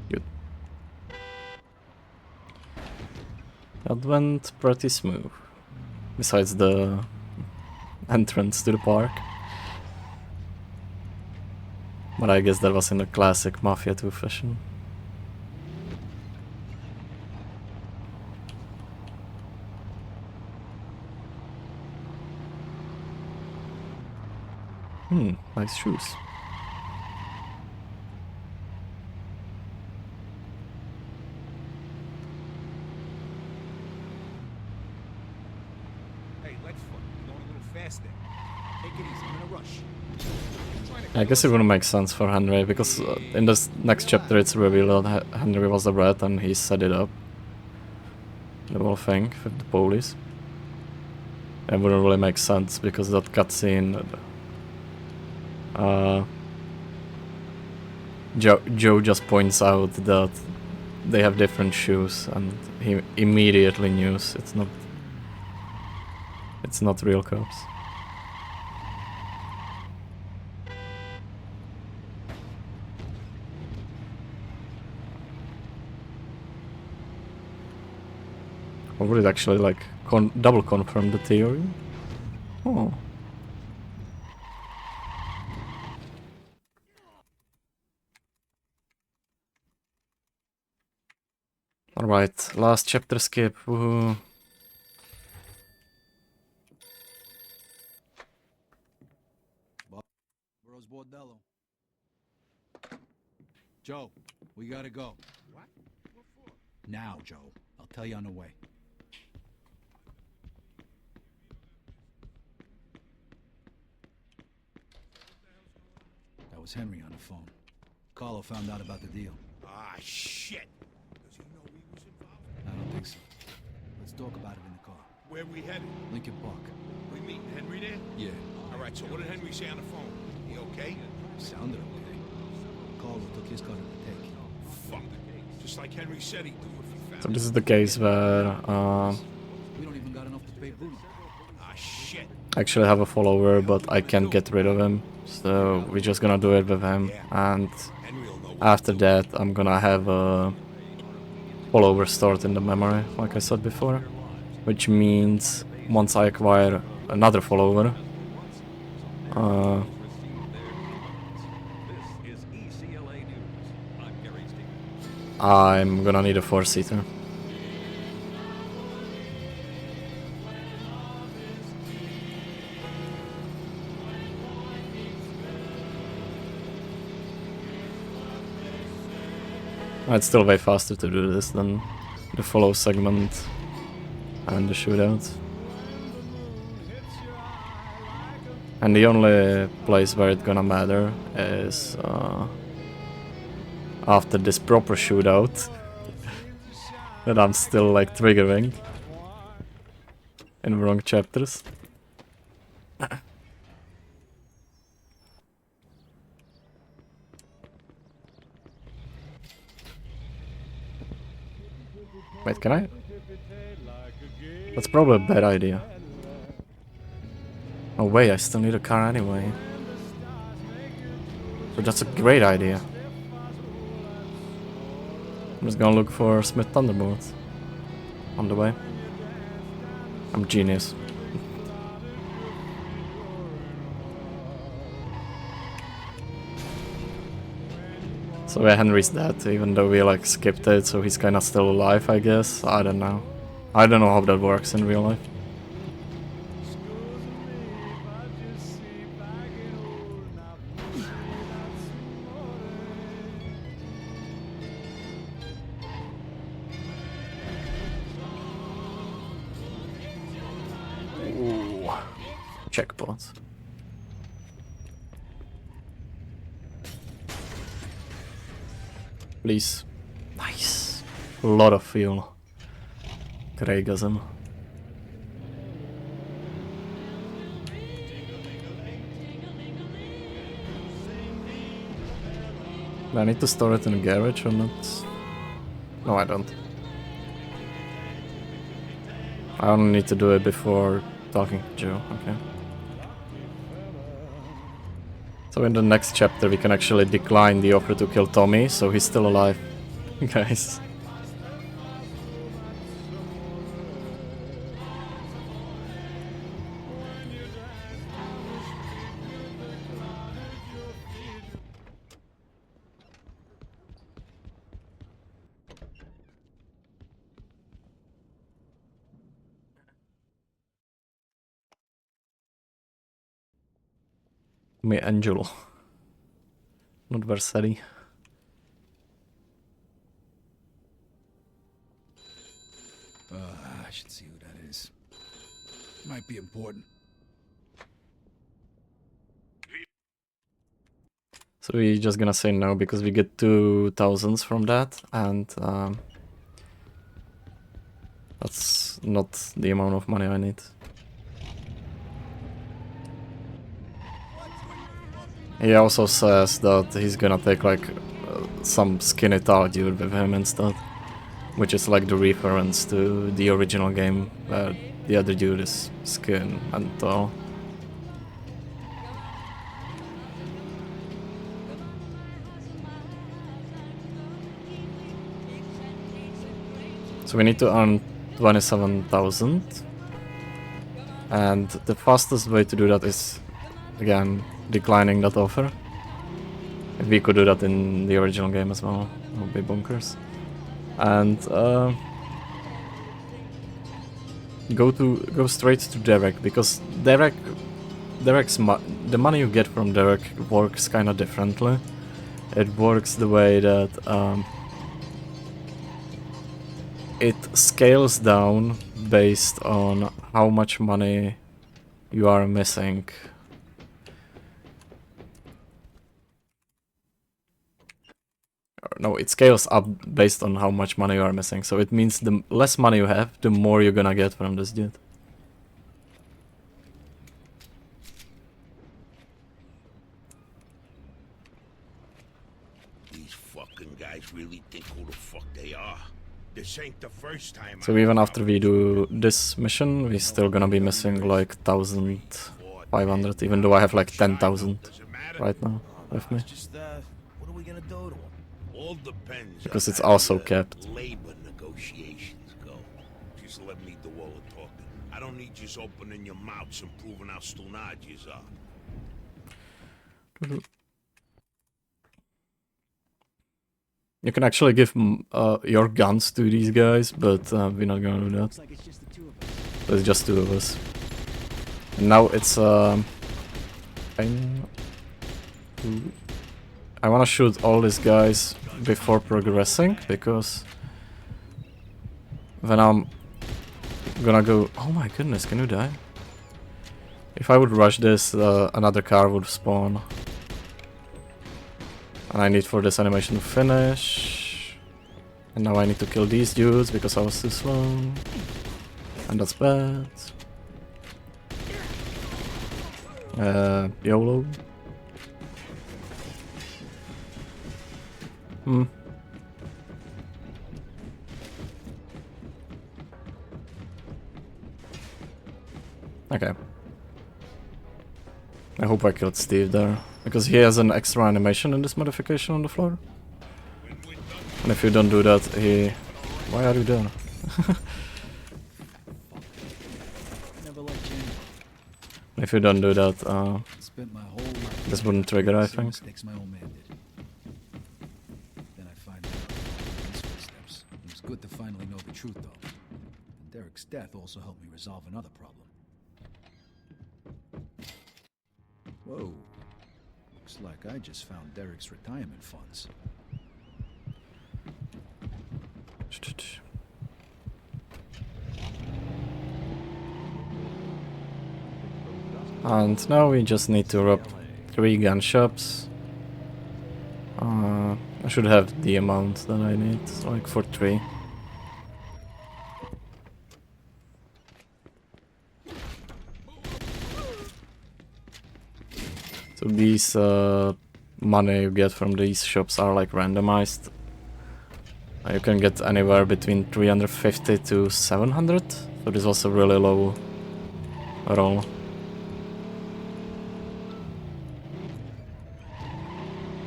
Good. That went pretty smooth. Besides the entrance to the park. But I guess that was in a classic Mafia 2 fashion. Nice shoes. Hey, Leadfoot, you're going a little fast there. Take it easy, I'm in a rush. I guess it wouldn't make sense for Henry because in this next chapter it's revealed that Henry was a rat and he set it up. The whole thing with the police. It wouldn't really make sense because that cutscene. Joe just points out that they have different shoes and he immediately knows it's not real cops. Or would it actually like double confirm the theory? Oh. Alright, last chapter skip, woohoo. Bros Bordello. Joe, we gotta go. What? What for? Now, Joe. I'll tell you on the way. That was Henry on the phone. Carlo found out about the deal. Ah, shit. Does he know we was involved? I don't think so. Let's talk about it in the car. Where we headed? Lincoln Park. We meeting Henry there? Yeah. All right, so what did Henry say on the phone? He okay? Sounded okay. Carlo took his cut of the take. Fuck. Just like Henry said he'd do if he found So this is the case where We don't even got enough to pay Bruno. Ah, shit. I actually have a follower, but I can't get rid of him. So we're just gonna do it with him, and after that I'm gonna have a follower stored in the memory, like I said before. Which means once I acquire another follower, I'm gonna need a 4-seater. It's still way faster to do this than the follow segment and the shootout. And the only place where it's gonna matter is after this proper shootout that I'm still like triggering in the wrong chapters. Wait, can I? That's probably a bad idea. Oh wait, I still need a car anyway. So that's a great idea. I'm just gonna look for Smith Thunderbolt on the way. I'm genius. So yeah, Henry's dead, even though we like skipped it, so he's kinda still alive, I guess. I don't know. I don't know how that works in real life. Ooh. Checkpoint. Please. Nice. A lot of fuel. Craigism. Do I need to store it in a garage or not? No, I don't. I only need to do it before talking to Joe, okay. So in the next chapter we can actually decline the offer to kill Tommy, so he's still alive. Guys. Me Angelo. Not Versetti. I should see who that is. Might be important. So we're just gonna say no because we get 2,000s from that, and that's not the amount of money I need. He also says that he's gonna take like some skinny tall dude with him instead, which is like the reference to the original game where the other dude is skin and tall. So we need to earn 27,000, and the fastest way to do that is, again, declining that offer. If we could do that in the original game as well, it would be bonkers. And go straight to Derek, because the money you get from Derek works kind of differently. It works the way that it scales down based on how much money you are missing. no, it scales up based on how much money you are missing. So it means the less money you have, the more you're gonna get from this dude. These fucking guys really think who the fuck they are. This ain't the first time. So even after we do this mission, we're still gonna be missing like 1,500, even though I have like 10,000 right now with me. What are we gonna do to him? All depends Because on it's how also the, capped. labor negotiations go. Just let me do all the talking. I don't need you opening your mouths and proving how stunad yous are. You can actually give your guns to these guys, but we're not gonna do that. So it's just two of us. And now it's I wanna shoot all these guys before progressing, because when I'm gonna go... Oh my goodness, can you die? If I would rush this, another car would spawn. And I need for this animation to finish. And now I need to kill these dudes because I was too slow. And that's bad. YOLO. Okay. I hope I killed Steve there, because he has an extra animation in this modification on the floor. And if you don't do that, he... Why are you there? If you don't do that, this wouldn't trigger, I think. Then I find out his footsteps. It was good to finally know the truth, though. And Derek's death also helped me resolve another problem. Whoa. Looks like I just found Derek's retirement funds. And now we just need to rob 3 gun shops. I should have the amount that I need, like for 3. So these money you get from these shops are like randomized. You can get anywhere between 350 to 700, so this was a really low roll.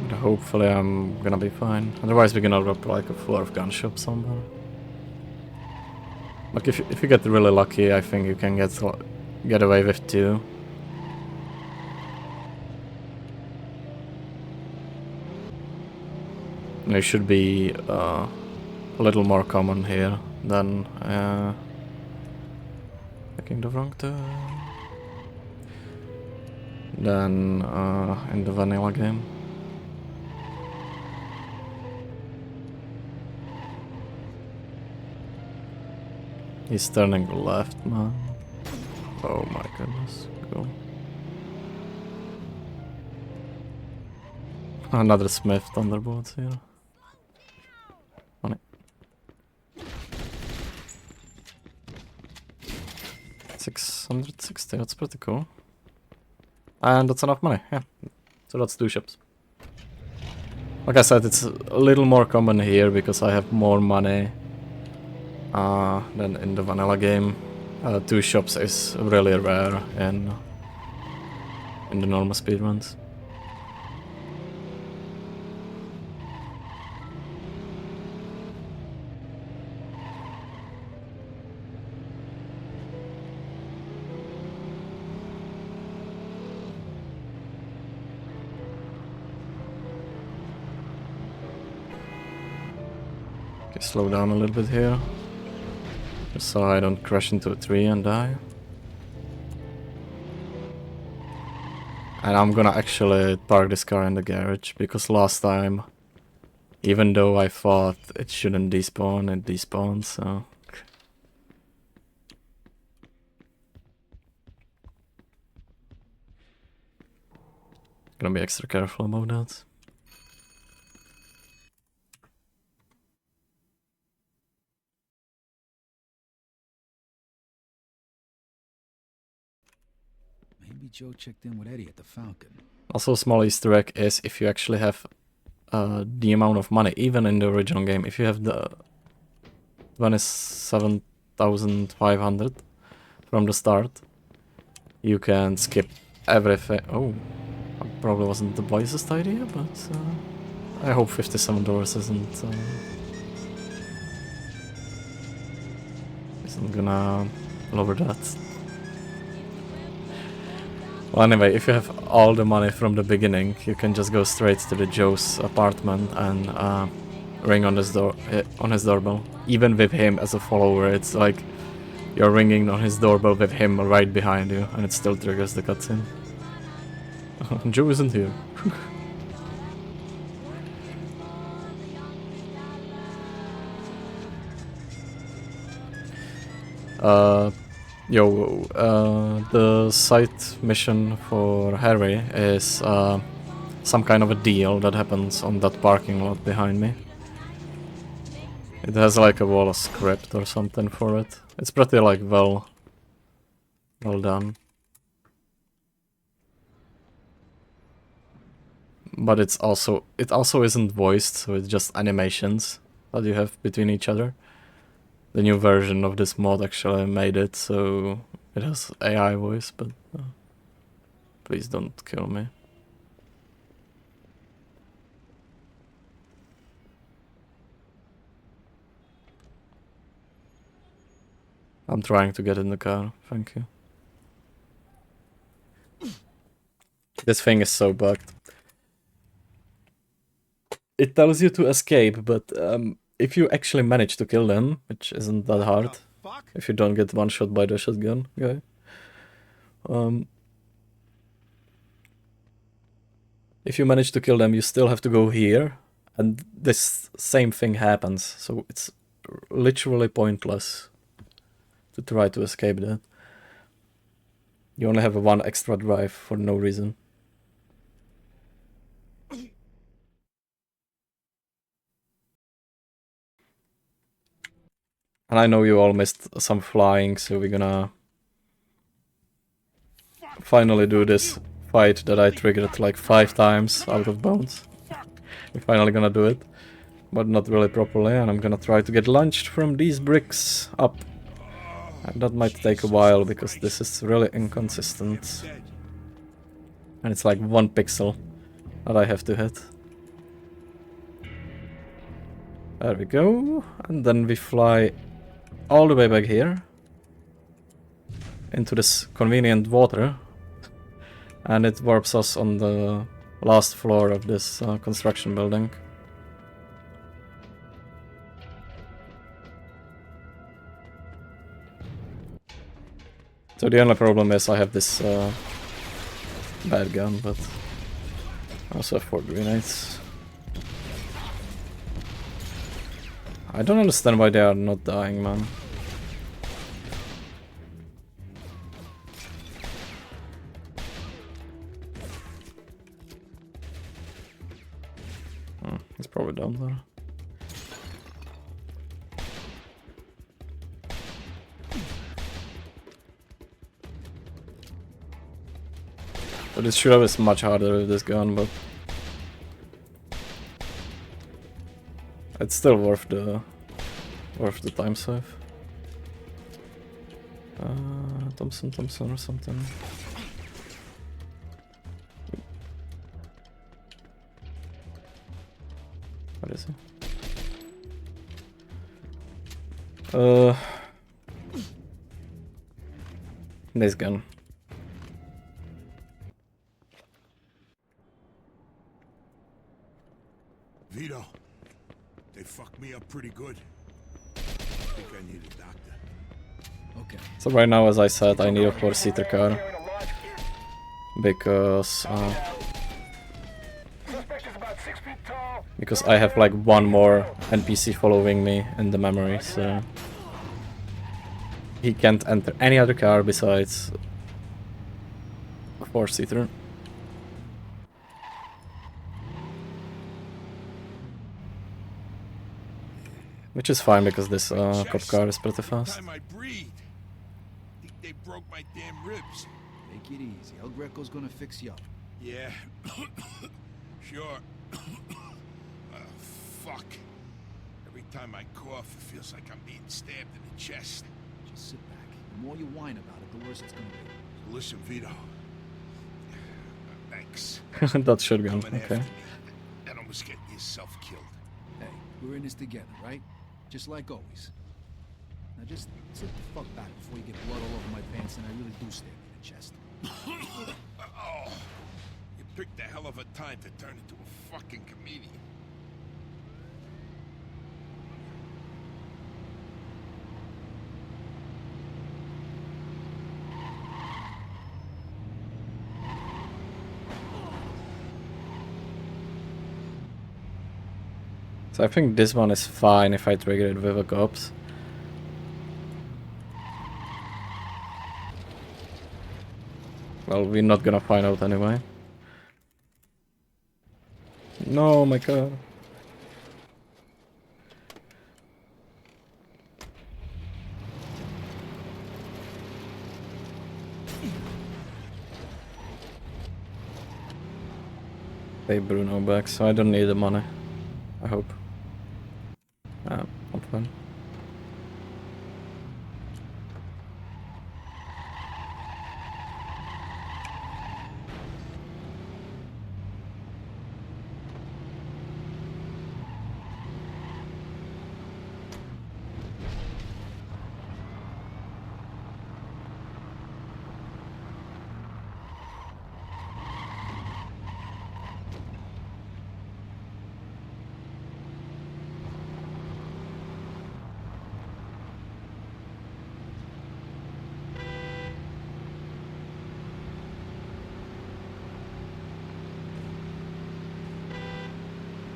But hopefully I'm gonna be fine. Otherwise we're gonna rob like a floor of gun shop somewhere. Like if you get really lucky, I think you can get away with 2. And it should be a little more common here than taking the wrong turn than in the vanilla game. He's turning left, man. Oh my goodness, cool. Another Smith Thunderbolts here. Money. 660, that's pretty cool. And that's enough money, yeah. So that's 2 ships. Like I said, it's a little more common here because I have more money than in the vanilla game. 2 shops is really rare in the normal speedruns. Okay, slow down a little bit here, just so I don't crash into a tree and die. And I'm gonna actually park this car in the garage, because last time, even though I thought it shouldn't despawn, it despawned, so... Gonna be extra careful about that. Maybe Joe checked in with Eddie at the Falcon. Also, small Easter egg is if you actually have the amount of money, even in the original game, if you have the 27,500 from the start, you can skip everything. Oh, that probably wasn't the wisest idea, but I hope $57 isn't gonna lower that. Well, anyway, if you have all the money from the beginning, you can just go straight to the Joe's apartment and ring on his doorbell. Even with him as a follower, it's like you're ringing on his doorbell with him right behind you, and it still triggers the cutscene. Joe isn't here. The side mission for Harry is some kind of a deal that happens on that parking lot behind me. It has like a wall of script or something for it. It's pretty like well done. But it also isn't voiced, so it's just animations that you have between each other. The new version of this mod actually made it so it has AI voice, but please don't kill me. I'm trying to get in the car, thank you. This thing is so bugged. It tells you to escape, but if you actually manage to kill them, which isn't that hard, if you don't get one shot by the shotgun guy, if you manage to kill them, you still have to go here, and this same thing happens, so it's literally pointless to try to escape that. You only have one extra drive for no reason. And I know you all missed some flying, so we're gonna finally do this fight that I triggered like 5 times out of bounds. We're finally gonna do it, but not really properly, and I'm gonna try to get launched from these bricks up. And that might take a while, because this is really inconsistent. And it's like 1 pixel that I have to hit. There we go, and then we fly all the way back here into this convenient water, and it warps us on the last floor of this construction building. So the only problem is I have this bad gun, but I also have 4 grenades. I don't understand why they are not dying, man. He's probably down there. But this should have been much harder with this gun, but it's still worth the time save. Thompson or something. What is it? This gun. Vito, they fucked me up pretty good. I think I need a doctor. Okay. So right now, as I said, I need a 4-seater car. Because I have like 1 more NPC following me in the memory, so he can't enter any other car besides a 4-seater. Which is fine, because this cop car is pretty fast. Time I breathe. They broke my damn ribs. Take it easy. El Greco's gonna fix you up. Yeah. Sure. Fuck. Every time I cough, it feels like I'm being stabbed in the chest. Just sit back. The more you whine about it, the worse it's gonna be. So listen, Vito. Thanks. That's shotgun, Coming after okay. me and almost getting yourself killed. Hey, we're in this together, right? Just like always. Now just sit the fuck back before you get blood all over my pants and I really do stab you in the chest. Oh, you picked a hell of a time to turn into a fucking comedian. So I think this one is fine if I trigger it with a cops. Well, we're not gonna find out anyway. No, my god. Pay Bruno back, so I don't need the money. I hope. Ah, not fun.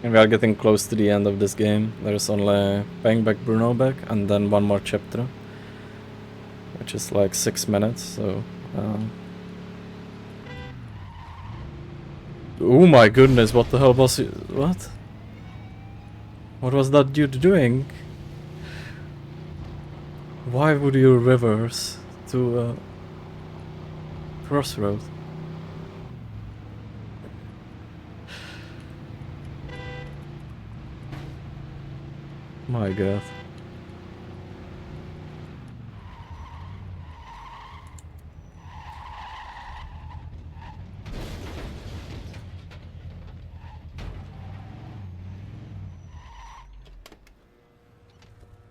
And we are getting close to the end of this game. There's only paying back Bruno back and then one more chapter, which is like 6 minutes, so oh my goodness, what the hell was it? What? What was that dude doing? Why would you reverse to a crossroad? My god.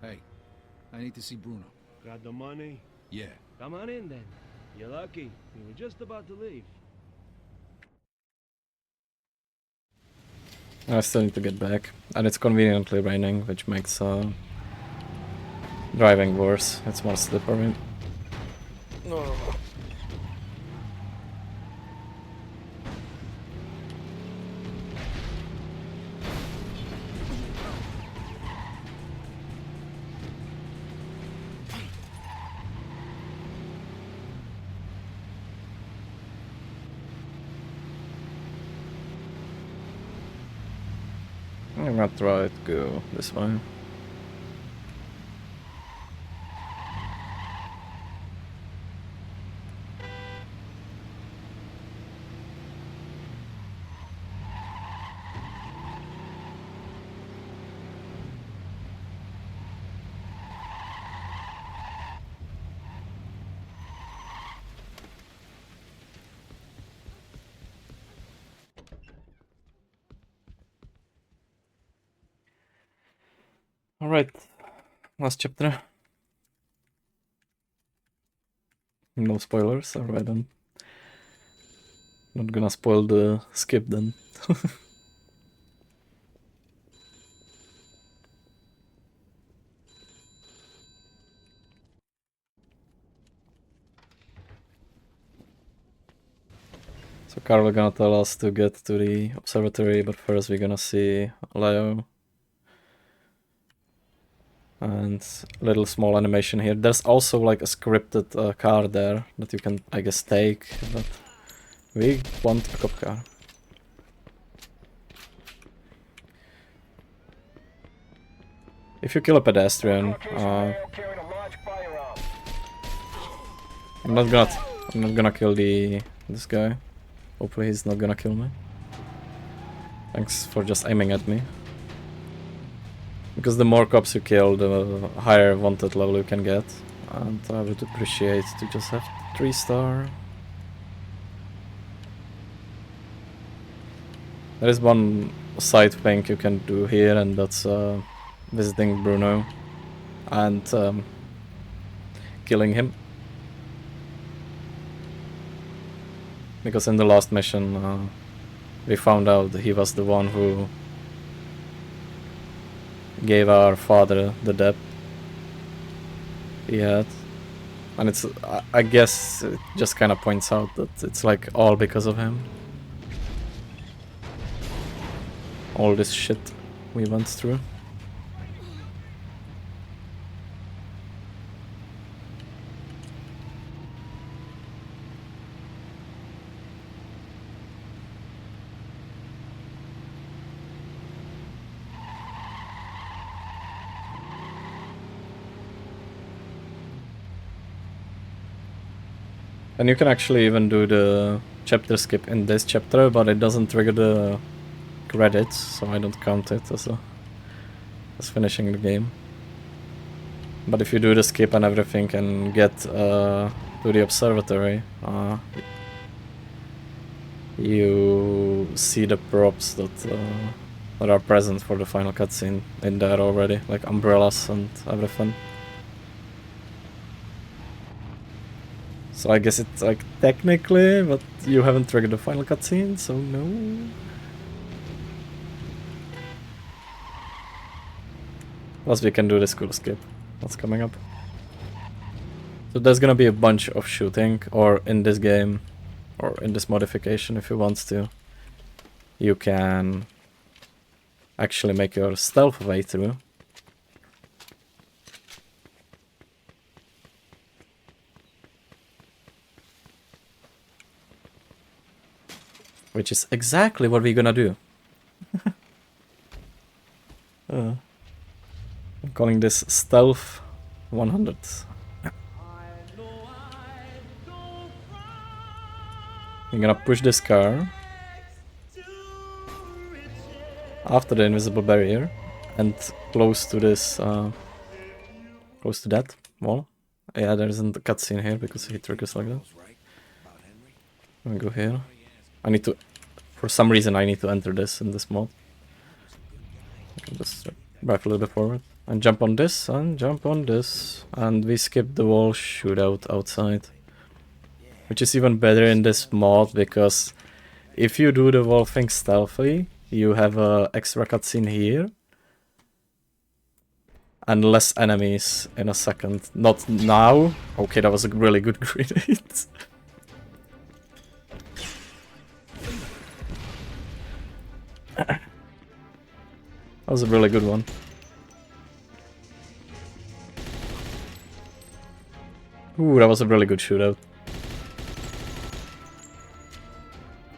Hey, I need to see Bruno. Got the money? Yeah. Come on in then. You're lucky. We were just about to leave. I still need to get back, and it's conveniently raining, which makes driving worse. It's more slippery. I'm gonna try to go this way. Alright, last chapter. No spoilers, alright then. Not gonna spoil the skip then. So Carl gonna tell us to get to the observatory, but first we're gonna see Leo. And a little small animation here. There's also like a scripted car there that you can, I guess, take, but we want a cop car. If you kill a pedestrian, I'm not gonna I'm not gonna kill this guy. Hopefully he's not gonna kill me. Thanks for just aiming at me. Because the more cops you kill, the higher wanted level you can get. And I would appreciate to just have 3-star. There is one side thing you can do here, and that's visiting Bruno and killing him. Because in the last mission we found out that he was the one who gave our father the debt he had. And it's, I guess it just kind of points out that it's like all because of him. All this shit we went through. And you can actually even do the chapter skip in this chapter, but it doesn't trigger the credits, so I don't count it as finishing the game. But if you do the skip and everything and get to the observatory, you see the props that are present for the final cutscene in there already, like umbrellas and everything. So I guess it's like technically, but you haven't triggered the final cutscene, so no. Plus we can do this cool skip that's coming up. So there's gonna be a bunch of shooting, or in this game, or in this modification if you want to. You can actually make your stealth way through. Which is exactly what we're gonna do. I'm calling this Stealth 100. You're gonna push this car after the invisible barrier and close to this, close to that wall. Yeah, there isn't a cutscene here because he triggers like that. Let me go here. I need to, for some reason I need to enter this in this mod. I can just drive a little bit forward. And jump on this, and jump on this. And we skip the wall shootout outside. Which is even better in this mod, because if you do the wall thing stealthily, you have a extra cutscene here. And less enemies in a second. Not now. Okay, that was a really good grenade. That was a really good one. Ooh, that was a really good shootout.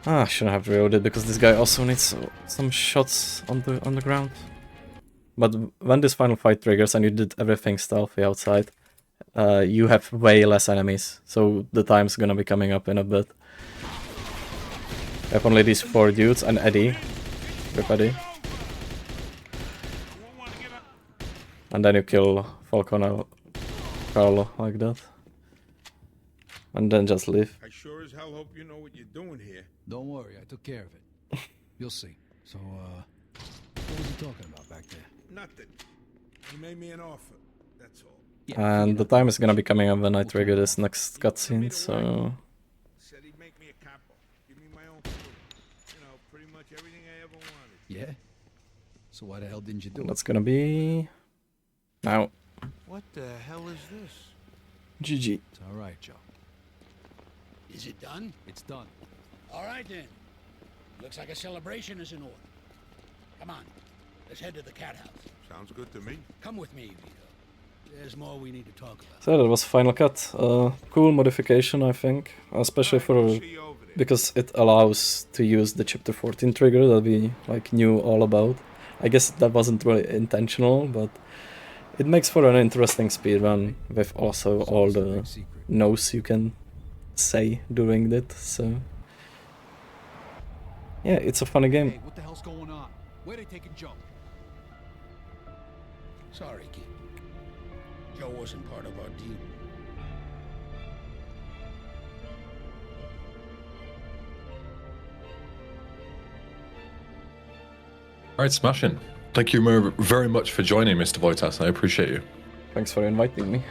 Ah, I shouldn't have reloaded because this guy also needs some shots on the ground. But when this final fight triggers and you did everything stealthy outside, you have way less enemies, so the time's gonna be coming up in a bit. You have only these 4 dudes and Eddie. Rip Eddie. And then you kill Falcon Carlo like that. And then just leave. I sure as hell hope you know what you're doing here. Don't worry, I took care of it. You'll see. So, what was he talking about back there? Nothing. He made me an offer. That's all. And the time is gonna be coming up when I trigger this next cutscene, so... Said he'd make me a capo. Give me my own food. You know, pretty much everything I ever wanted. Yeah? So why the hell didn't you do it? That's gonna be... now. What the hell is this? GG. It's alright, Joe. Is it done? It's done. All right, then. Looks like a celebration is in order. Come on. Let's head to the cat house. Sounds good to me. Come with me, Vito. There's more we need to talk about. So that was Final Cut. Cool modification, I think. Especially for... because it allows to use the chapter 14 trigger that we like knew all about. I guess that wasn't really intentional, but it makes for an interesting speedrun with also all the no's you can say during that. So yeah, it's a funny game. Hey, what the hell's going on? Where they taking Joe? Sorry, kid. Joe wasn't part of our deal. All right, smashing. Thank you very much for joining, Mr. Vojtas. I appreciate you. Thanks for inviting me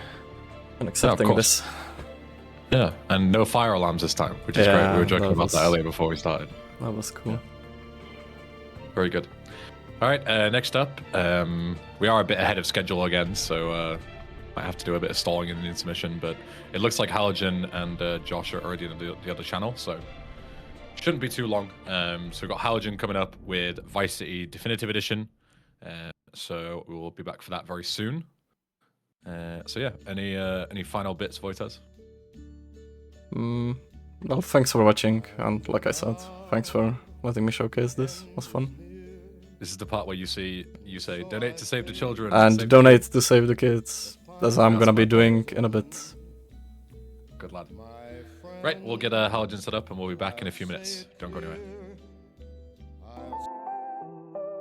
and accepting this. Yeah, and no fire alarms this time, which is great. We were joking about that earlier before we started. That was cool. Yeah. Very good. All right, next up, we are a bit ahead of schedule again, so might have to do a bit of stalling in the intermission, but it looks like Halogen and Josh are already in the other channel, so shouldn't be too long. So we've got Halogen coming up with Vice City Definitive Edition, so we will be back for that very soon. So yeah, any final bits, Vojtas? Well, thanks for watching, and like I said, thanks for letting me showcase this. It was fun. This is the part where you say donate to save the children and donate to save the kids, as I'm gonna be doing in a bit. Good lad. Right, we'll get Halogen set up and we'll be back in a few minutes. Don't go anywhere.